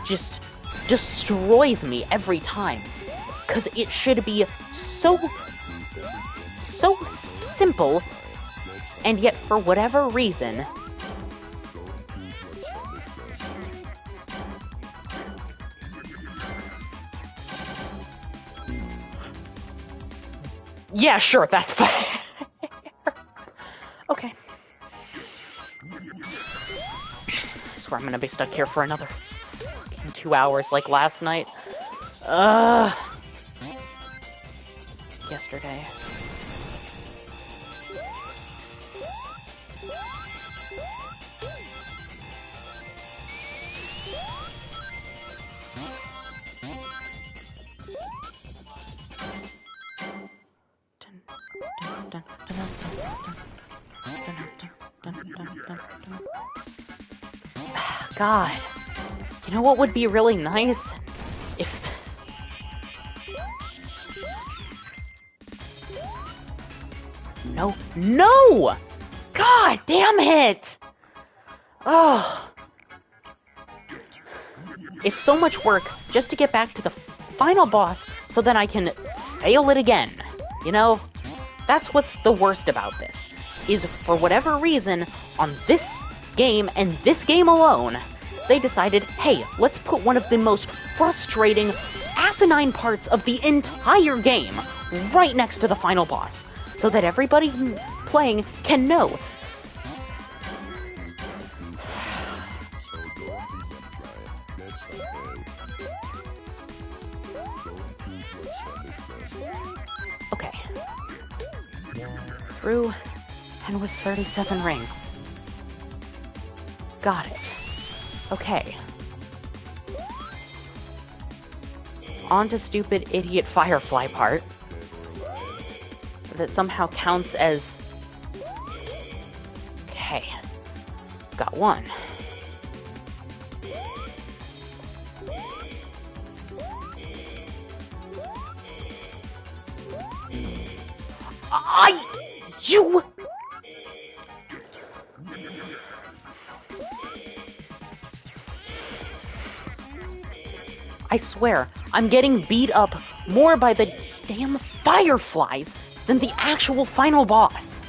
just destroys me every time. Because it should be so simple, and yet for whatever reason... Yeah, sure, that's fair. Okay. I swear I'm gonna be stuck here for another fucking 2 hours like last night. Yesterday. God, you know what would be really nice? If... No, no! God damn it! Oh. It's so much work just to get back to the final boss so then I can fail it again. You know? That's what's the worst about this. Is for whatever reason, on this game and this game alone, they decided, hey, let's put one of the most frustrating, asinine parts of the entire game right next to the final boss, so that everybody playing can know. Okay. Through and with 37 rings. Got it. Okay. On to stupid idiot Firefly part. That somehow counts as... Okay. Got one. You... I swear, I'm getting beat up more by the damn fireflies than the actual final boss.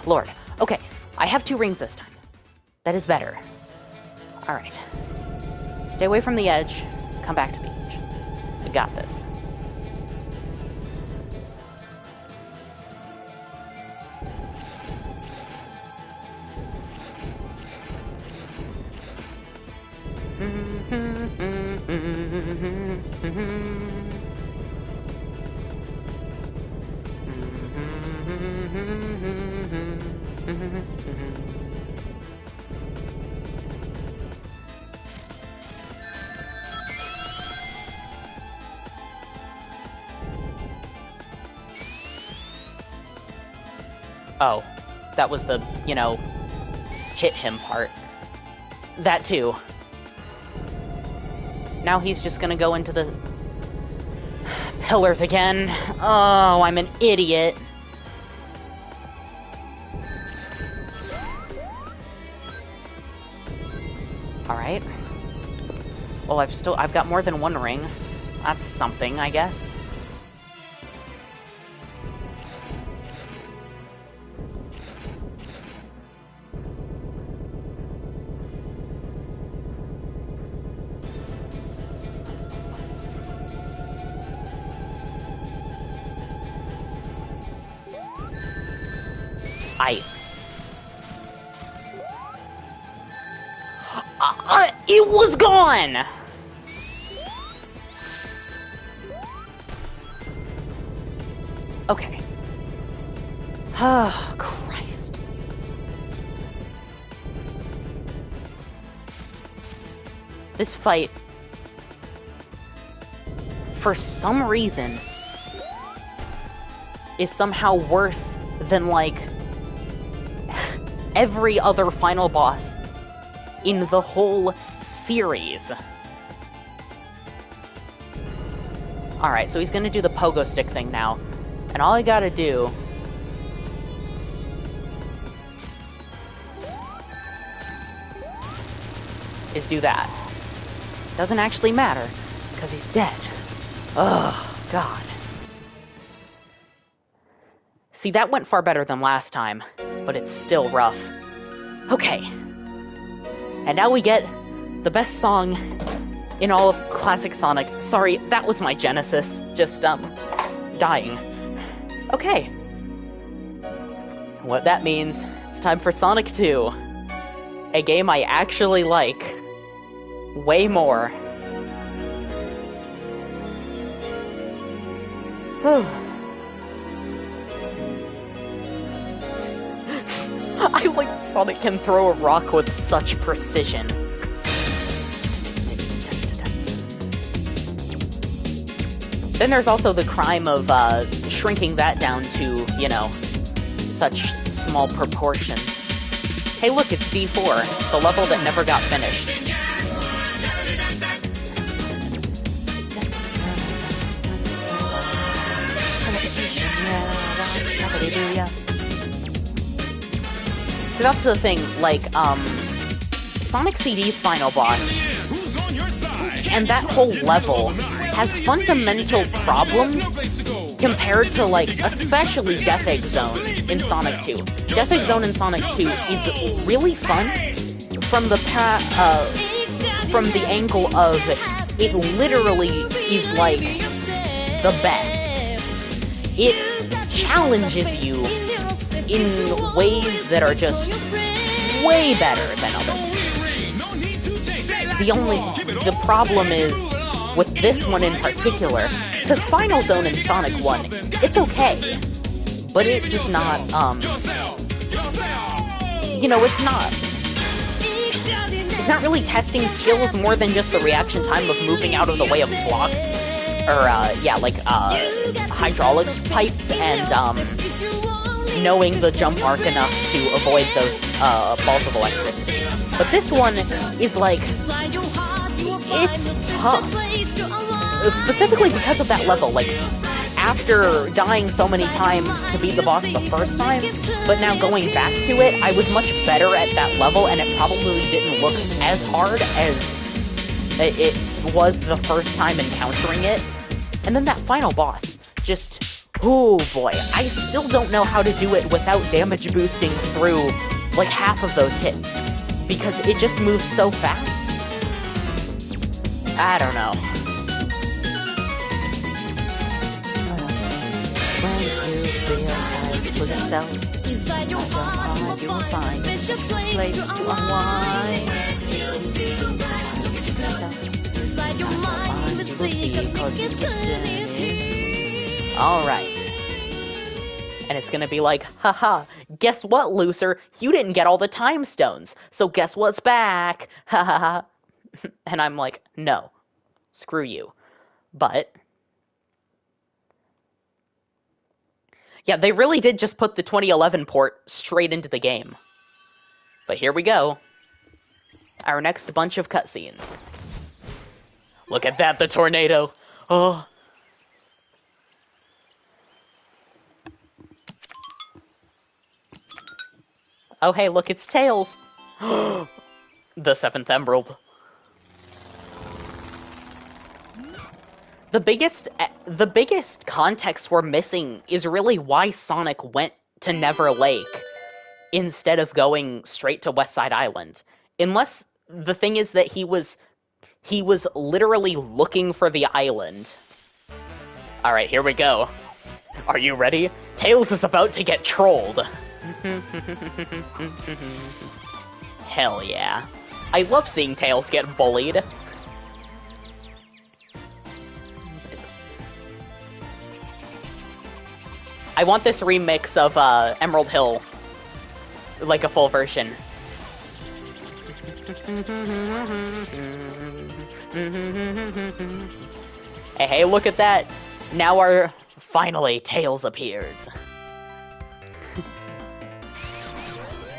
Lord. Okay, I have 2 rings this time. That is better. Alright. Stay away from the edge. Come back to the edge. I got this. Oh, that was the, you know, hit him part. That too. Now he's just gonna go into the pillars again. Oh, I'm an idiot. Alright. Well, I've got more than one ring. That's something, I guess. It was gone! Okay. Oh, Christ. This fight, for some reason, is somehow worse than, like, every other final boss in the whole series. Alright, so he's gonna do the pogo stick thing now. And all I gotta do is do that. Doesn't actually matter, because he's dead. Ugh, God. See, that went far better than last time, but it's still rough. Okay. And now we get the best song in all of classic Sonic. Sorry, that was my Genesis. Just, dying. Okay. What that means, it's time for Sonic 2. A game I actually like. Way more. I like Sonic can throw a rock with such precision. Then there's also the crime of shrinking that down to, you know, such small proportions. Hey look, it's D4, the level that never got finished. So that's the thing, like, Sonic CD's final boss, and that whole level has fundamental problems compared to, like, especially Death Egg Zone in Sonic 2. Death Egg Zone in Sonic 2 is really fun from the angle of it literally is, like, the best. It challenges you in ways that are just way better than others. The problem is with this one in particular, because Final Zone in Sonic 1, it's okay, but it does not, you know, it's not really testing skills more than just the reaction time of moving out of the way of blocks, or, yeah, like, hydraulics pipes, and, knowing the jump arc enough to avoid those, balls of electricity. But this one is, like, it's tough. Specifically because of that level, like, after dying so many times to beat the boss the first time, but now going back to it, I was much better at that level, and it probably didn't look as hard as it was the first time encountering it. And then that final boss, just, oh boy, I still don't know how to do it without damage boosting through, like, half of those hits, because it just moves so fast. I don't know. When you feel like put yourself inside your heart, you will find a place to unwind. Inside your mind, you will see, cause you can it. Alright. And it's gonna be like, haha, guess what, loser? You didn't get all the time stones, so guess what's back? Ha ha ha. And I'm like, no. Screw you. But yeah, they really did just put the 2011 port straight into the game. But here we go. Our next bunch of cutscenes. Look at that, the tornado. Oh. Oh, hey, look, it's Tails. the 7th Emerald. The biggest context we're missing is really why Sonic went to Never Lake instead of going straight to West Side Island. Unless the thing is that he was literally looking for the island. Alright, here we go. Are you ready? Tails is about to get trolled. Hell yeah. I love seeing Tails get bullied. I want this remix of Emerald Hill, like a full version. Hey, look at that! Now finally, Tails appears.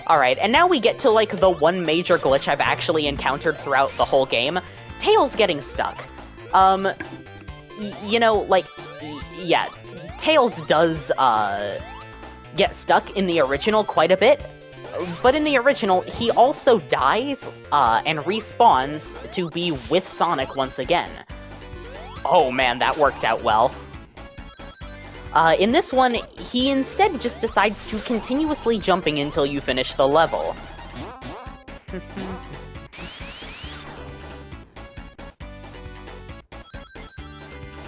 Alright, and now we get to, like, the one major glitch I've actually encountered throughout the whole game. Tails getting stuck. You know, like, yeah, Tails does, get stuck in the original quite a bit, but in the original, he also dies, and respawns to be with Sonic once again. Oh man, that worked out well. In this one, he instead just decides to continuously jumping until you finish the level.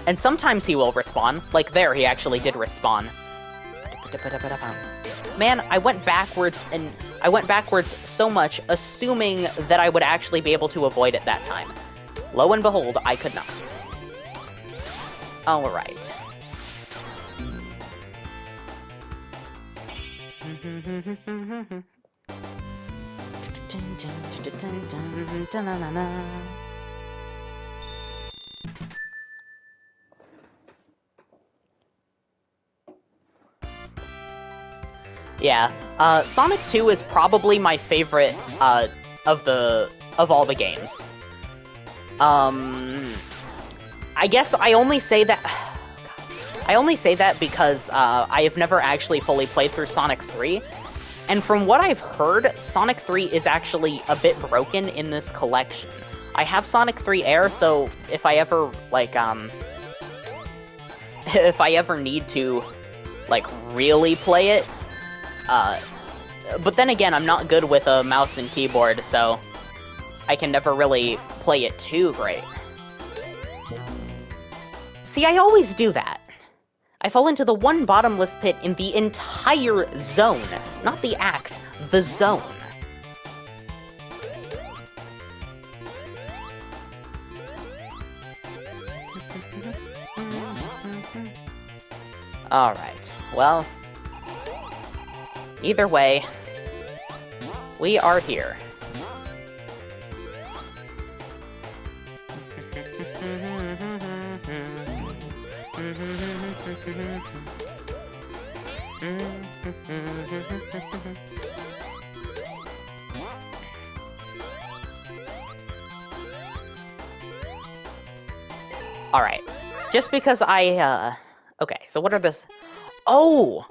And sometimes he will respawn. Like there, he actually did respawn. Man, I went backwards so much, assuming that I would actually be able to avoid it that time. Lo and behold, I could not. Alright. Yeah, Sonic 2 is probably my favorite, of all the games. I guess I only say that because, I have never actually fully played through Sonic 3, and from what I've heard, Sonic 3 is actually a bit broken in this collection. I have Sonic 3 Air, so if I ever, like, if I ever need to, like, really play it, but then again, I'm not good with a mouse and keyboard, so I can never really play it too great. See, I always do that. I fall into the one bottomless pit in the entire zone. Not the act, the zone. Alright, well, either way, we are here. Alright, just because okay, so what are the... Oh!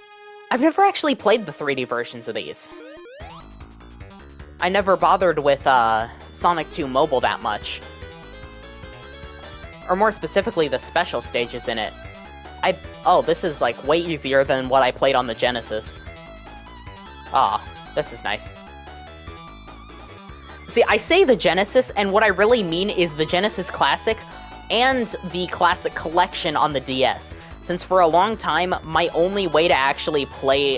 I've never actually played the 3D versions of these. I never bothered with, Sonic 2 Mobile that much. Or more specifically, the special stages in it. Oh, this is, like, way easier than what I played on the Genesis. Ah, this is nice. See, I say the Genesis, and what I really mean is the Genesis Classic and the Classic Collection on the DS. Since for a long time, my only way to actually play,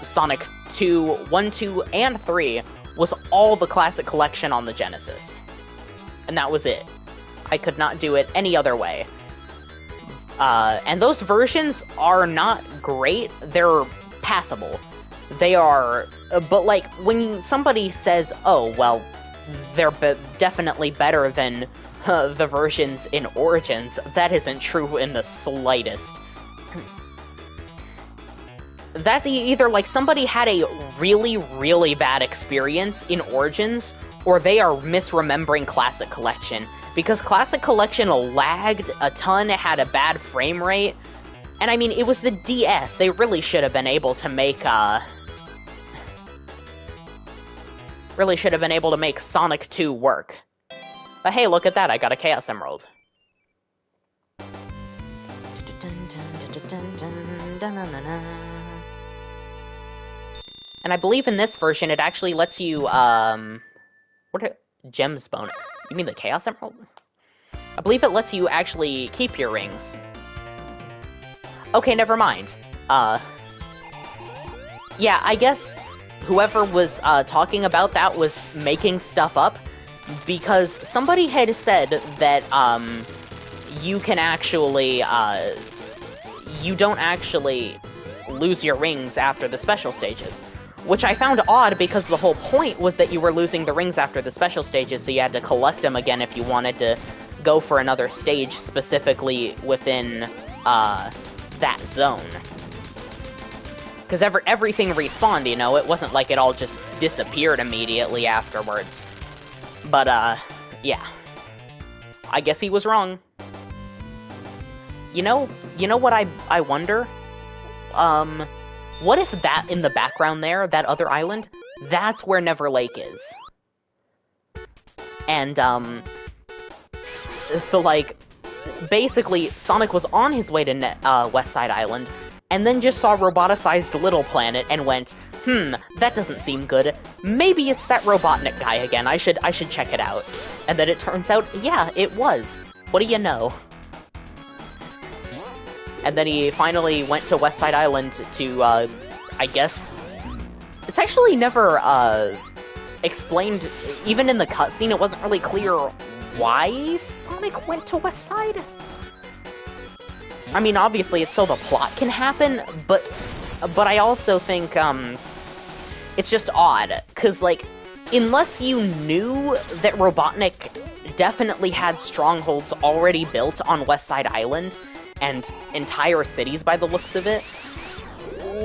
Sonic 2, 1, 2, and 3 was all the Classic Collection on the Genesis. And that was it. I could not do it any other way. And those versions are not great, they're passable. They are, but like, when somebody says, oh, well, they're definitely better than the versions in Origins, that isn't true in the slightest. That's either, like, somebody had a really, really bad experience in Origins, or they are misremembering Classic Collection. Because Classic Collection lagged a ton, it had a bad frame rate, and I mean, it was the DS, they really should have been able to make, Really should have been able to make Sonic 2 work. But hey, look at that, I got a Chaos Emerald. And I believe in this version, it actually lets you, what are gems bonus? You mean the Chaos Emerald? I believe it lets you actually keep your rings. Okay, never mind. Yeah, I guess whoever was, talking about that was making stuff up, because somebody had said that, you can actually, you don't actually lose your rings after the special stages. Which I found odd, because the whole point was that you were losing the rings after the special stages, so you had to collect them again if you wanted to go for another stage specifically within, that zone. Because everything respawned, you know, it wasn't like it all just disappeared immediately afterwards. But, yeah. I guess he was wrong. You know what I wonder? What if that in the background there, that other island, that's where Never Lake is? And, so, like, basically, Sonic was on his way to West Side Island, and then just saw roboticized Little Planet and went, that doesn't seem good. Maybe it's that Robotnik guy again, I should check it out. And then it turns out, yeah, it was. What do you know? And then he finally went to West Side Island to, I guess... It's actually never, explained, even in the cutscene, it wasn't really clear why Sonic went to West Side? I mean, obviously, it's so the plot can happen, but I also think, it's just odd, because, like, unless you knew that Robotnik definitely had strongholds already built on West Side Island, and entire cities by the looks of it,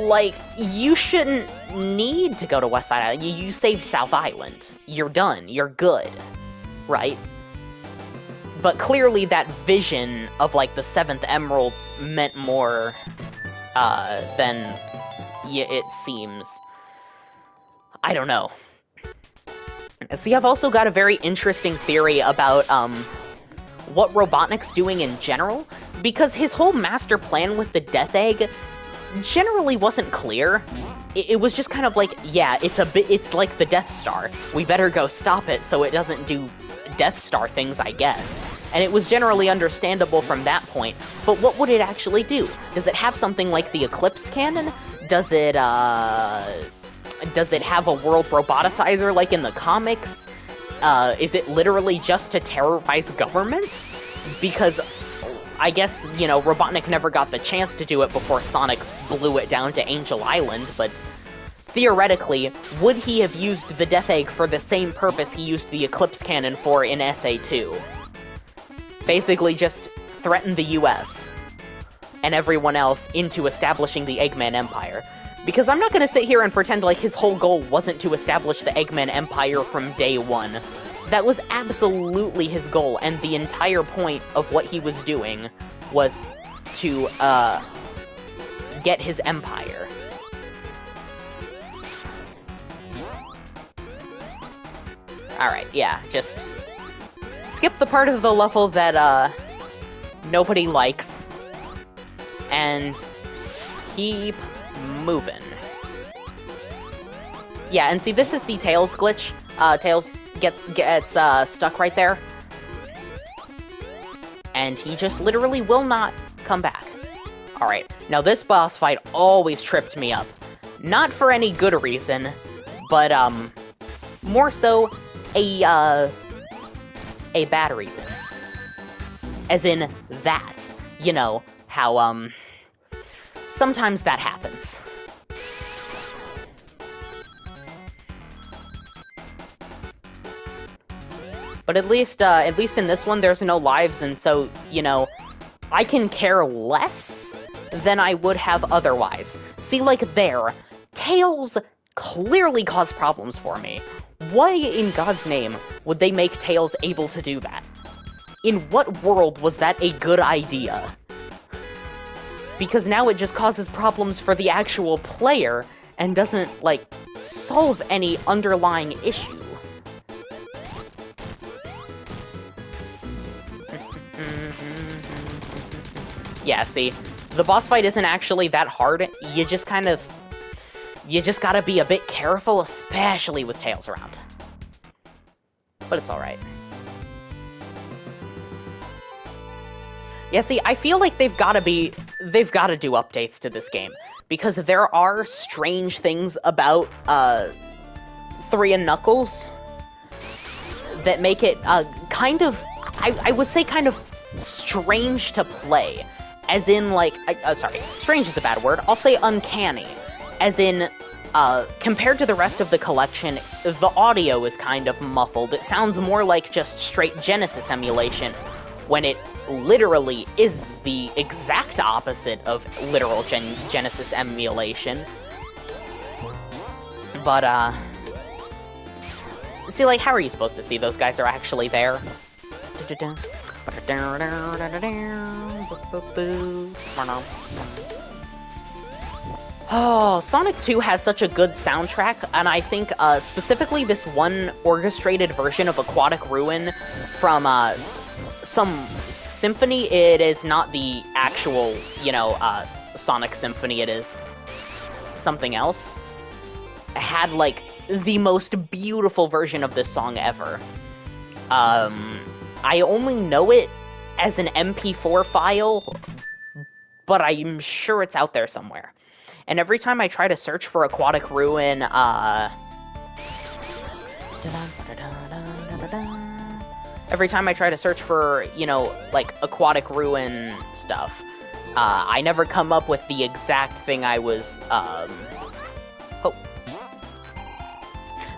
like, you shouldn't need to go to West Side Island. You saved South Island. You're done. You're good. Right? But clearly that vision of, like, the 7th Emerald meant more, than it seems. I don't know. See, I've also got a very interesting theory about, what Robotnik's doing in general, because his whole master plan with the Death Egg generally wasn't clear. It was just kind of like, yeah, it's like the Death Star. We better go stop it so it doesn't do Death Star things, I guess. And it was generally understandable from that point, but what would it actually do? Does it have something like the Eclipse Cannon? Does it have a world roboticizer like in the comics? Is it literally just to terrorize governments? Because I guess, you know, Robotnik never got the chance to do it before Sonic blew it down to Angel Island, but theoretically, would he have used the Death Egg for the same purpose he used the Eclipse Cannon for in SA2? Basically just threaten the US and everyone else into establishing the Eggman Empire. Because I'm not gonna sit here and pretend like his whole goal wasn't to establish the Eggman Empire from day one. That was absolutely his goal, and the entire point of what he was doing was to, get his empire. Alright, yeah, just skip the part of the level that, nobody likes, and keep moving. Yeah, and see, this is the Tails glitch. Tails gets stuck right there. And he just literally will not come back. Alright, now this boss fight always tripped me up. Not for any good reason, but, more so a bad reason. As in that. You know, how, sometimes that happens. But at least in this one, there's no lives, and so, you know, I can care less than I would have otherwise. See, like there, Tails clearly caused problems for me. Why in God's name would they make Tails able to do that? In what world was that a good idea? Because now it just causes problems for the actual player, and doesn't, like, solve any underlying issues. Yeah, see, the boss fight isn't actually that hard. You just gotta be a bit careful, especially with Tails around. But it's alright. Yeah, see, I feel like they've gotta do updates to this game. Because there are strange things about, 3 and Knuckles that make it, kind of, I would say kind of strange to play. As in, like, sorry, strange is a bad word. I'll say uncanny. As in, compared to the rest of the collection, the audio is kind of muffled. It sounds more like just straight Genesis emulation, when it literally is the exact opposite of literal Genesis emulation. But, see, like, how are you supposed to see those guys are actually there? Oh, Sonic 2 has such a good soundtrack, and I think, specifically this one orchestrated version of Aquatic Ruin from, some symphony. It is not the actual, Sonic Symphony, it is something else. It had, like, the most beautiful version of this song ever. I only know it as an MP4 file, but I'm sure it's out there somewhere. And every time I try to search for Aquatic Ruin, every time I try to search for, like, Aquatic Ruin stuff, I never come up with the exact thing I was, oh.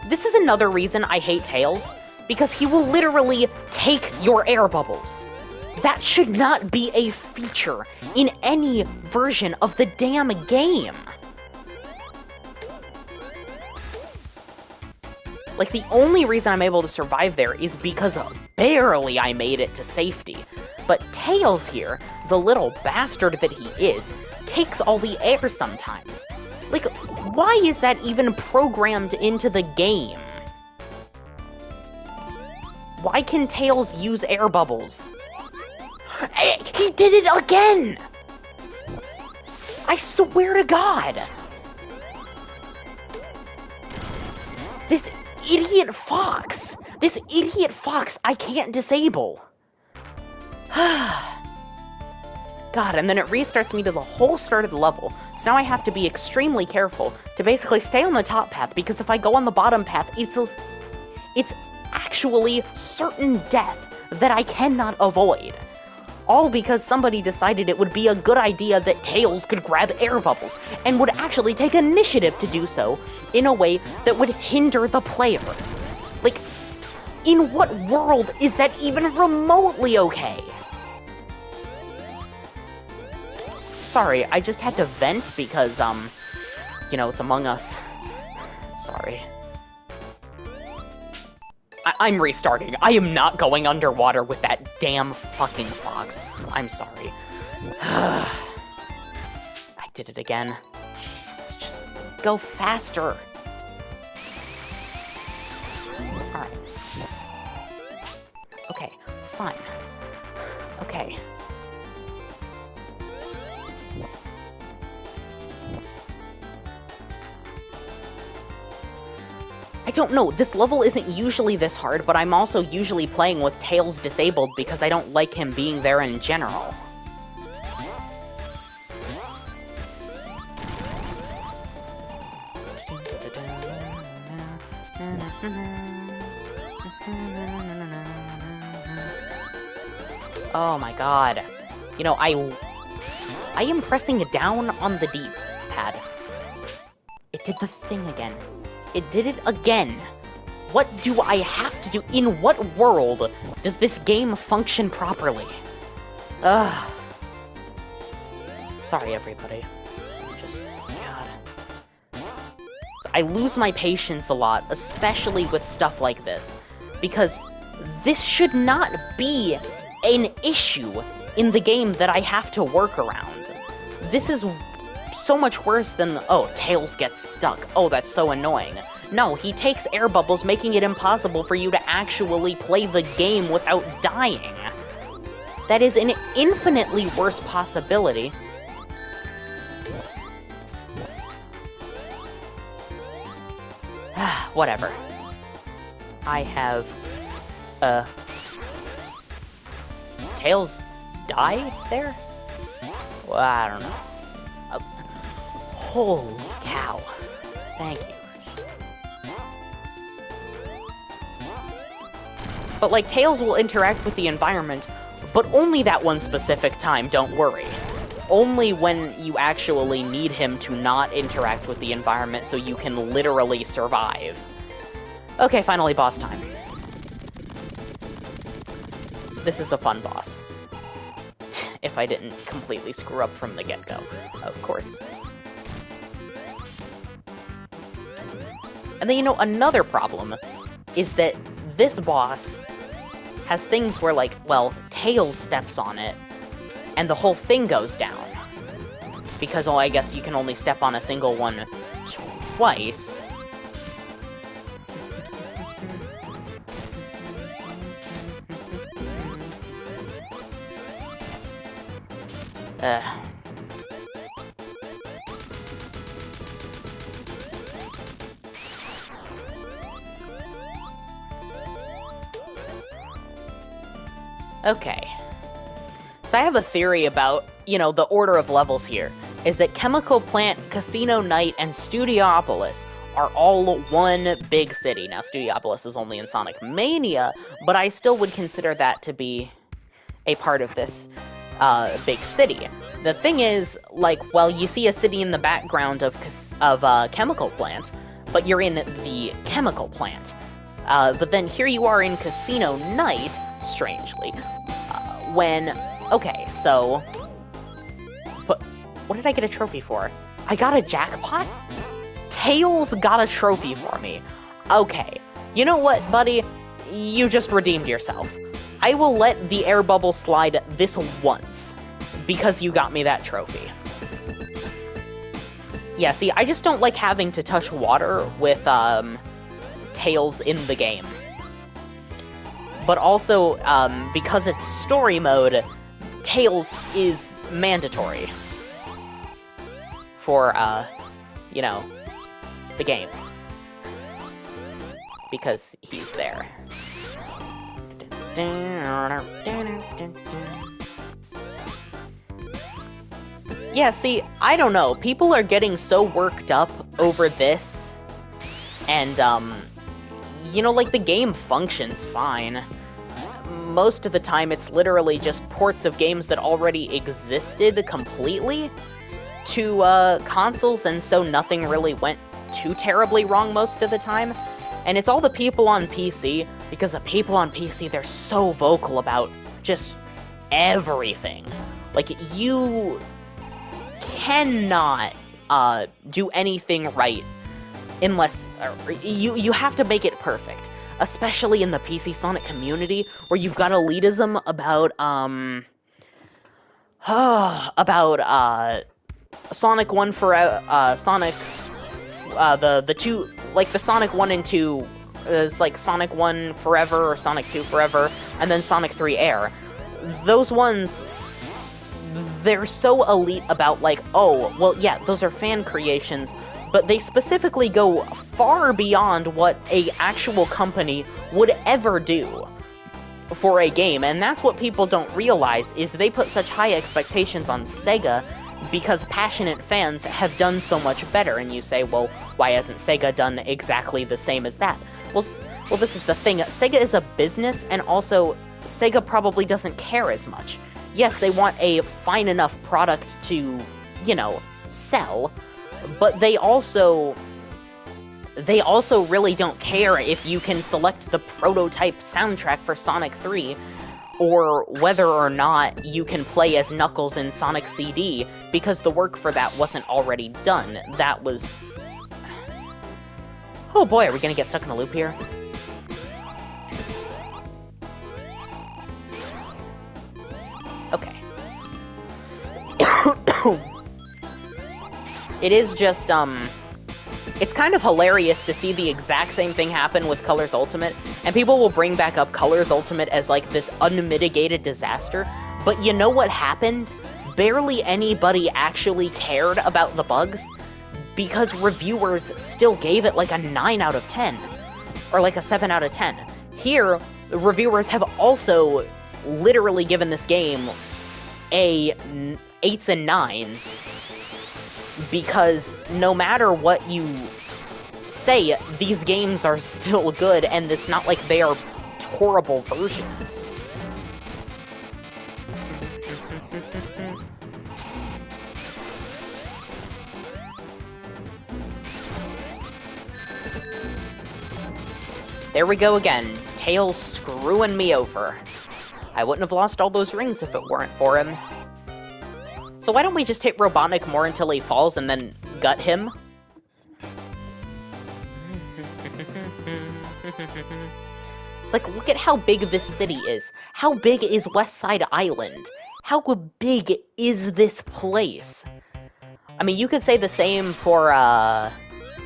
This is another reason I hate Tails, because he will literally take your air bubbles. That should not be a feature in any version of the damn game. Like, the only reason I'm able to survive there is because barely I made it to safety. But Tails here, the little bastard that he is, takes all the air sometimes. Like, why is that even programmed into the game? Why can Tails use air bubbles? He did it again! I swear to God! This idiot fox! This idiot fox I can't disable! God, and then it restarts me to the whole start of the level, so now I have to be extremely careful to basically stay on the top path, because if I go on the bottom path, it's actually certain death that I cannot avoid. All because somebody decided it would be a good idea that Tails could grab air bubbles, and would actually take initiative to do so in a way that would hinder the player. Like, in what world is that even remotely okay? Sorry, I just had to vent because, it's Among Us. Sorry. I'm restarting. I am not going underwater with that damn fucking fox. I'm sorry. I did it again. Jesus, just go faster. Alright. Okay, fine. Okay. I don't know, this level isn't usually this hard, but I'm also usually playing with Tails disabled because I don't like him being there in general. Oh my god. I am pressing down on the D-pad. It did the thing again. It did it again. What do I have to do? In what world does this game function properly? Ugh. Sorry, everybody. Just, God. I lose my patience a lot, especially with stuff like this, because this should not be an issue in the game that I have to work around. This is so much worse than, oh, Tails gets stuck. Oh, that's so annoying. No, he takes air bubbles, making it impossible for you to actually play the game without dying. That is an infinitely worse possibility. Whatever. I have... Tails die there? Well, I don't know. Holy cow. Thank you. But, like, Tails will interact with the environment, but only that one specific time, don't worry. Only when you actually need him to not interact with the environment so you can literally survive. Okay, finally boss time. This is a fun boss. If I didn't completely screw up from the get-go, of course. And then, you know, another problem is that this boss has things where, like, well, Tails steps on it, and the whole thing goes down. Because, well, I guess you can only step on a single one twice. Okay. So I have a theory about, you know, the order of levels here, is that Chemical Plant, Casino Night, and Studiopolis are all one big city. Now, Studiopolis is only in Sonic Mania, but I still would consider that to be a part of this big city. The thing is, like, well, you see a city in the background of Chemical Plant, but you're in the Chemical Plant. But then here you are in Casino Night, strangely, okay, so... But what did I get a trophy for? I got a jackpot? Tails got a trophy for me. Okay, you know what, buddy? You just redeemed yourself. I will let the air bubble slide this once, because you got me that trophy. Yeah, see, I just don't like having to touch water with, Tails in the game. But also, because it's story mode, Tails is mandatory for, you know, the game. Because he's there. Yeah, see, I don't know. People are getting so worked up over this. And, you know, like, the game functions fine. Most of the time, it's literally just ports of games that already existed completely to, consoles, and so nothing really went too terribly wrong most of the time. And it's all the people on PC, because the people on PC, they're so vocal about just everything. Like, you cannot, do anything right unless... you have to make it perfect. Especially in the PC Sonic community, where you've got elitism about, Sonic 1 for, Sonic, the two, like, the Sonic 1 and 2, is like Sonic 1 Forever, or Sonic 2 Forever, and then Sonic 3 Air. Those ones, they're so elite about, like, oh, well, yeah, those are fan creations, but they specifically go far beyond what a actual company would ever do for a game, and that's what people don't realize, is they put such high expectations on Sega because passionate fans have done so much better, and you say, well, why hasn't Sega done exactly the same as that? Well, this is the thing. Sega is a business, and also, Sega probably doesn't care as much. Yes, they want a fine enough product to, you know, sell, but they also really don't care if you can select the prototype soundtrack for Sonic 3, or whether or not you can play as Knuckles in Sonic CD, because the work for that wasn't already done. That was... Oh boy, are we gonna get stuck in a loop here? Okay. It is just, it's kind of hilarious to see the exact same thing happen with Colors Ultimate, and people will bring back up Colors Ultimate as, like, this unmitigated disaster. But you know what happened? Barely anybody actually cared about the bugs, because reviewers still gave it like a 9 out of 10, or like a 7 out of 10. Here, reviewers have also literally given this game a 8s and 9s, because no matter what you say, these games are still good, and it's not like they are horrible versions. There we go again, Tails screwing me over. I wouldn't have lost all those rings if it weren't for him. So why don't we just hit Robotnik more until he falls and then gut him? It's like, look at how big this city is. How big is West Side Island? How big is this place? I mean, you could say the same for,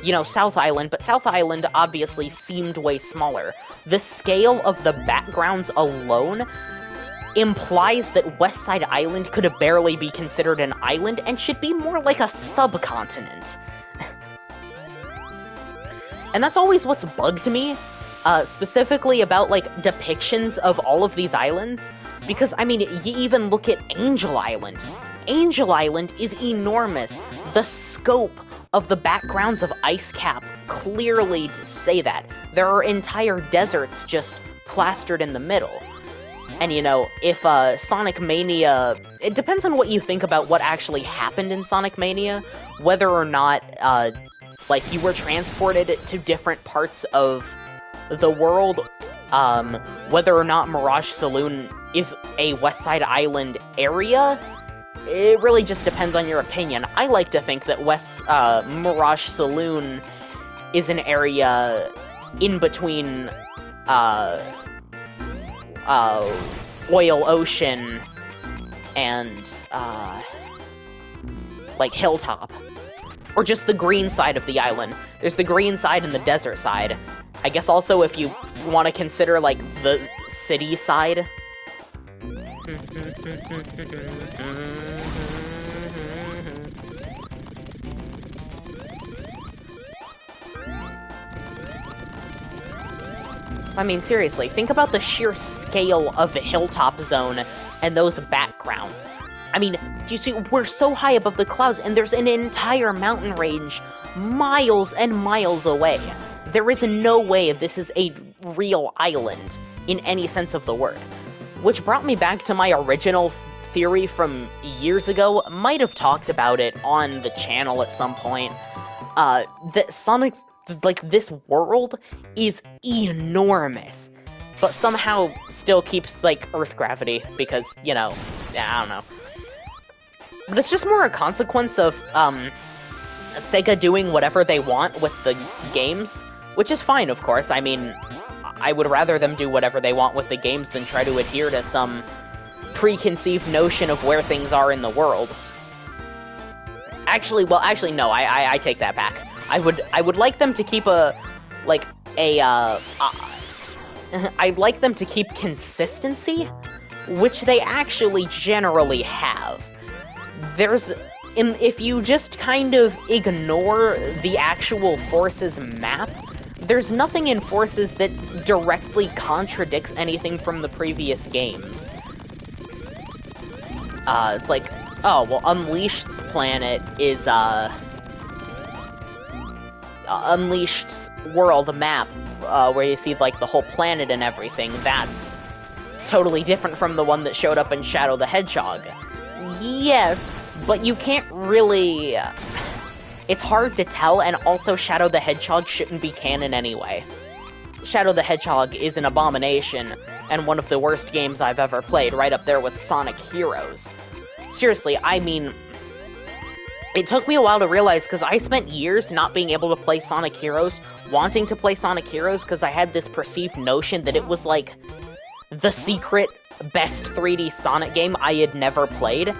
you know, South Island, but South Island obviously seemed way smaller. The scale of the backgrounds alone implies that West Side Island could barely be considered an island and should be more like a subcontinent. And that's always what's bugged me, specifically about, like, depictions of all of these islands. Because, I mean, you even look at Angel Island. Angel Island is enormous. The scope of the backgrounds of Ice Cap clearly say that. There are entire deserts just plastered in the middle. And, you know, if Sonic Mania... It depends on what you think about what actually happened in Sonic Mania, whether or not, like, you were transported to different parts of the world, whether or not Mirage Saloon is a West Side Island area. It really just depends on your opinion. I like to think that Mirage Saloon is an area in between, Oil Ocean and, like, Hilltop. Or just the green side of the island. There's the green side and the desert side. I guess also if you want to consider, like, the city side. I mean, seriously, think about the sheer scale of the Hilltop Zone and those backgrounds. I mean, you see, we're so high above the clouds, and there's an entire mountain range miles and miles away. There is no way this is a real island, in any sense of the word. Which brought me back to my original theory from years ago. Might have talked about it on the channel at some point. That Sonic's, like, this world is enormous, but somehow still keeps, like, Earth gravity, because, you know, I don't know. But it's just more a consequence of, Sega doing whatever they want with the games, which is fine, of course. I mean, I would rather them do whatever they want with the games than try to adhere to some preconceived notion of where things are in the world. Actually, no, I take that back. I would like them to keep I'd like them to keep consistency, which they actually generally have. If you just kind of ignore the actual Forces map, there's nothing in Forces that directly contradicts anything from the previous games. It's like, oh, well, Unleashed's planet is, Unleashed's world map, where you see, like, the whole planet and everything, that's totally different from the one that showed up in Shadow the Hedgehog. Yes, but you can't really... It's hard to tell, and also Shadow the Hedgehog shouldn't be canon anyway. Shadow the Hedgehog is an abomination, and one of the worst games I've ever played, right up there with Sonic Heroes. Seriously, I mean... It took me a while to realize, because I spent years not being able to play Sonic Heroes, wanting to play Sonic Heroes, because I had this perceived notion that it was, like, the secret best 3D Sonic game I had never played.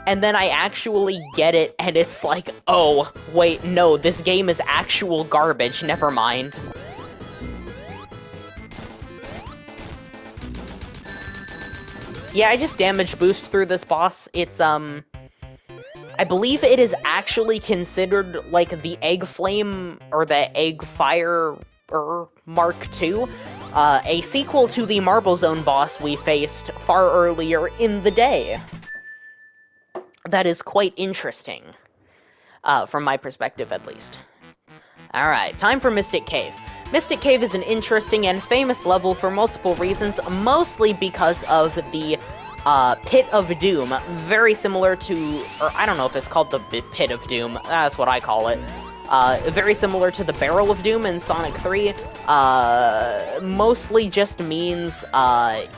And then I actually get it, and it's like, oh, wait, no, this game is actual garbage, never mind. Yeah, I just damage boost through this boss. It's, I believe it is actually considered, like, the Egg Flame, or the Egg Fire, Mark II, a sequel to the Marble Zone boss we faced far earlier in the day. That is quite interesting, from my perspective at least. Alright, time for Mystic Cave. Mystic Cave is an interesting and famous level for multiple reasons, mostly because of the Pit of Doom, very similar to, or I don't know if it's called the Pit of Doom, that's what I call it. Very similar to the Barrel of Doom in Sonic 3, mostly just means,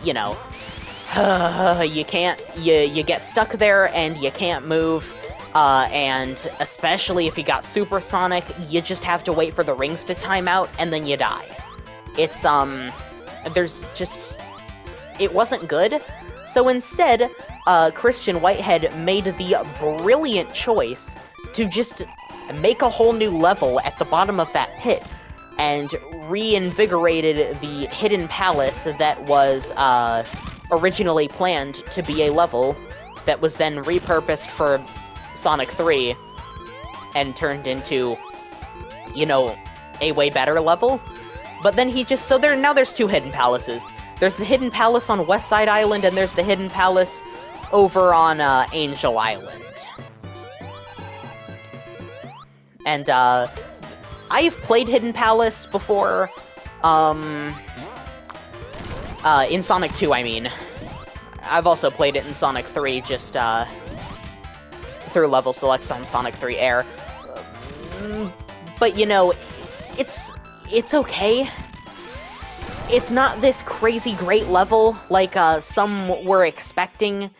you know, you get stuck there and you can't move, and especially if you got Supersonic, you just have to wait for the rings to time out, and then you die. It's, it wasn't good, so instead, Christian Whitehead made the brilliant choice to just make a whole new level at the bottom of that pit, and reinvigorated the Hidden Palace that was, originally planned to be a level that was then repurposed for Sonic 3 and turned into, you know, a way better level. But then he just, so now there's two Hidden Palaces. There's the Hidden Palace on West Side Island, and there's the Hidden Palace over on Angel Island. And I've played Hidden Palace before, in Sonic 2, I mean. I've also played it in Sonic 3, just, through level selects on Sonic 3 Air. But, you know, it's okay. It's not this crazy great level like, some were expecting.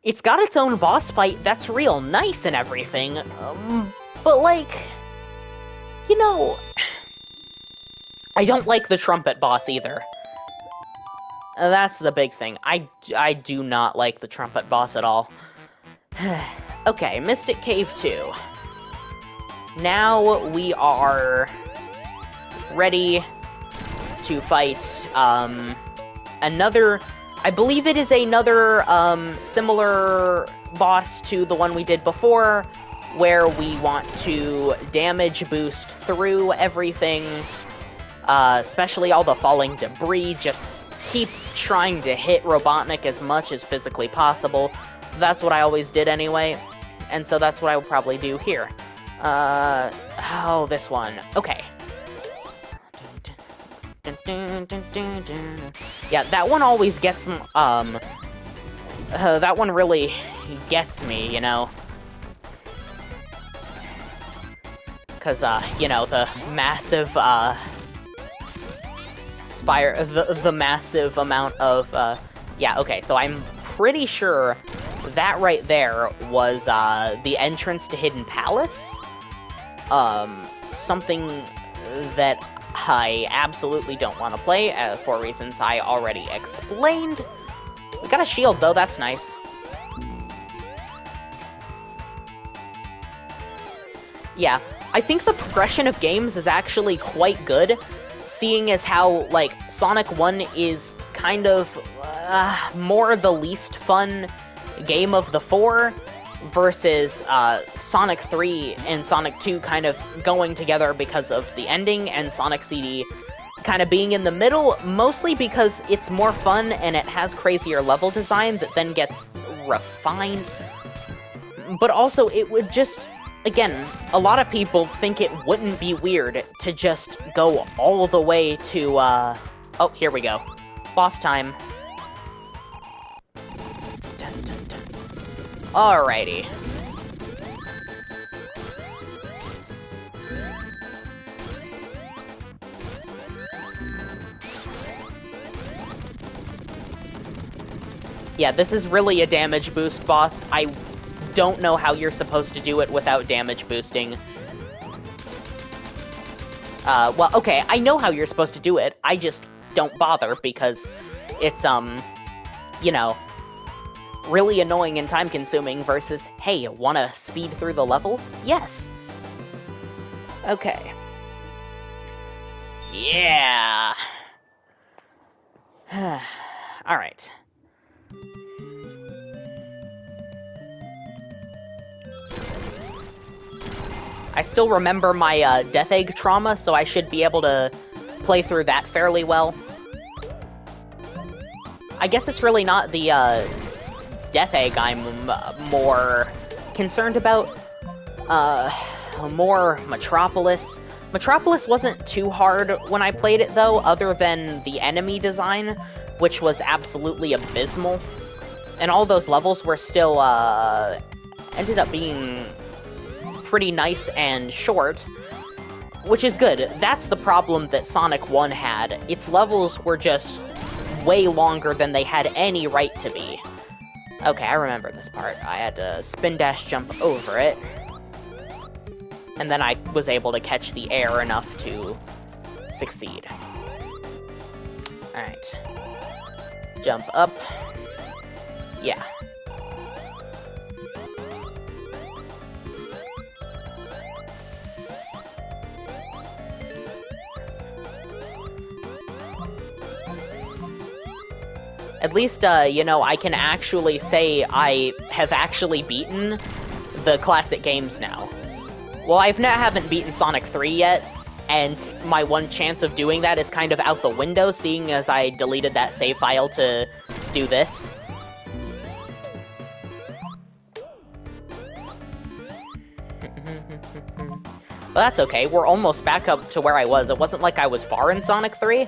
It's got its own boss fight that's real nice and everything, but, like, you know, I don't like the trumpet boss either. That's the big thing. I do not like the trumpet boss at all. Okay, Mystic Cave 2. Now we are ready to fight, another, I believe it is another, similar boss to the one we did before, where we want to damage boost through everything, especially all the falling debris, just keep trying to hit Robotnik as much as physically possible. That's what I always did anyway, and so that's what I will probably do here. Oh, this one. Okay. Yeah, that one always gets, that one really gets me, you know? Because, you know, the massive, the massive amount of, yeah, okay, so I'm pretty sure that right there was, the entrance to Hidden Palace. Something that I absolutely don't want to play, for reasons I already explained. We got a shield, though, that's nice. Yeah, I think the progression of games is actually quite good, seeing as how, like, Sonic 1 is kind of, more the least fun game of the four, versus, Sonic 3 and Sonic 2 kind of going together because of the ending, and Sonic CD kind of being in the middle, mostly because it's more fun and it has crazier level design that then gets refined. But also, it would just, again, a lot of people think it wouldn't be weird to just go all the way to, oh, here we go. Boss time. Dun, dun, dun. Alrighty. Yeah, this is really a damage boost boss. I don't know how you're supposed to do it without damage boosting. Well, okay, I know how you're supposed to do it, I just don't bother because it's, you know, really annoying and time-consuming versus, hey, wanna speed through the level? Yes! Okay. Yeah! Alright. I still remember my Death Egg trauma, so I should be able to play through that fairly well. I guess it's really not the Death Egg I'm more concerned about. More Metropolis. Metropolis wasn't too hard when I played it, though, other than the enemy design, which was absolutely abysmal. And all those levels were still, ended up being pretty nice and short, which is good. That's the problem that Sonic 1 had. Its levels were just way longer than they had any right to be. Okay, I remember this part. I had to spin dash jump over it. And then I was able to catch the air enough to succeed. Alright. Jump up. Yeah. At least, you know, I can actually say I have actually beaten the classic games now. Well, haven't beaten Sonic 3 yet, and my one chance of doing that is kind of out the window, seeing as I deleted that save file to do this. But that's okay, we're almost back up to where I was. It wasn't like I was far in Sonic 3.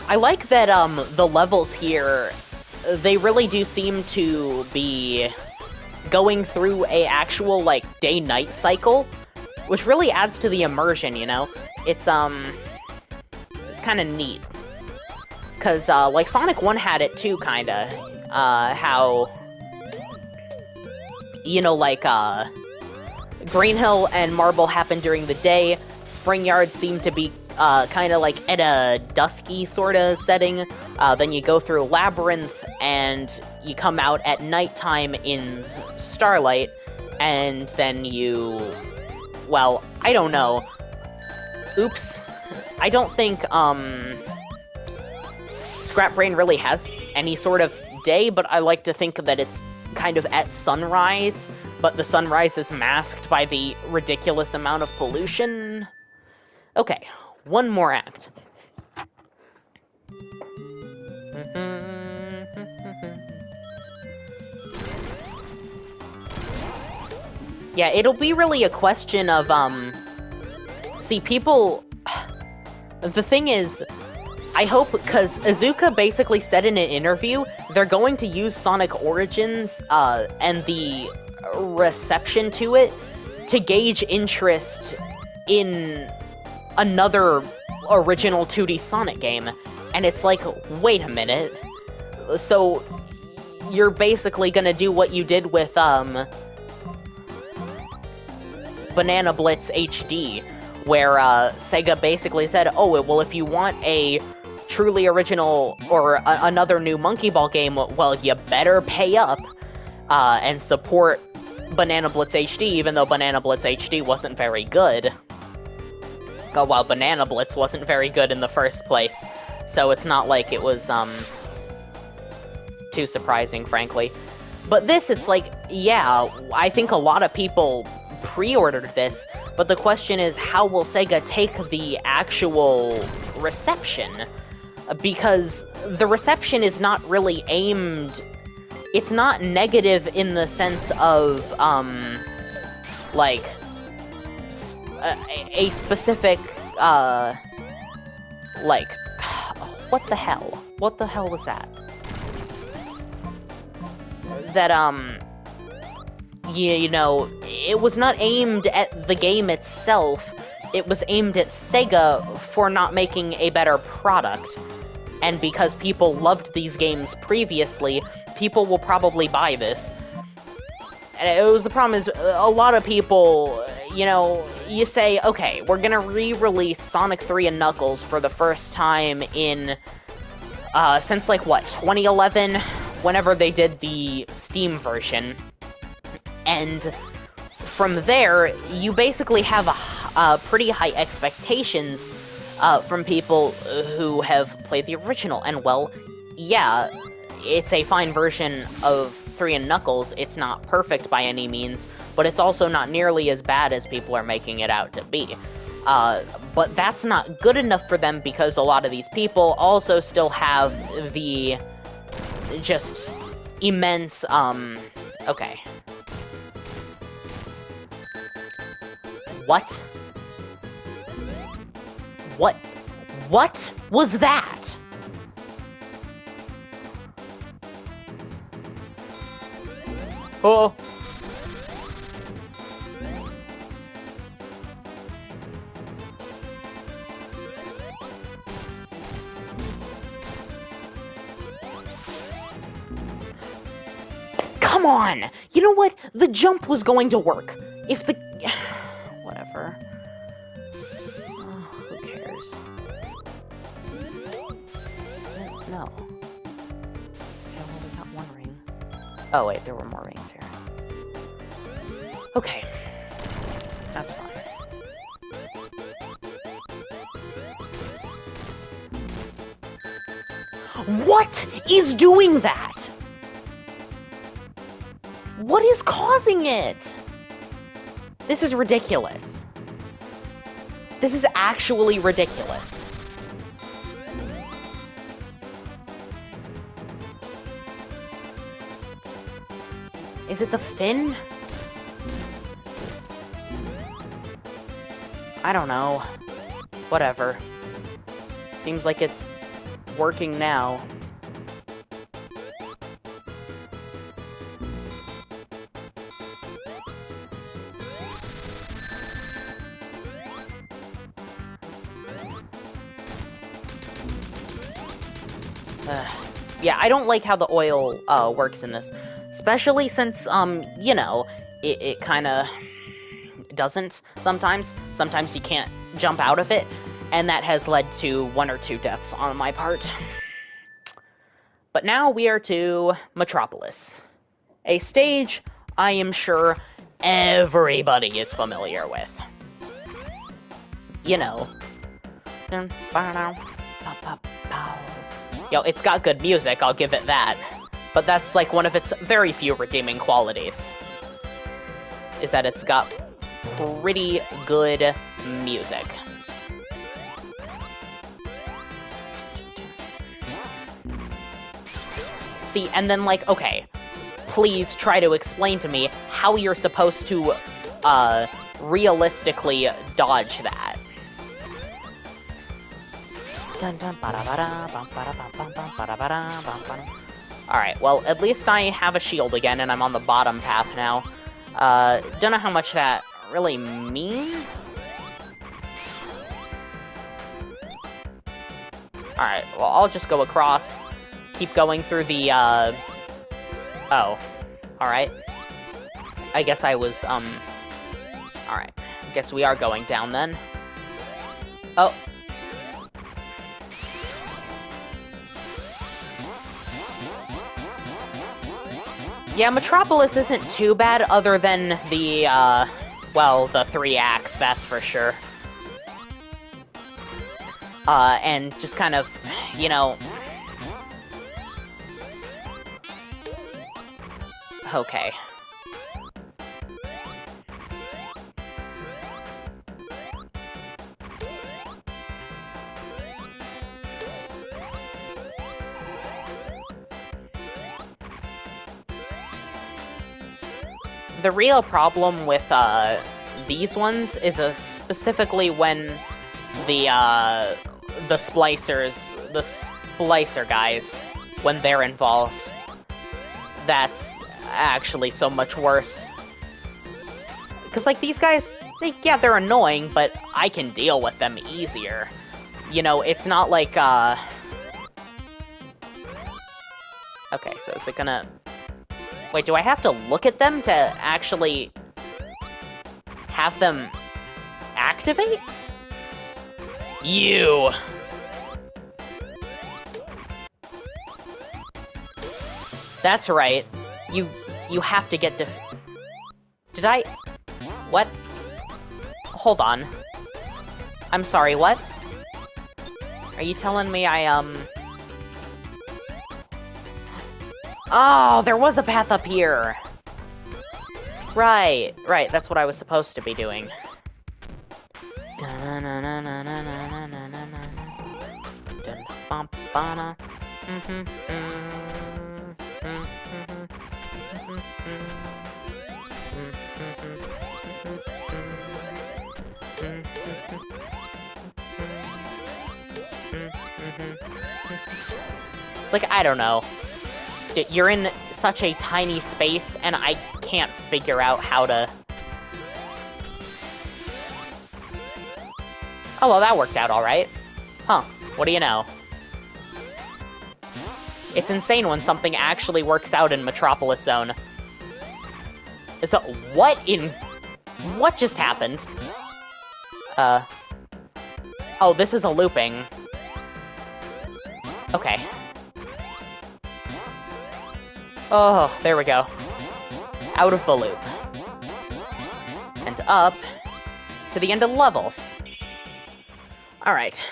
I like that, the levels here, they really do seem to be going through a actual, like, day-night cycle, which really adds to the immersion, you know? It's kinda neat. 'Cause, like, Sonic 1 had it too, kinda. How, you know, like, Green Hill and Marble happen during the day, Spring Yard seemed to be kind of like at a dusky sort of setting. Then you go through Labyrinth, and you come out at nighttime in Starlight, and then you... Well, I don't know. Oops. I don't think, Scrap Brain really has any sort of day, but I like to think that it's kind of at sunrise, but the sunrise is masked by the ridiculous amount of pollution. Okay. One more act. Yeah, it'll be really a question of, see, people... The thing is, I hope, because Iizuka basically said in an interview, they're going to use Sonic Origins, and the reception to it, to gauge interest in another original 2D Sonic game. And it's like, wait a minute. So, you're basically gonna do what you did with, Banana Blitz HD, where, Sega basically said, oh, well, if you want a truly original, or another new Monkey Ball game, well, you better pay up, and support Banana Blitz HD, even though Banana Blitz HD wasn't very good. Well, Banana Blitz wasn't very good in the first place, so it's not like it was, too surprising, frankly. But this, it's like, yeah, I think a lot of people pre-ordered this, but the question is, how will Sega take the actual reception? Because the reception is not really aimed... It's not negative in the sense of, like... a specific, like, what the hell? What the hell was that? That, you know, it was not aimed at the game itself, it was aimed at Sega for not making a better product. And because people loved these games previously, people will probably buy this. And it was the problem is, a lot of people... You know, you say, okay, we're gonna re-release Sonic 3 and Knuckles for the first time in, since, like, what, 2011? Whenever they did the Steam version. And from there, you basically have pretty high expectations from people who have played the original. And, well, yeah, it's a fine version of 3 and Knuckles. It's not perfect by any means, but it's also not nearly as bad as people are making it out to be. But that's not good enough for them because a lot of these people also still have the just immense, okay. What? What was that? Oh. Come on! You know what? The jump was going to work. If the... Whatever. Who cares? No. I only got 1 ring. Oh, wait, there were more rings here. Okay. That's fine. What is doing that? What is causing it? This is ridiculous. This is actually ridiculous. Is it the fin? I don't know. Whatever. Seems like it's working now. Yeah, I don't like how the oil works in this. Especially since, you know, it kinda doesn't sometimes. Sometimes you can't jump out of it, and that has led to 1 or 2 deaths on my part. But now we are to Metropolis. A stage I am sure everybody is familiar with. You know. Yo, it's got good music, I'll give it that. But that's like one of its very few redeeming qualities. Is that it's got pretty good music. See, and then like, okay, please try to explain to me how you're supposed to, realistically dodge that. Alright, well, at least I have a shield again, and I'm on the bottom path now. Don't know how much that really means. Alright, well, I'll just go across. Keep going through the, Oh. Alright. I guess I was, Alright. I guess we are going down, then. Oh. Yeah, Metropolis isn't too bad, other than the, well, the 3 acts, that's for sure. And just kind of, you know... Okay. The real problem with, these ones is, specifically when the splicers, the splicer guys, when they're involved. That's actually so much worse. Because, like, these guys, yeah, they're annoying, but I can deal with them easier. You know, it's not like, Okay, so is it gonna... Wait, do I have to look at them to actually have them activate? You! That's right. You have to get Did I... What? Hold on. I'm sorry, what? Are you telling me Oh, there was a path up here! Right, that's what I was supposed to be doing. Like, I don't know. You're in such a tiny space, and I can't figure out how to... Oh, well, that worked out alright. Huh, what do you know? It's insane when something actually works out in Metropolis Zone. So, what just happened? Oh, this is a looping. Okay. Oh, there we go. Out of the loop. And up to the end of the level. Alright.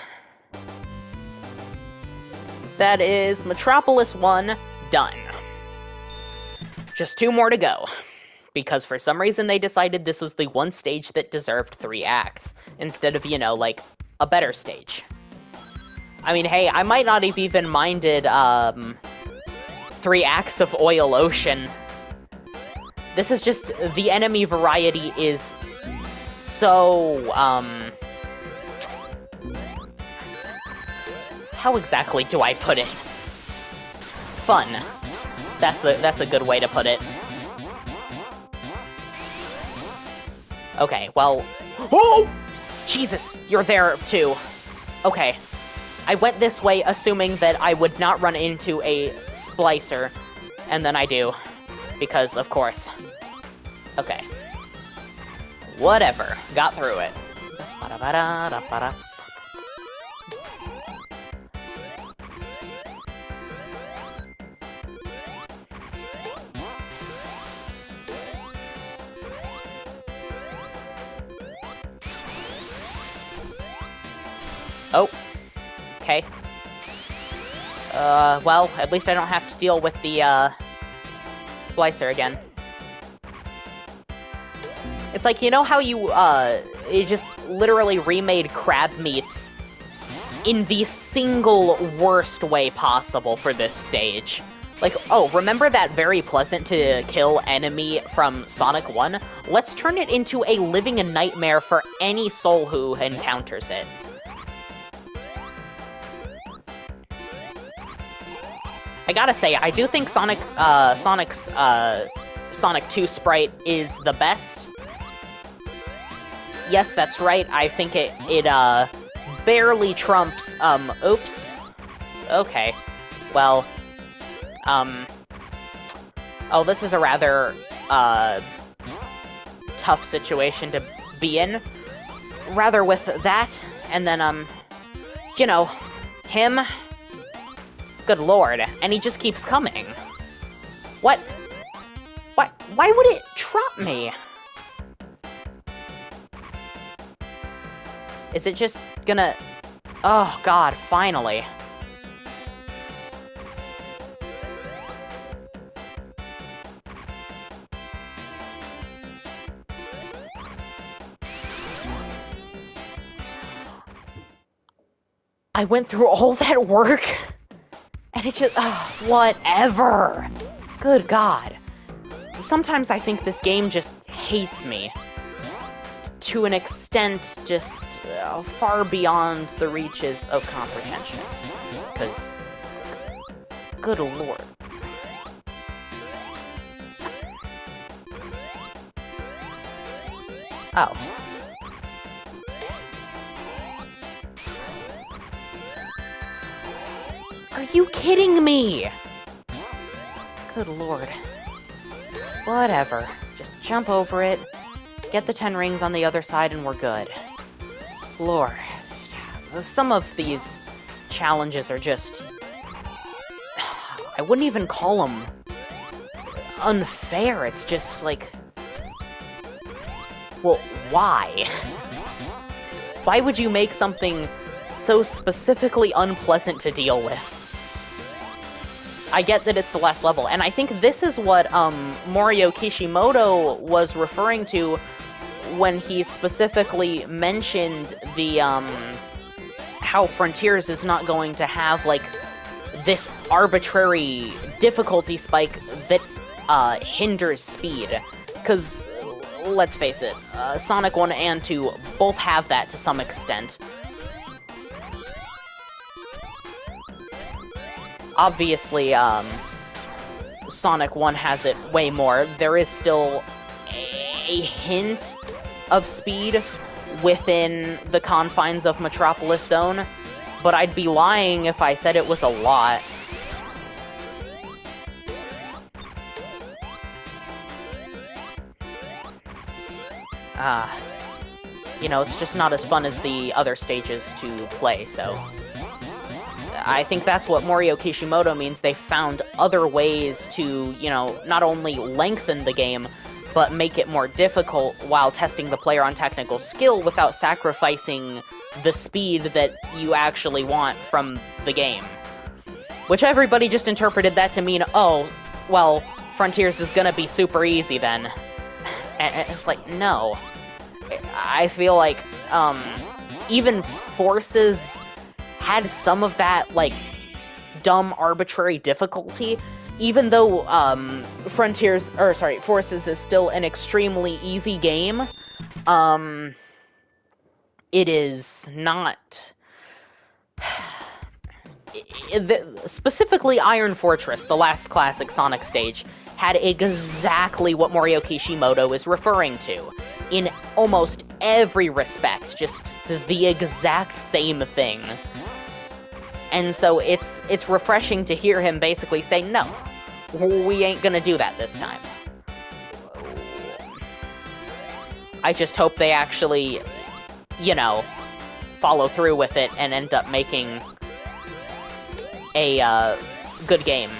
That is Metropolis 1 done. Just 2 more to go. Because for some reason they decided this was the one stage that deserved 3 acts, instead of, you know, like, a better stage. I mean, hey, I might not have even minded, 3 acts of Oil Ocean. This is just, the enemy variety is so, how exactly do I put it? Fun. That's a good way to put it. Okay, well... Oh! Jesus, you're there, too. Okay. I went this way assuming that I would not run into a splicer, and then I do. Because, of course. Okay. Whatever. Got through it. Oh. Okay. Well, at least I don't have to deal with the, splicer again. It's like, you know how you, it just literally remade crab meats in the single worst way possible for this stage. Like, oh, remember that very pleasant-to-kill enemy from Sonic 1? Let's turn it into a living nightmare for any soul who encounters it. I gotta say, I do think Sonic's, Sonic 2 sprite is the best. Yes, that's right, I think it barely trumps, oops. Okay, well, oh, this is a rather, tough situation to be in. Rather with that, and then, you know, him... Good lord, and he just keeps coming. What? What? Why would it trap me? Is it just gonna... Oh god, finally. I went through all that work? And it just, whatever. Good God. Sometimes I think this game just hates me. To an extent, just far beyond the reaches of comprehension. Because, good lord. Oh. Are you kidding me? Good lord. Whatever. Just jump over it, get the 10 rings on the other side, and we're good. Lord. Some of these challenges are just... I wouldn't even call them unfair, it's just like... Well, why? Why would you make something so specifically unpleasant to deal with? I get that it's the last level, and I think this is what Morio Kishimoto was referring to when he specifically mentioned the how Frontiers is not going to have like this arbitrary difficulty spike that hinders speed. Because let's face it, Sonic 1 and 2 both have that to some extent. Obviously, Sonic 1 has it way more. There is still a hint of speed within the confines of Metropolis Zone, but I'd be lying if I said it was a lot. You know, it's just not as fun as the other stages to play, so... I think that's what Morio Kishimoto means. They found other ways to, you know, not only lengthen the game, but make it more difficult while testing the player on technical skill without sacrificing the speed that you actually want from the game. Which everybody just interpreted that to mean, oh, well, Frontiers is gonna be super easy then. And it's like, no. I feel like, even Forces had some of that, like, dumb, arbitrary difficulty, even though, Forces is still an extremely easy game, it is not... Specifically, Iron Fortress, the last classic Sonic stage, had exactly what Morio Kishimoto is referring to. In almost every respect, just the exact same thing. And so it's refreshing to hear him basically say, no, we ain't gonna do that this time. I just hope they actually, you know, follow through with it and end up making a good game.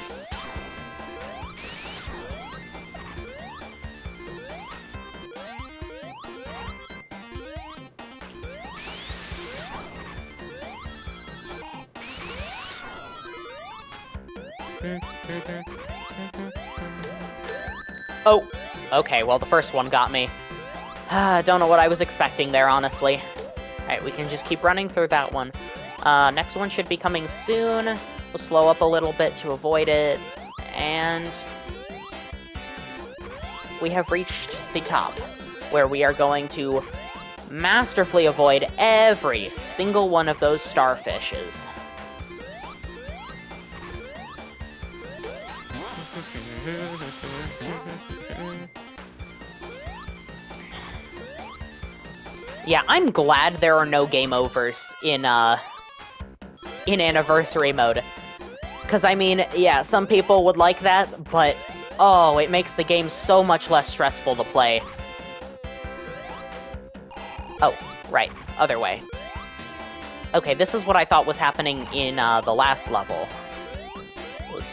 Oh, okay, well the first one got me. Don't know what I was expecting there, honestly. Alright, we can just keep running through that one. Next one should be coming soon. We'll slow up a little bit to avoid it. And we have reached the top, where we are going to masterfully avoid every single one of those starfishes. Yeah, I'm glad there are no game overs in Anniversary Mode. Because, I mean, yeah, some people would like that, but, oh, it makes the game so much less stressful to play. Oh, right, other way. Okay, this is what I thought was happening in, the last level. Was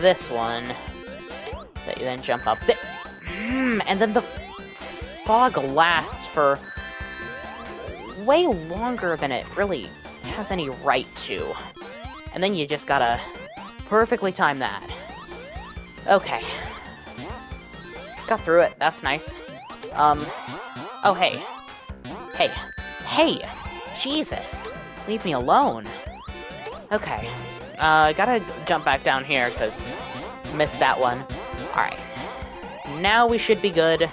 this one. That you then jump up. And then the fog lasts for way longer than it really has any right to. And then you just gotta perfectly time that. Okay. Got through it, that's nice. Oh, hey. Hey. Hey! Jesus! Leave me alone. Okay. Gotta jump back down here, because missed that one. Alright. Now we should be good.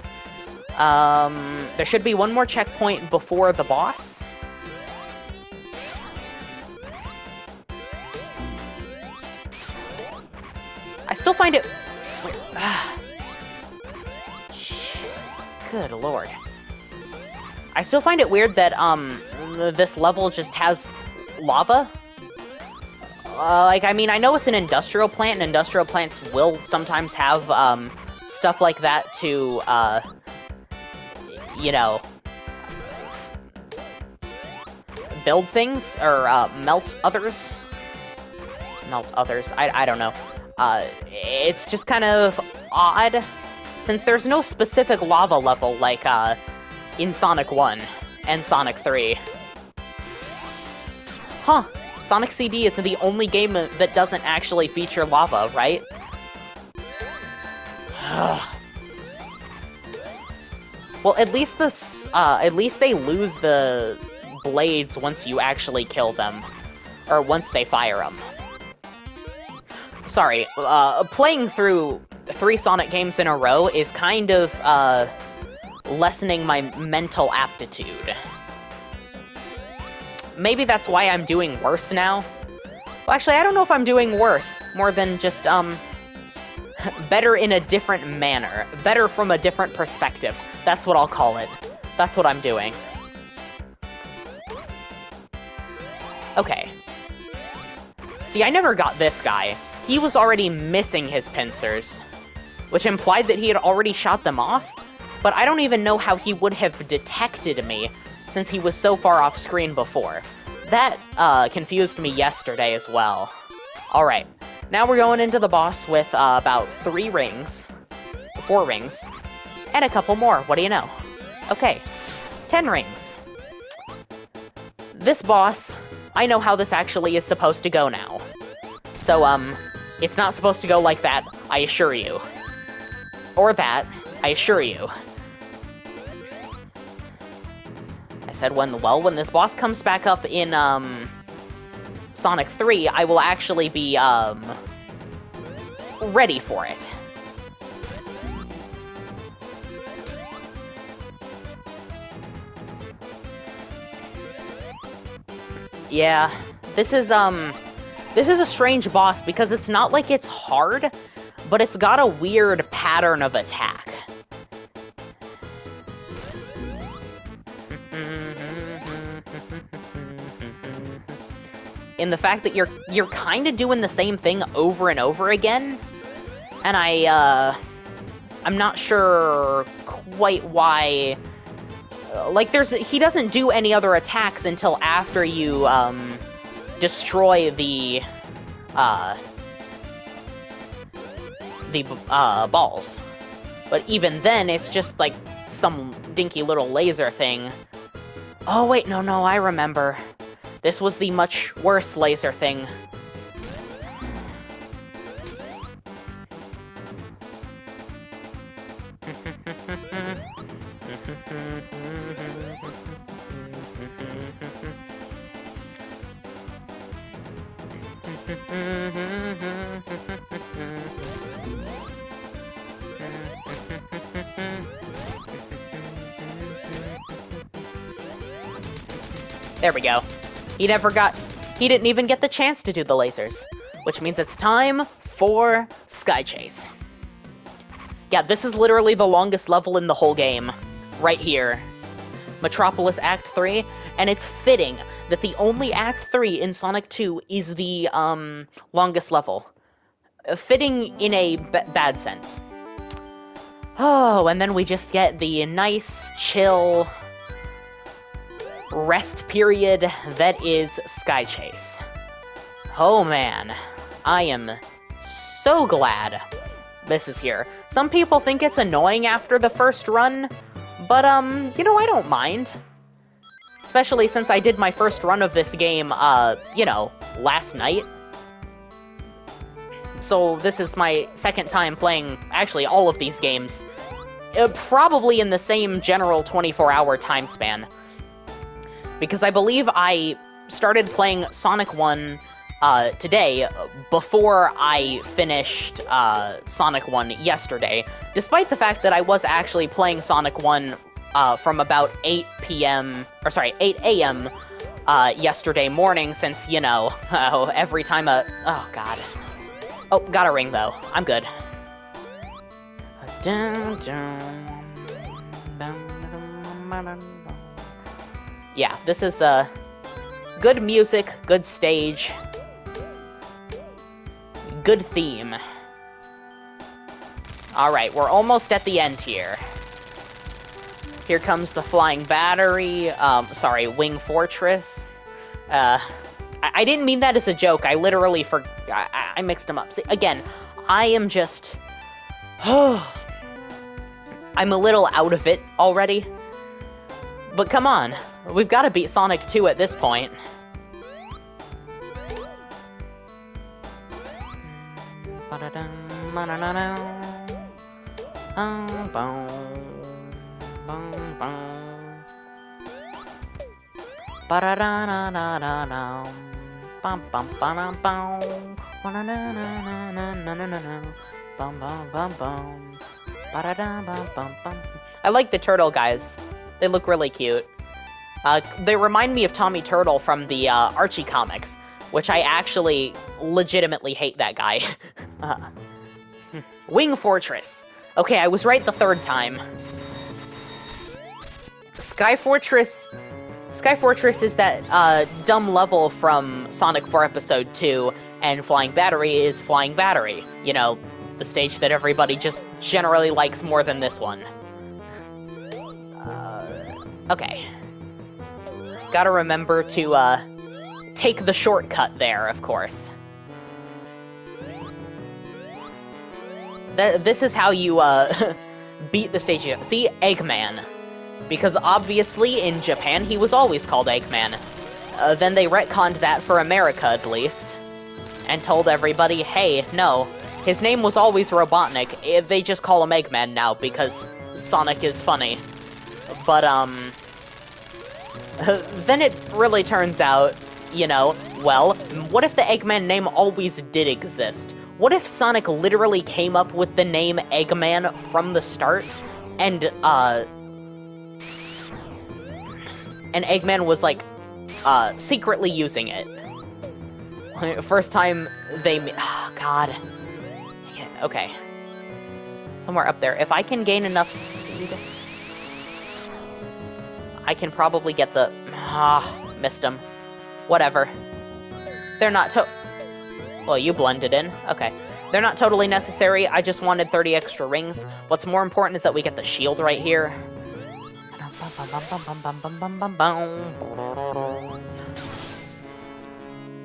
There should be one more checkpoint before the boss. I still find it... Good lord. I still find it weird that, this level just has lava. Like, I mean, I know it's an industrial plant, and industrial plants will sometimes have, stuff like that to, you know, build things, or, melt others. Melt others, I don't know. It's just kind of odd since there's no specific lava level like, in Sonic 1 and Sonic 3. Huh. Sonic CD is the only game that doesn't actually feature lava, right? Well, at least they lose the blades once you actually kill them. Or once they fire them. Sorry, playing through 3 Sonic games in a row is kind of, lessening my mental aptitude. Maybe that's why I'm doing worse now. Well, actually, I don't know if I'm doing worse, more than just, better in a different manner. Better from a different perspective. That's what I'll call it. That's what I'm doing. Okay. See, I never got this guy. He was already missing his pincers, which implied that he had already shot them off, but I don't even know how he would have detected me, since he was so far off screen before. That, confused me yesterday as well. Alright, now we're going into the boss with, about 4 rings, and a couple more, what do you know? Okay, 10 rings. This boss, I know how this actually is supposed to go now. So, it's not supposed to go like that, I assure you. Or that, I assure you. I said when this boss comes back up in, Sonic 3, I will actually be, ready for it. Yeah, this is a strange boss because it's not like it's hard, but it's got a weird pattern of attack. In the fact that you're kind of doing the same thing over and over again, and I'm not sure quite why. Like, he doesn't do any other attacks until after you, destroy the balls. But even then, it's just, like, some dinky little laser thing. Oh, wait, no, I remember. This was the much worse laser thing. There we go. He didn't even get the chance to do the lasers. Which means it's time for Sky Chase. Yeah, this is literally the longest level in the whole game. Right here. Metropolis Act 3, and it's fitting that the only Act 3 in Sonic 2 is the, longest level. Fitting in a bad sense. Oh, and then we just get the nice, chill rest period that is Sky Chase. Oh man, I am so glad this is here. Some people think it's annoying after the first run, but, you know, I don't mind. Especially since I did my first run of this game, you know, last night. So this is my second time playing, actually, all of these games. Probably in the same general 24-hour time span. Because I believe I started playing Sonic 1 today before I finished Sonic 1 yesterday, despite the fact that I was actually playing Sonic 1 from about 8 a.m. Yesterday morning, since, you know, every time oh god. Oh, got a ring though. I'm good. Yeah, this is, good music, good stage, good theme. Alright, we're almost at the end here. Here comes the Flying Battery, Wing Fortress. I didn't mean that as a joke, I literally I mixed them up. See, again, I am just... I'm a little out of it already. But come on, we've got to beat Sonic 2 at this point. I like the turtle guys. They look really cute. They remind me of Tommy Turtle from the Archie comics, which I actually legitimately hate that guy. Wing Fortress. Okay, I was right the third time. Sky Fortress is that dumb level from Sonic 4 Episode 2, and Flying Battery is Flying Battery. You know, the stage that everybody just generally likes more than this one. Okay. Gotta remember to, take the shortcut there, of course. This is how you, beat the stage. See? Eggman. Because obviously, in Japan, he was always called Eggman. Then they retconned that for America, at least. And told everybody, hey, no, his name was always Robotnik. They just call him Eggman now, because Sonic is funny. But, then it really turns out, you know, well, what if the Eggman name always did exist? What if Sonic literally came up with the name Eggman from the start, and Eggman was, like, secretly using it? First time they... Oh, God. Yeah, okay. Somewhere up there. If I can gain enough speed, I can probably get the... missed them. Whatever. They're not well, you blended in. Okay. They're not totally necessary. I just wanted 30 extra rings. What's more important is that we get the shield right here.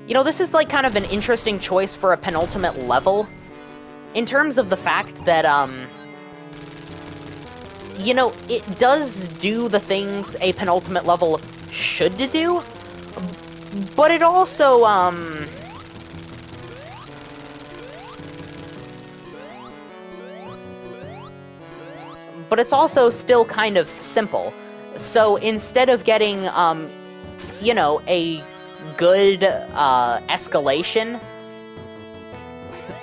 You know, this is, like, kind of an interesting choice for a penultimate level. In terms of the fact that, you know, it does do the things a penultimate level should do, but it also, but it's also still kind of simple. So instead of getting, you know, a good, escalation,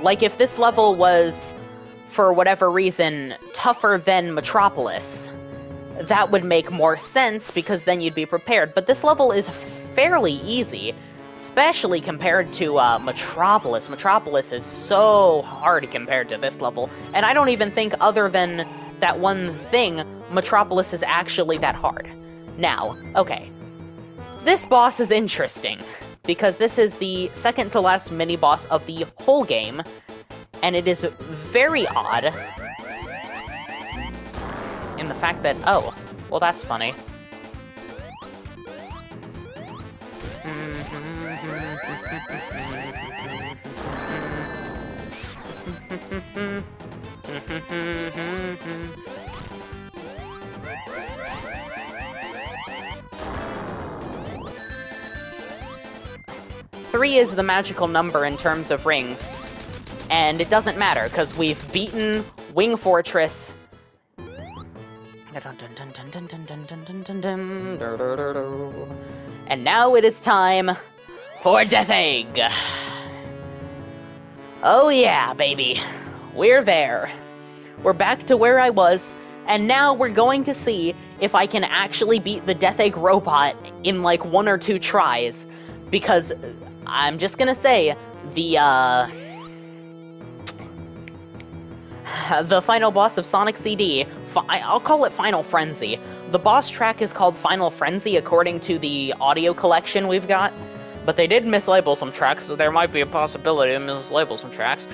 like if this level was, for whatever reason, tougher than Metropolis, that would make more sense, because then you'd be prepared. But this level is fairly easy, especially compared to, Metropolis. Metropolis is so hard compared to this level, and I don't even think, other than that one thing, Metropolis is actually that hard. Now, okay. This boss is interesting, because this is the second to last mini-boss of the whole game, and it is very odd in the fact that, oh, well, that's funny. Three is the magical number in terms of rings, and it doesn't matter, because we've beaten Wing Fortress. And now it is time for Death Egg! Oh yeah, baby. We're there. We're back to where I was, and now we're going to see if I can actually beat the Death Egg robot in, like, 1 or 2 tries. Because, I'm just gonna say, the final boss of Sonic CD, I'll call it Final Frenzy. The boss track is called Final Frenzy according to the audio collection we've got, but they did mislabel some tracks, so there might be a possibility to mislabel some tracks.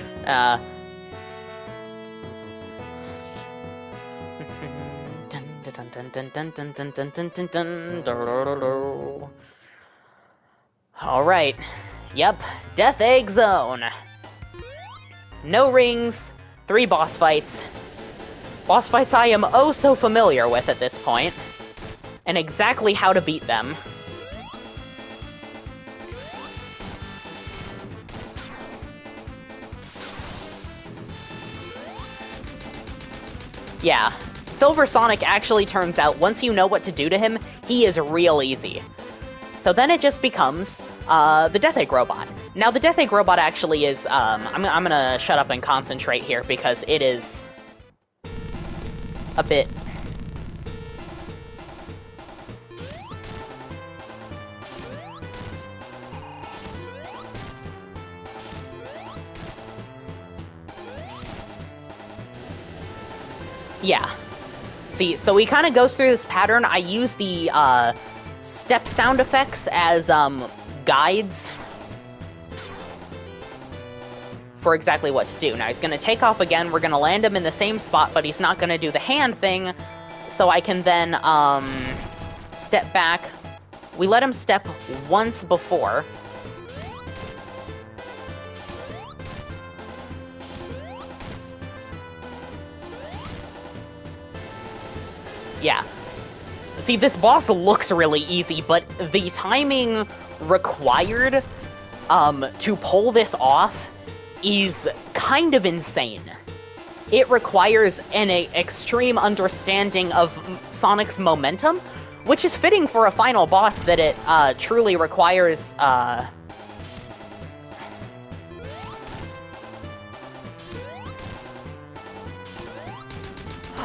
Alright, yep, Death Egg Zone. No rings, 3 boss fights. Boss fights I am oh so familiar with at this point, and exactly how to beat them. Yeah, Silver Sonic actually turns out, once you know what to do to him, he is real easy. So then it just becomes, the Death Egg Robot. Now, the Death Egg Robot actually is, I'm gonna shut up and concentrate here, because it is a bit... Yeah. See, so he kind of goes through this pattern. I use the, step sound effects as, guides for exactly what to do. Now, he's gonna take off again, we're gonna land him in the same spot, but he's not gonna do the hand thing, so I can then, step back. We let him step once before. Yeah. See, this boss looks really easy, but the timing required to pull this off is kind of insane. It requires an extreme understanding of Sonic's momentum, which is fitting for a final boss that it truly requires...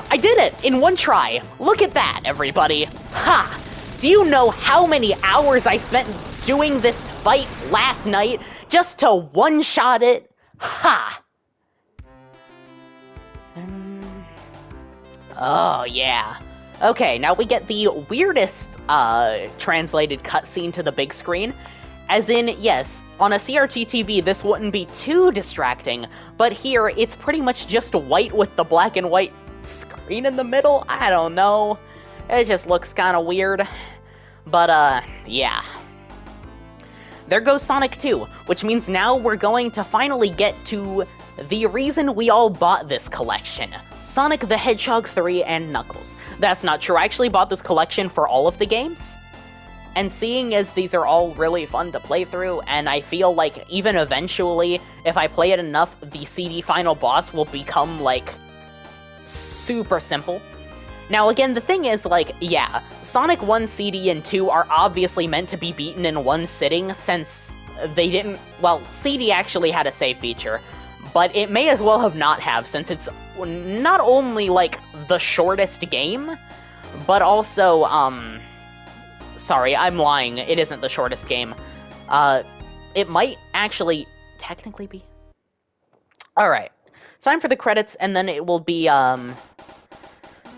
I did it! In one try! Look at that, everybody! Ha! Do you know how many hours I spent doing this fight last night just to one-shot it? Ha! Oh, yeah. Okay, now we get the weirdest, translated cutscene to the big screen. As in, yes, on a CRT TV, this wouldn't be too distracting, but here, it's pretty much just white with the black and white screen in the middle? I don't know. It just looks kind of weird. But, yeah. There goes Sonic 2, which means now we're going to finally get to the reason we all bought this collection. Sonic the Hedgehog 3 and Knuckles. That's not true. I actually bought this collection for all of the games. And seeing as these are all really fun to play through, and I feel like even eventually, if I play it enough, the CD final boss will become, like, super simple. Now, again, the thing is, like, yeah, Sonic 1, CD, and 2 are obviously meant to be beaten in one sitting, since they didn't... Well, CD actually had a save feature, but it may as well have not have, since it's not only, like, the shortest game, but also, Sorry, I'm lying, it isn't the shortest game. It might actually technically be... Alright, time for the credits, and then it will be,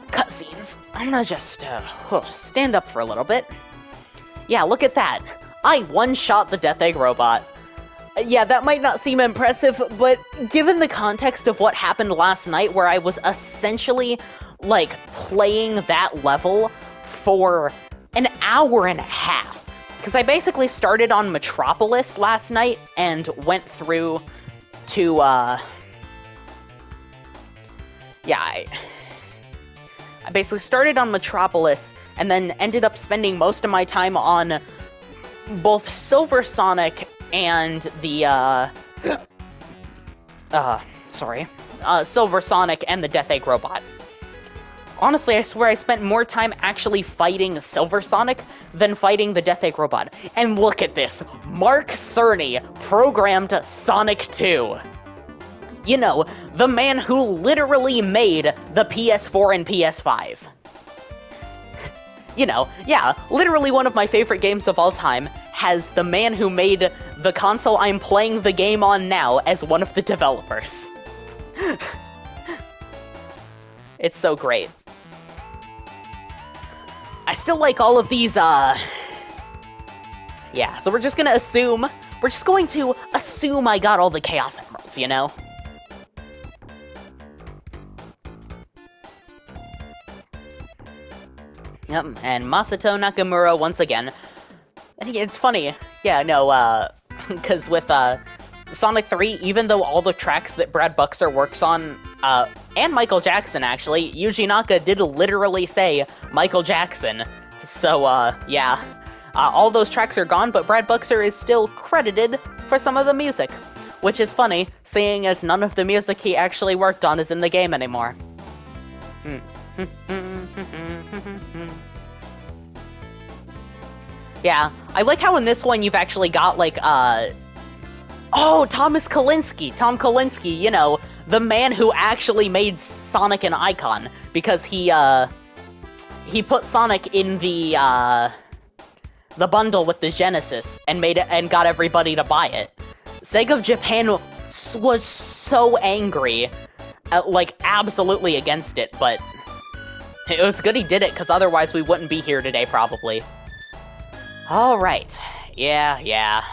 cutscenes. I'm gonna just, stand up for a little bit. Yeah, look at that. I one-shot the Death Egg Robot. Yeah, that might not seem impressive, but given the context of what happened last night, where I was essentially, like, playing that level for an hour and a half. Because I basically started on Metropolis last night and went through to, yeah, I basically started on Metropolis, and then ended up spending most of my time on both Silver Sonic and the, Silver Sonic and the Death Egg Robot. Honestly, I swear I spent more time actually fighting Silver Sonic than fighting the Death Egg Robot. And look at this! Mark Cerny programmed Sonic 2. You know, the man who literally made the PS4 and PS5. You know, yeah, literally one of my favorite games of all time has the man who made the console I'm playing the game on now as one of the developers. It's so great. I still like all of these, yeah, so we're just going to assume I got all the Chaos Emeralds, you know? Yep, and Masato Nakamura once again. And it's funny, yeah, no, because with, Sonic 3, even though all the tracks that Brad Buxer works on, and Michael Jackson, actually. Yuji Naka did literally say Michael Jackson. So, yeah. All those tracks are gone, but Brad Buxer is still credited for some of the music. Which is funny, seeing as none of the music he actually worked on is in the game anymore. Yeah, I like how in this one you've actually got, like, oh, Tom Kalinske, you know, the man who actually made Sonic an icon, because he put Sonic in the bundle with the Genesis, and made it, and got everybody to buy it. Sega of Japan was so angry, like, absolutely against it, but it was good he did it, because otherwise we wouldn't be here today, probably. Alright. Yeah.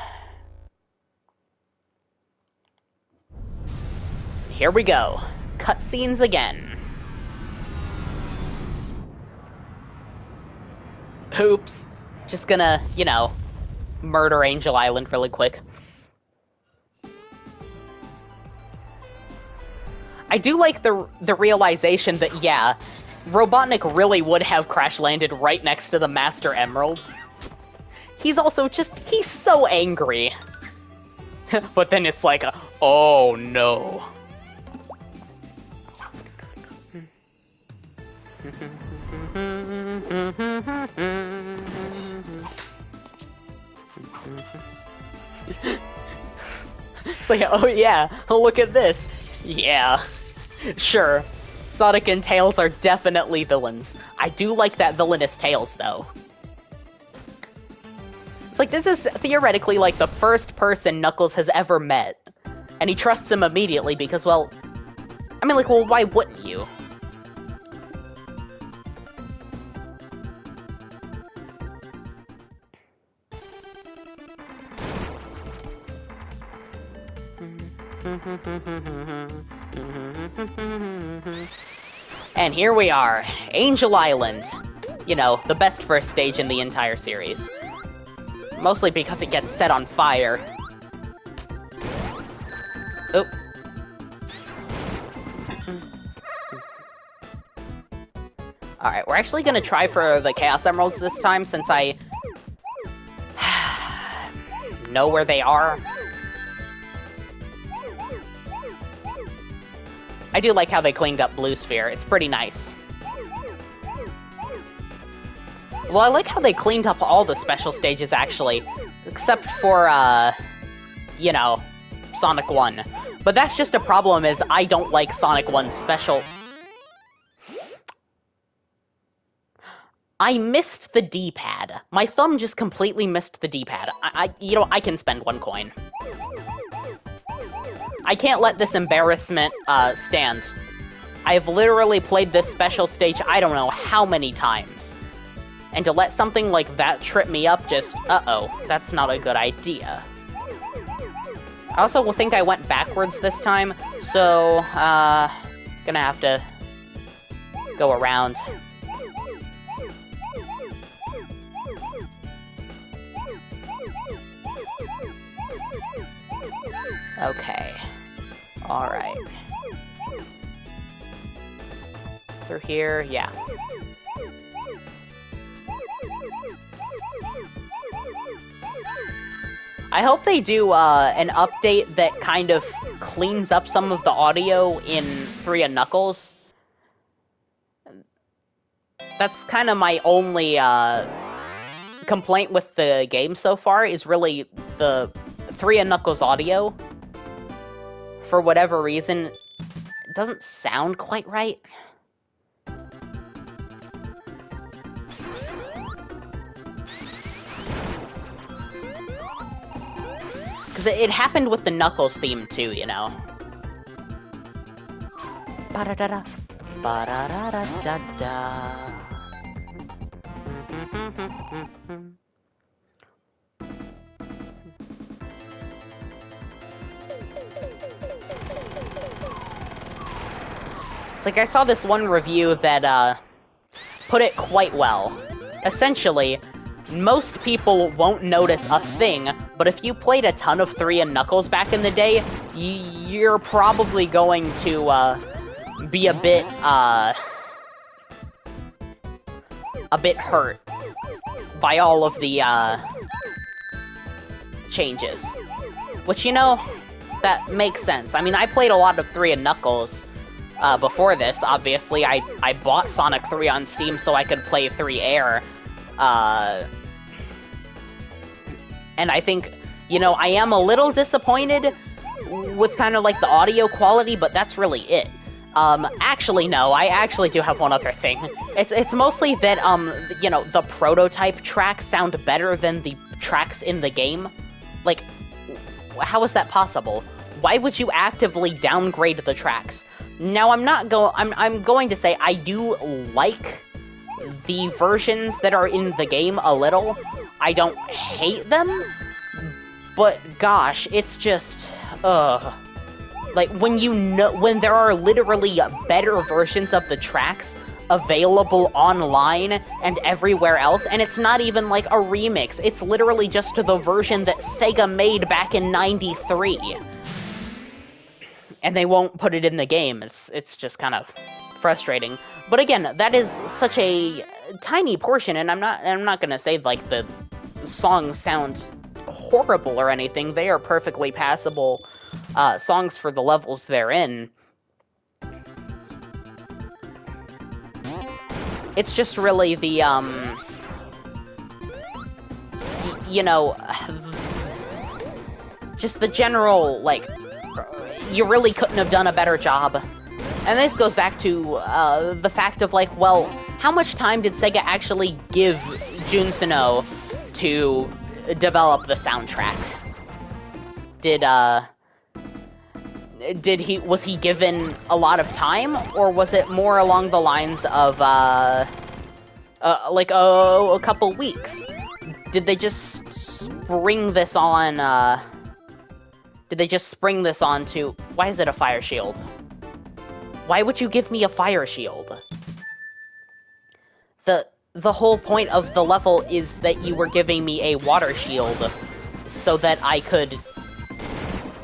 Here we go. Cutscenes again. Oops. Just gonna, you know, murder Angel Island really quick. I do like the realization that, yeah, Robotnik really would have crash-landed right next to the Master Emerald. He's also just, he's so angry. But then it's like, oh no. It's like, oh yeah, look at this. Yeah, sure. Sonic and Tails are definitely villains. I do like that villainous Tails, though. It's like, this is theoretically like the first person Knuckles has ever met. And he trusts him immediately because, well... I mean, like, well, why wouldn't you? And here we are, Angel Island. You know, the best first stage in the entire series. Mostly because it gets set on fire. Oop. Alright, we're actually gonna try for the Chaos Emeralds this time, since I... know where they are. I do like how they cleaned up Blue Sphere. It's pretty nice. Well, I like how they cleaned up all the special stages, actually. Except for, you know, Sonic 1. But that's just a problem, is I don't like Sonic 1's special... I missed the D-pad. My thumb just completely missed the D-pad. You know, I can spend 1 coin. I can't let this embarrassment, stand. I've literally played this special stage I don't know how many times. And to let something like that trip me up, just, uh-oh, that's not a good idea. I also think I went backwards this time, so, gonna have to go around. Okay. Alright. Through here, yeah. I hope they do an update that kind of cleans up some of the audio in 3 and Knuckles. That's kind of my only complaint with the game so far, is really the 3 and Knuckles audio. For whatever reason, it doesn't sound quite right. Because it happened with the Knuckles theme too, you know. Ba-da-da-da. Ba-da-da-da-da-da. Like, I saw this one review that, put it quite well. Essentially, most people won't notice a thing, but if you played a ton of 3 and Knuckles back in the day, you're probably going to, be a bit hurt by all of the, changes. Which, you know, that makes sense. I mean, I played a lot of 3 and Knuckles, before this, obviously. I bought Sonic 3 on Steam so I could play 3 Air, and I think, you know, I am a little disappointed with kind of, like, the audio quality, but that's really it. Actually, no, I actually do have one other thing. It's mostly that, you know, the prototype tracks sound better than the tracks in the game. Like, how is that possible? Why would you actively downgrade the tracks? Now, I'm going to say I do like the versions that are in the game a little. I don't hate them, but gosh, it's just, like, when there are literally better versions of the tracks available online and everywhere else, and it's not even like a remix, it's literally just the version that Sega made back in '93. And they won't put it in the game. It's just kind of frustrating. But again, that is such a tiny portion, and I'm not gonna say, like, the songs sound horrible or anything. They are perfectly passable songs for the levels they're in. It's just really the, you know, just the general, like, you really couldn't have done a better job. And this goes back to the fact of, like, well, how much time did Sega actually give Jun Senoue to develop the soundtrack? Was he given a lot of time, or was it more along the lines of, like, a couple weeks? Did they just spring this on, to... Why is it a fire shield? Why would you give me a fire shield? The whole point of the level is that you were giving me a water shield so that I could...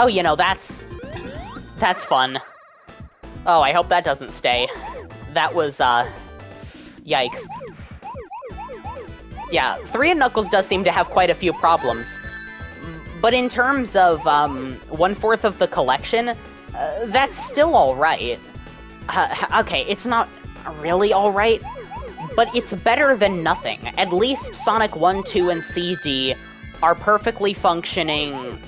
Oh, you know, that's fun. Oh, I hope that doesn't stay. That was, yikes. Yeah, 3 and Knuckles does seem to have quite a few problems. But in terms of, 1/4 of the collection, that's still alright. Okay, it's not really alright, but it's better than nothing. At least Sonic 1, 2, and CD are perfectly functioning,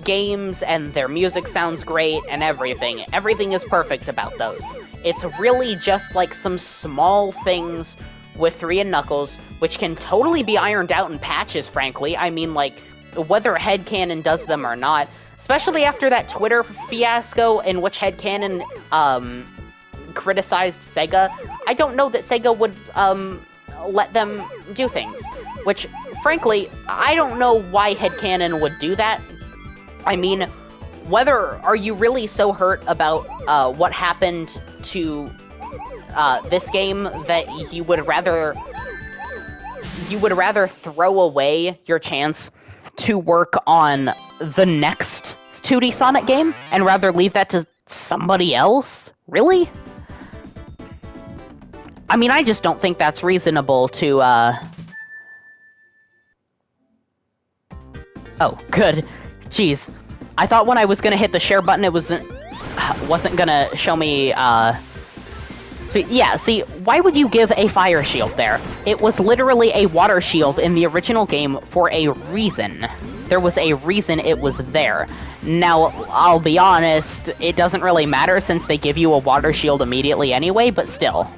games, and their music sounds great, and everything. Everything is perfect about those. It's really just, like, some small things with 3 and Knuckles, which can totally be ironed out in patches, frankly. I mean, like, whether Headcanon does them or not, especially after that Twitter fiasco in which Headcanon, criticized Sega, I don't know that Sega would, let them do things. Which, frankly, I don't know why Headcanon would do that. I mean, are you really so hurt about, what happened to, this game that you would rather throw away your chance to work on the next 2D Sonic game and rather leave that to somebody else? Really? I mean, I just don't think that's reasonable to, Oh, good. Jeez. I thought when I was gonna hit the share button, it wasn't gonna show me, But yeah, see, why would you give a fire shield there? It was literally a water shield in the original game for a reason. There was a reason it was there. Now, I'll be honest, it doesn't really matter since they give you a water shield immediately anyway, but still.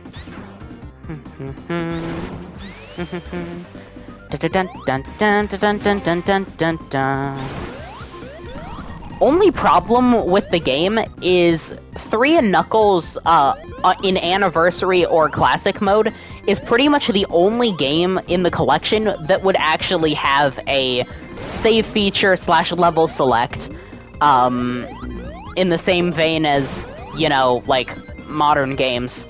Only problem with the game is 3 and Knuckles in Anniversary or Classic mode is pretty much the only game in the collection that would actually have a save feature / level select in the same vein as, you know, like, modern games.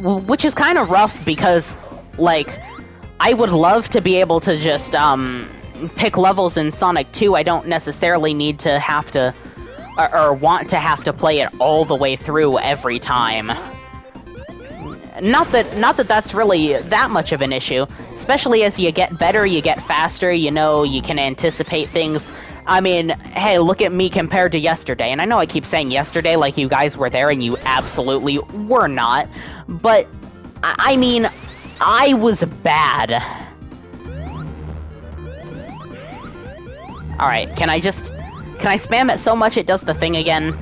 Which is kind of rough because, like, I would love to be able to just, pick levels in Sonic 2. I don't necessarily need to have to or want to have to play it all the way through every time. Not that that's really that much of an issue, especially as you get better, you get faster, you know, you can anticipate things. I mean, hey, look at me compared to yesterday, and I know I keep saying yesterday like you guys were there, and you absolutely were not, but, I mean, I was bad. Alright, can I spam it so much it does the thing again?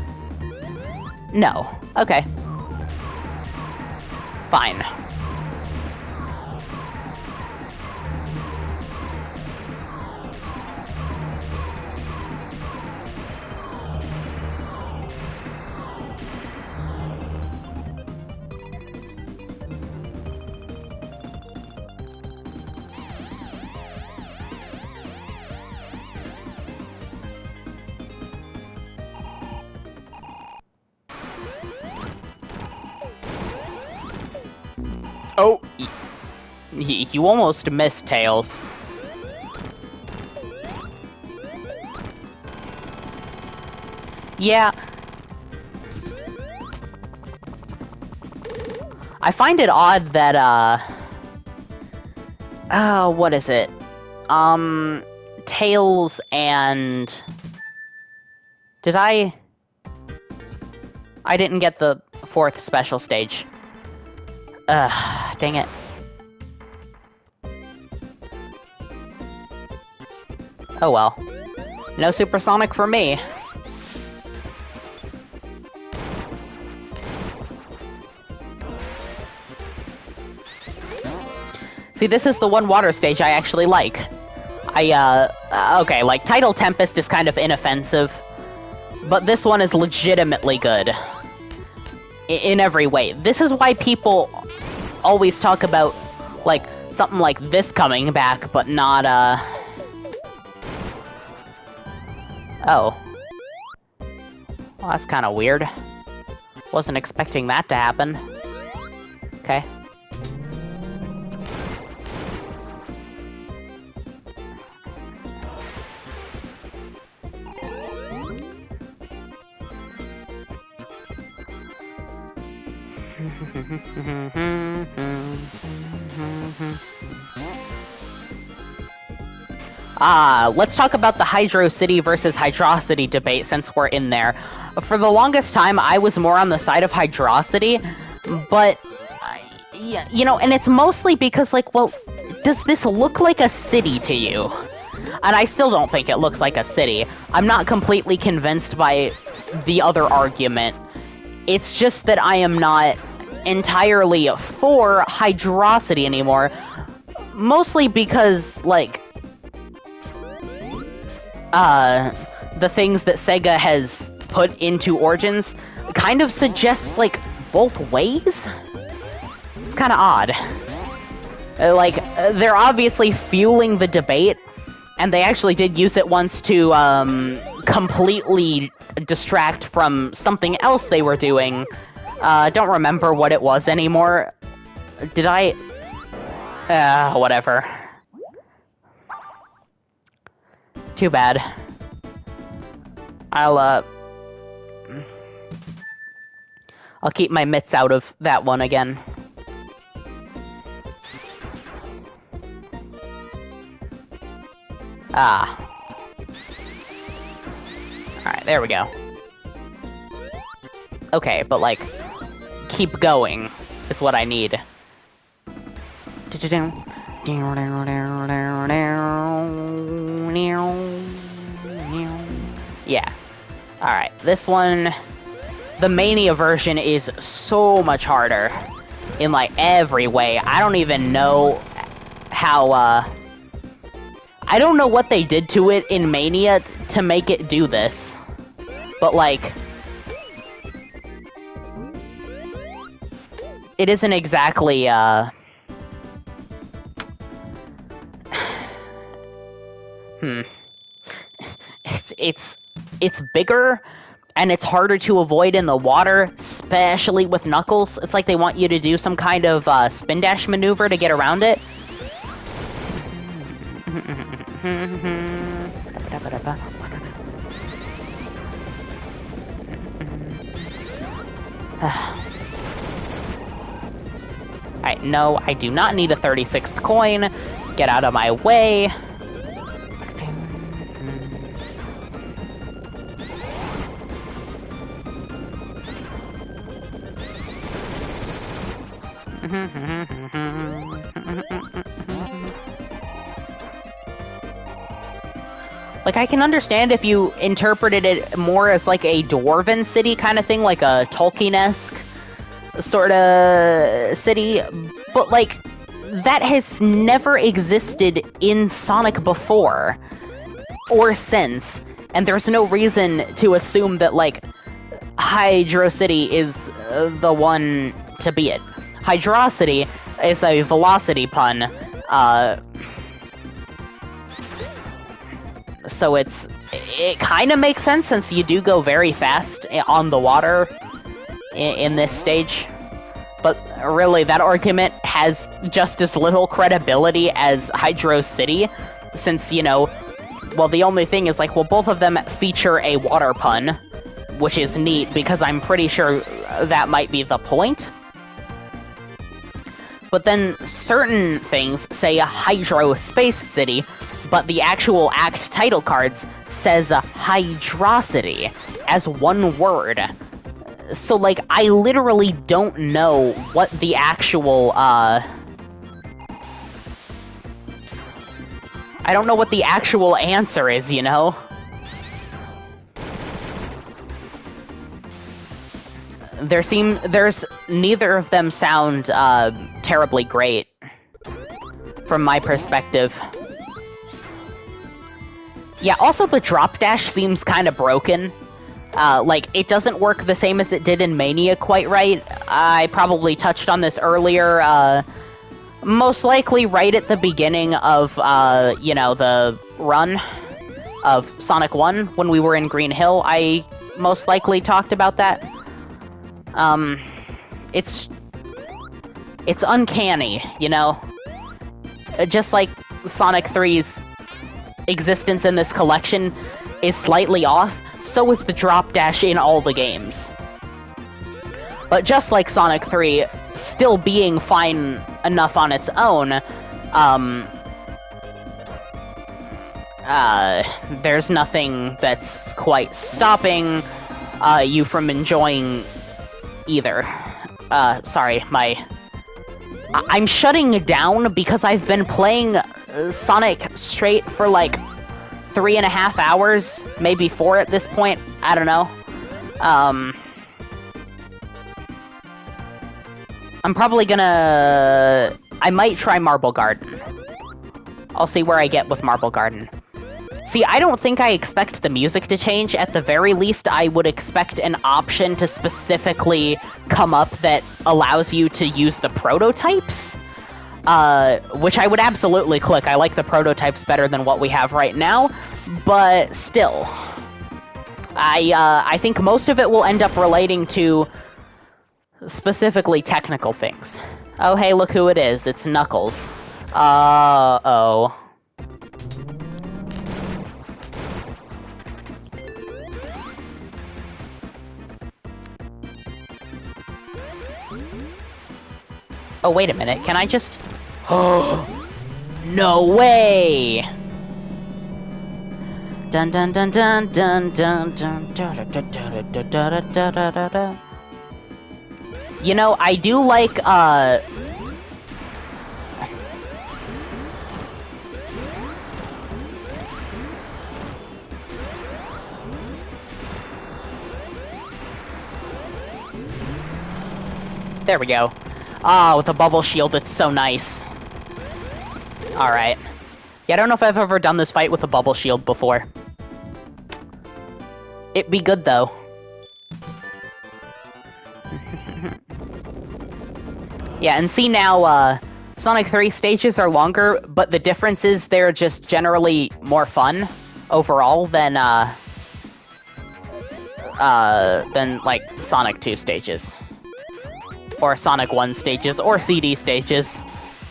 No. Okay. Fine. Oh, you almost missed, Tails. Yeah. I find it odd that, what is it? Tails and... I didn't get the 4th special stage. Dang it. Oh well. No supersonic for me. See, this is the one water stage I actually like. Okay, like, Tidal Tempest is kind of inoffensive, but this one is legitimately good. In every way. This is why people always talk about, like, something like this coming back, but not, Oh. Well, that's kinda weird. Wasn't expecting that to happen. Okay. Let's talk about the Hydro City versus Hydrocity debate since we're in there. For the longest time, I was more on the side of Hydrocity, but, yeah, you know, and it's mostly because, like, well, does this look like a city to you? And I still don't think it looks like a city. I'm not completely convinced by the other argument. It's just that I am not entirely for Hydrocity anymore. Mostly because, like, the things that Sega has put into Origins kind of suggest, like, both ways? It's kinda odd. They're obviously fueling the debate, and they actually did use it once to, completely distract from something else they were doing. Don't remember what it was anymore. Did I? Whatever. Too bad. I'll keep my mitts out of that one again. Ah. Alright, there we go. Okay, but, like, keep going is what I need. Yeah. Alright, this one... The Mania version is so much harder. In, like, every way. I don't even know how, I don't know what they did to it in Mania to make it do this. But, like... It isn't exactly, It's bigger, and it's harder to avoid in the water, especially with Knuckles. It's like they want you to do some kind of, spin dash maneuver to get around it. Alright, no, I do not need a 36th coin. Get out of my way. Like, I can understand if you interpreted it more as, like, a dwarven city kind of thing, like a Tolkien-esque sort of city, but, like, that has never existed in Sonic before, or since, and there's no reason to assume that, like, Hydro City is the one to be it. Hydrocity is a velocity pun, so it kind of makes sense since you do go very fast on the water in this stage. But really, that argument has just as little credibility as Hydro City, since, you know, well, the only thing is, like, well, both of them feature a water pun, which is neat, because I'm pretty sure that might be the point. But then certain things say a Hydro Space City, but the actual act title cards says Hydrocity as one word. So, like, I literally don't know what the actual, I don't know what the actual answer is, you know? There's neither of them sound, terribly great, from my perspective. Yeah, also the drop dash seems kind of broken. Like, it doesn't work the same as it did in Mania quite right. I probably touched on this earlier, most likely right at the beginning of, you know, the run of Sonic 1, when we were in Green Hill, I most likely talked about that. It's uncanny, you know? Just like Sonic 3's existence in this collection is slightly off, so is the drop dash in all the games. But just like Sonic 3, still being fine enough on its own, there's nothing that's quite stopping you from enjoying either. Sorry, I'm shutting down because I've been playing Sonic straight for like 3.5 hours, maybe 4 at this point, I don't know. I'm probably gonna... I might try Marble Garden. I'll see where I get with Marble Garden. See, I don't think I expect the music to change. At the very least, I would expect an option to specifically come up that allows you to use the prototypes. Which I would absolutely click. I like the prototypes better than what we have right now. But still, I think most of it will end up relating to specifically technical things. Oh, hey, look who it is. It's Knuckles. Uh-oh. Oh, wait a minute. Can I just... Oh, no way! Dun dun dun dun dun dun dun dun dun dun dun dun dun. You know, I do like, There we go. Ah, with a bubble shield, it's so nice. Alright. Yeah, I don't know if I've ever done this fight with a bubble shield before. It'd be good, though. Yeah, and see now, Sonic 3 stages are longer, but the difference is they're just generally more fun overall than like, Sonic 2 stages. Or Sonic 1 stages, or CD stages.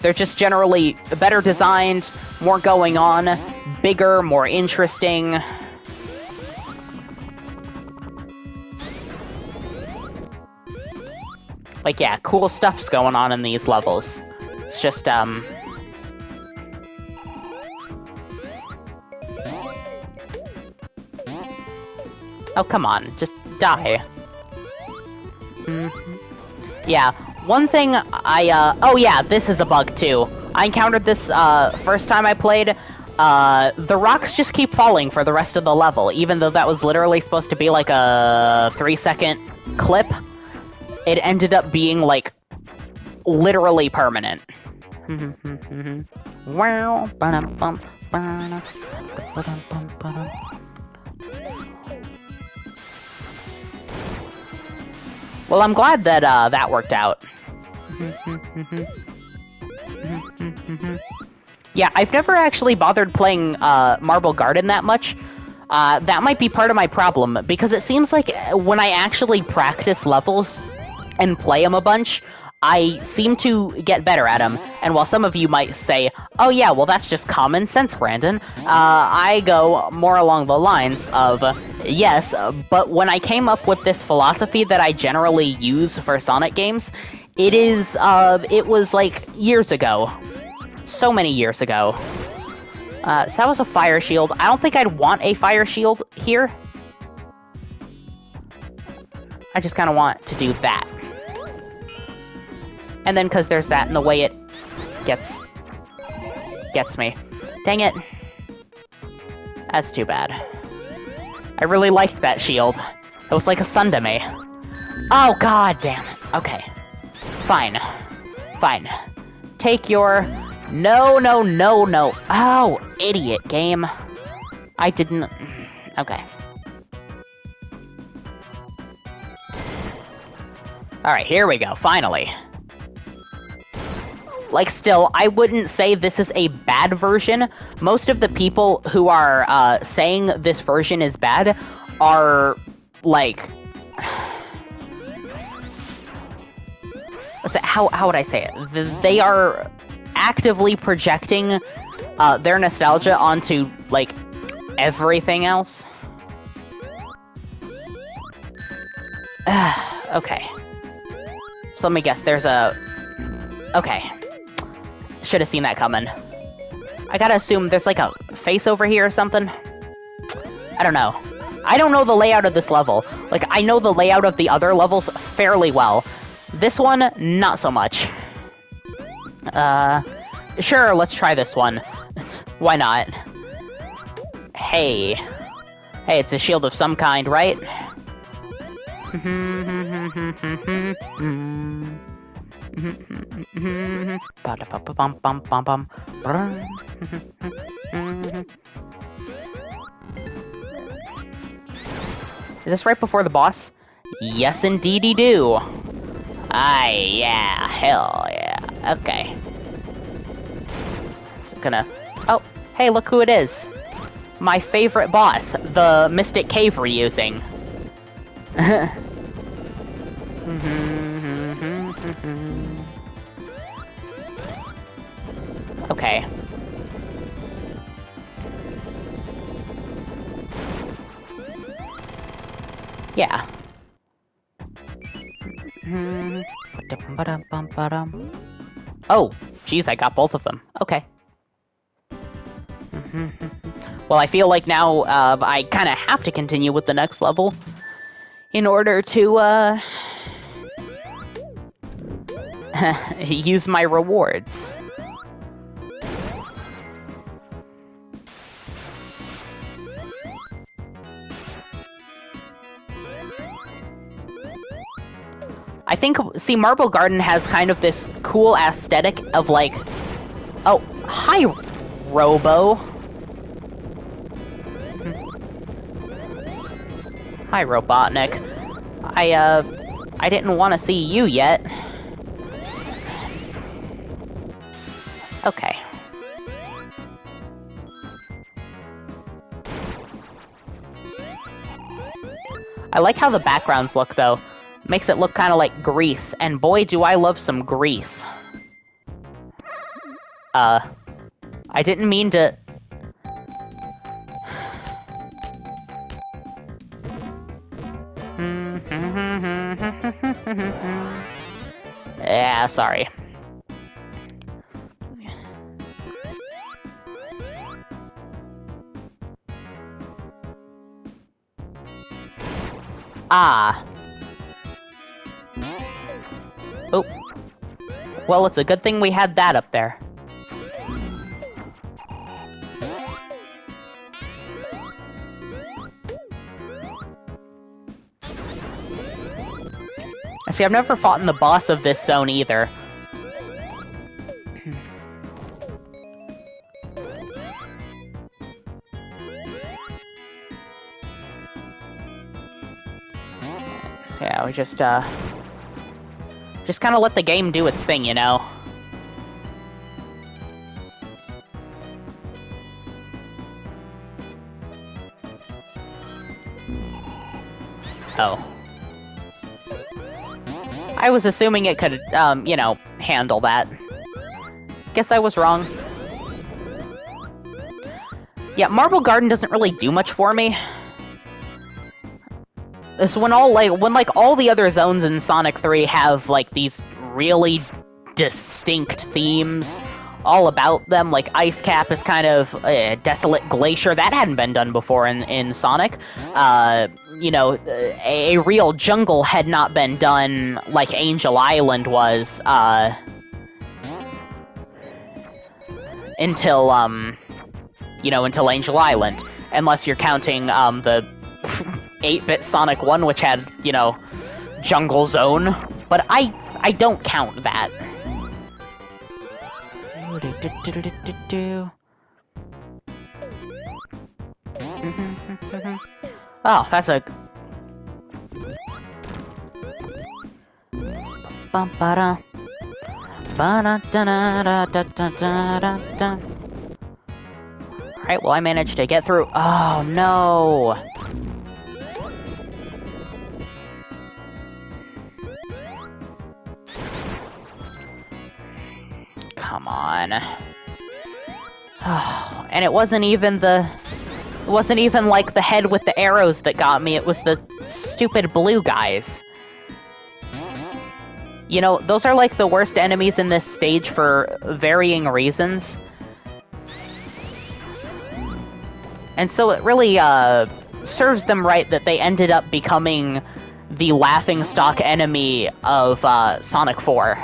They're just generally better designed, more going on, bigger, more interesting. Like, yeah, cool stuff's going on in these levels. It's just, oh, come on, just die. Yeah, one thing oh yeah, this is a bug too. I encountered this, first time I played. The rocks just keep falling for the rest of the level, even though that was literally supposed to be like a 3-second clip. It ended up being, like, literally permanent. Wow. Well, I'm glad that, that worked out. Yeah, I've never actually bothered playing, Marble Garden that much. That might be part of my problem, because it seems like when I actually practice levels and play them a bunch, I seem to get better at them. And while some of you might say, oh yeah, well that's just common sense, Brandon, I go more along the lines of, yes, but when I came up with this philosophy that I generally use for Sonic games, it was like years ago. So many years ago. So that was a fire shield. I don't think I'd want a fire shield here. I just kind of want to do that. And then, because there's that in the way, it gets me. Dang it. That's too bad. I really liked that shield. It was like a son to me. Oh, god damn it. Okay. Fine. Fine. Take your... No, no, no, no. Oh, idiot game. I didn't... Okay. Alright, here we go, finally. Like, still, I wouldn't say this is a bad version. Most of the people who are, saying this version is bad are, like... Let's say, how would I say it? They are actively projecting, their nostalgia onto, like, everything else. Okay. So let me guess, there's a... Okay. Should have seen that coming. I gotta assume there's like a face over here or something. I don't know. I don't know the layout of this level. Like, I know the layout of the other levels fairly well. This one, not so much. Sure, let's try this one. Why not? Hey. Hey, it's a shield of some kind, right? Is this right before the boss? Yes, indeedy do. Aye, yeah, hell yeah. Okay. So gonna... Oh, hey, look who it is. My favorite boss, the Mystic Cave reusing. Okay. Yeah. Oh, geez, I got both of them. Okay. Well, I feel like now, I kind of have to continue with the next level in order to, use my rewards. I think, see, Marble Garden has kind of this cool aesthetic of, like... Oh, hi, Robo. Hi, Robotnik. I didn't want to see you yet. Okay. I like how the backgrounds look, though. Makes it look kind of like Grease, and boy, do I love some Grease. I didn't mean to... Yeah, sorry. Ah. Oh. Well, it's a good thing we had that up there. See, I've never fought in the boss of this zone either. Yeah, we just kind of let the game do its thing, you know? Oh. I was assuming it could, you know, handle that. Guess I was wrong. Yeah, Marble Garden doesn't really do much for me. It's when all the other zones in Sonic 3 have, like, these really distinct themes all about them. Like, Ice Cap is kind of a desolate glacier. That hadn't been done before in Sonic. You know, a real jungle had not been done like Angel Island was, until, you know, until Angel Island. Unless you're counting, the 8-bit Sonic 1, which had, you know, Jungle Zone. But I don't count that. Oh, that's a... Alright, well, I managed to get through... Oh, no! Come on. Oh, and it wasn't even the... It wasn't even, like, the head with the arrows that got me, it was the stupid blue guys. You know, those are, like, the worst enemies in this stage for varying reasons. And so it really, serves them right that they ended up becoming the laughingstock enemy of, Sonic 4.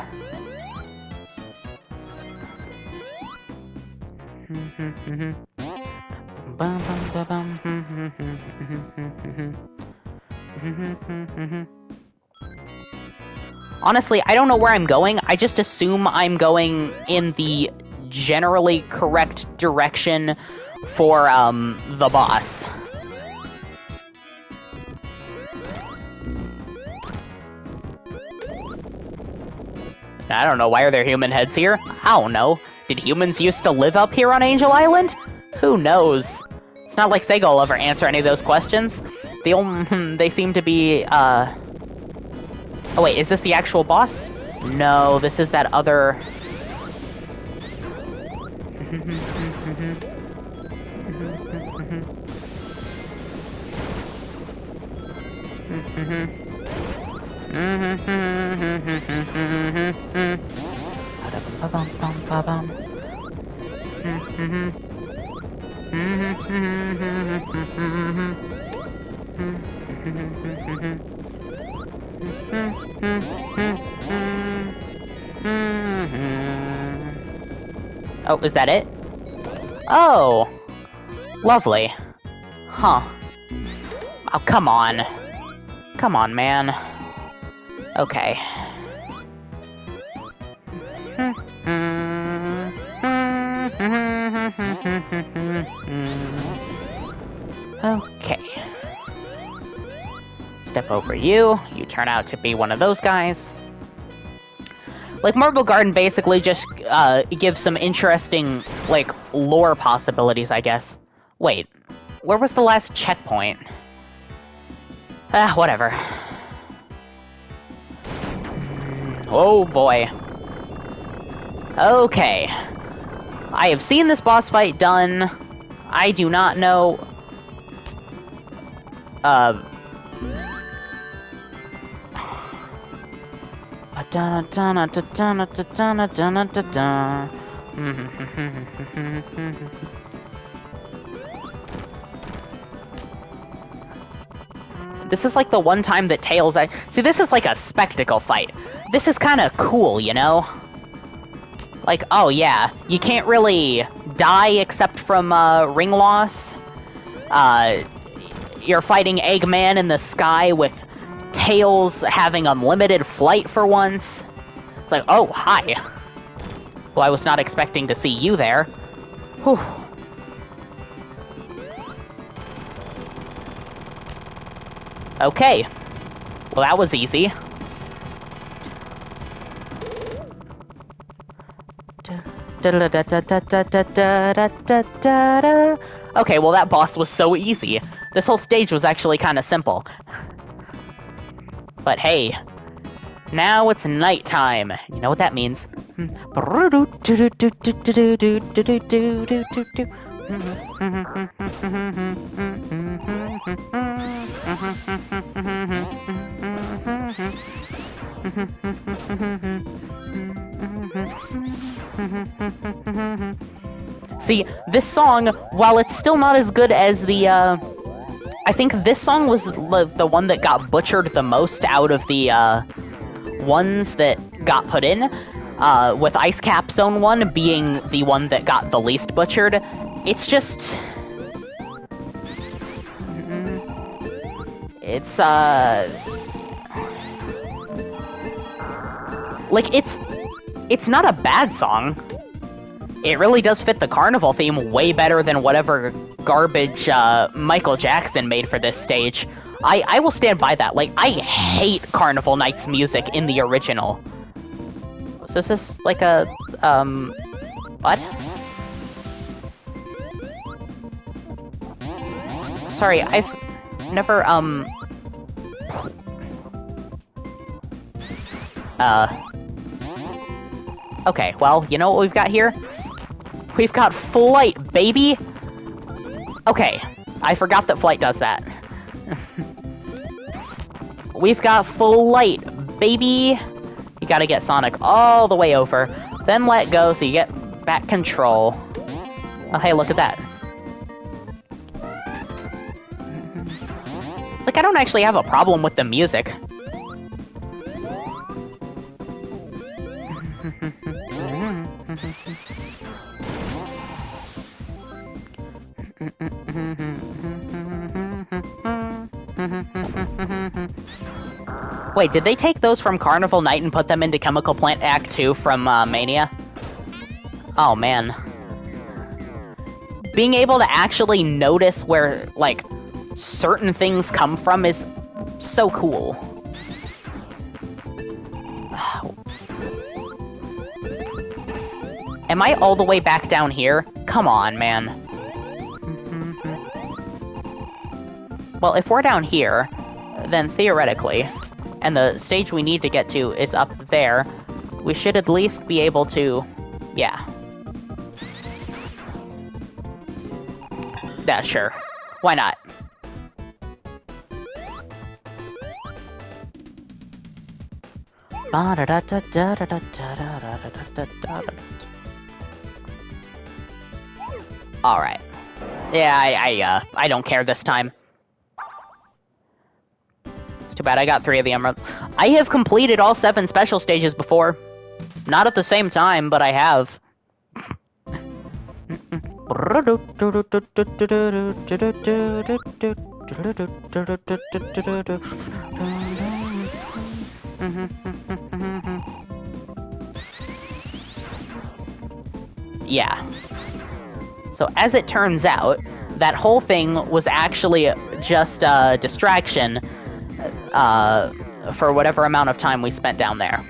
Honestly, I don't know where I'm going. I just assume I'm going in the generally correct direction for, the boss. I don't know, why are there human heads here? I don't know. Did humans used to live up here on Angel Island? Who knows? It's not like Sega will ever answer any of those questions. They seem to be, Oh wait, is this the actual boss? No, this is that other... Oh, is that it? Oh! Lovely. Huh. Oh, come on. Come on, man. Okay. Okay. Step over you. You turn out to be one of those guys. Like, Marble Garden basically just, gives some interesting, like, lore possibilities, I guess. Wait, where was the last checkpoint? Ah, whatever. Oh boy. Okay. I have seen this boss fight done. I do not know... This is like the one time that Tails... See, this is like a spectacle fight. This is kind of cool, you know? Like, oh yeah, you can't really die except from ring loss. You're fighting Eggman in the sky with Tails having unlimited flight for once. It's like, oh, hi. Well, I was not expecting to see you there. Whew. Okay. Well, that was easy. Okay, well that boss was so easy. This whole stage was actually kind of simple. But hey, now it's nighttime. You know what that means. See, this song, while it's still not as good as the, I think this song was the one that got butchered the most out of the, ones that got put in, with Ice Cap Zone 1 being the one that got the least butchered. It's just... It's, like, it's not a bad song. It really does fit the carnival theme way better than whatever garbage Michael Jackson made for this stage. I will stand by that. Like, I hate Carnival Night's music in the original. So is this like a, what? Sorry, I've never, okay, well, you know what we've got here? We've got Flight, baby! Okay, I forgot that Flight does that. We've got Flight, baby! You gotta get Sonic all the way over, then let go so you get back control. Oh, hey, look at that. It's like I don't actually have a problem with the music. Wait, did they take those from Carnival Night and put them into Chemical Plant Act 2 from Mania? Oh, man. Being able to actually notice where, like, certain things come from is so cool. Am I all the way back down here? Come on, man. Well, if we're down here, then theoretically, and the stage we need to get to is up there, we should at least be able to... yeah. Yeah, sure. Why not? Alright. Yeah, I don't care this time. It's too bad I got 3 of the emeralds. I have completed all 7 special stages before. Not at the same time, but I have. Yeah. So as it turns out, that whole thing was actually just a distraction for whatever amount of time we spent down there.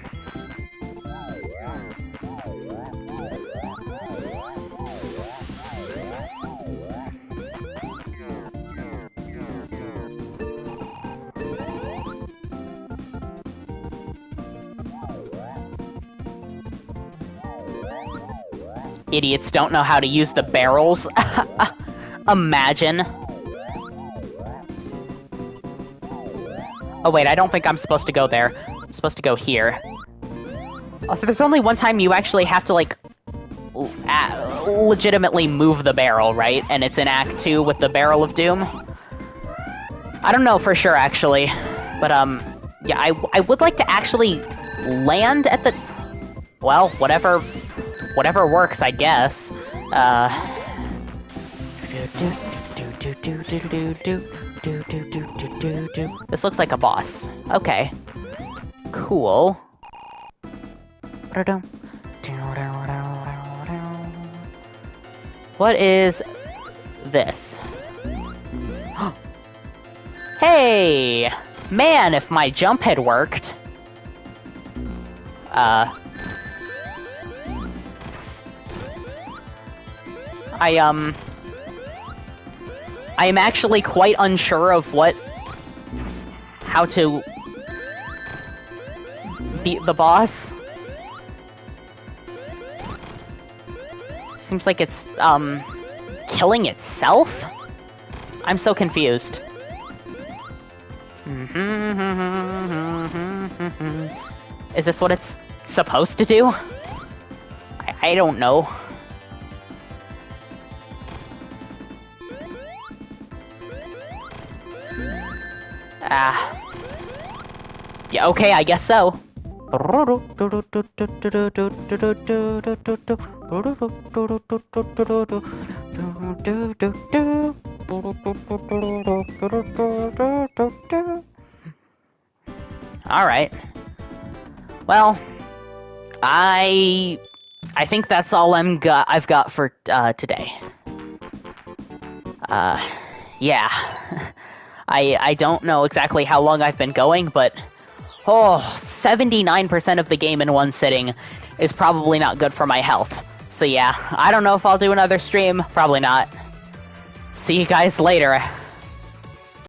Idiots don't know how to use the barrels. Imagine. Oh wait, I don't think I'm supposed to go there. I'm supposed to go here. Also, there's only one time you actually have to, like, legitimately move the barrel, right? And it's in Act 2 with the Barrel of Doom. I don't know for sure, actually. But, yeah, I would like to actually land at the... Well, whatever works, I guess. This looks like a boss. Okay. Cool. What is this? Hey! Man, if my jump had worked. I am actually quite unsure of how to beat the boss. Seems like it's, killing itself? I'm so confused. Is this what it's supposed to do? I don't know. Yeah, okay, I guess so. Alright. Well, I think that's all I've got for today. Yeah. I don't know exactly how long I've been going, but 79% of the game in one sitting is probably not good for my health. So yeah, I don't know if I'll do another stream. Probably not. See you guys later.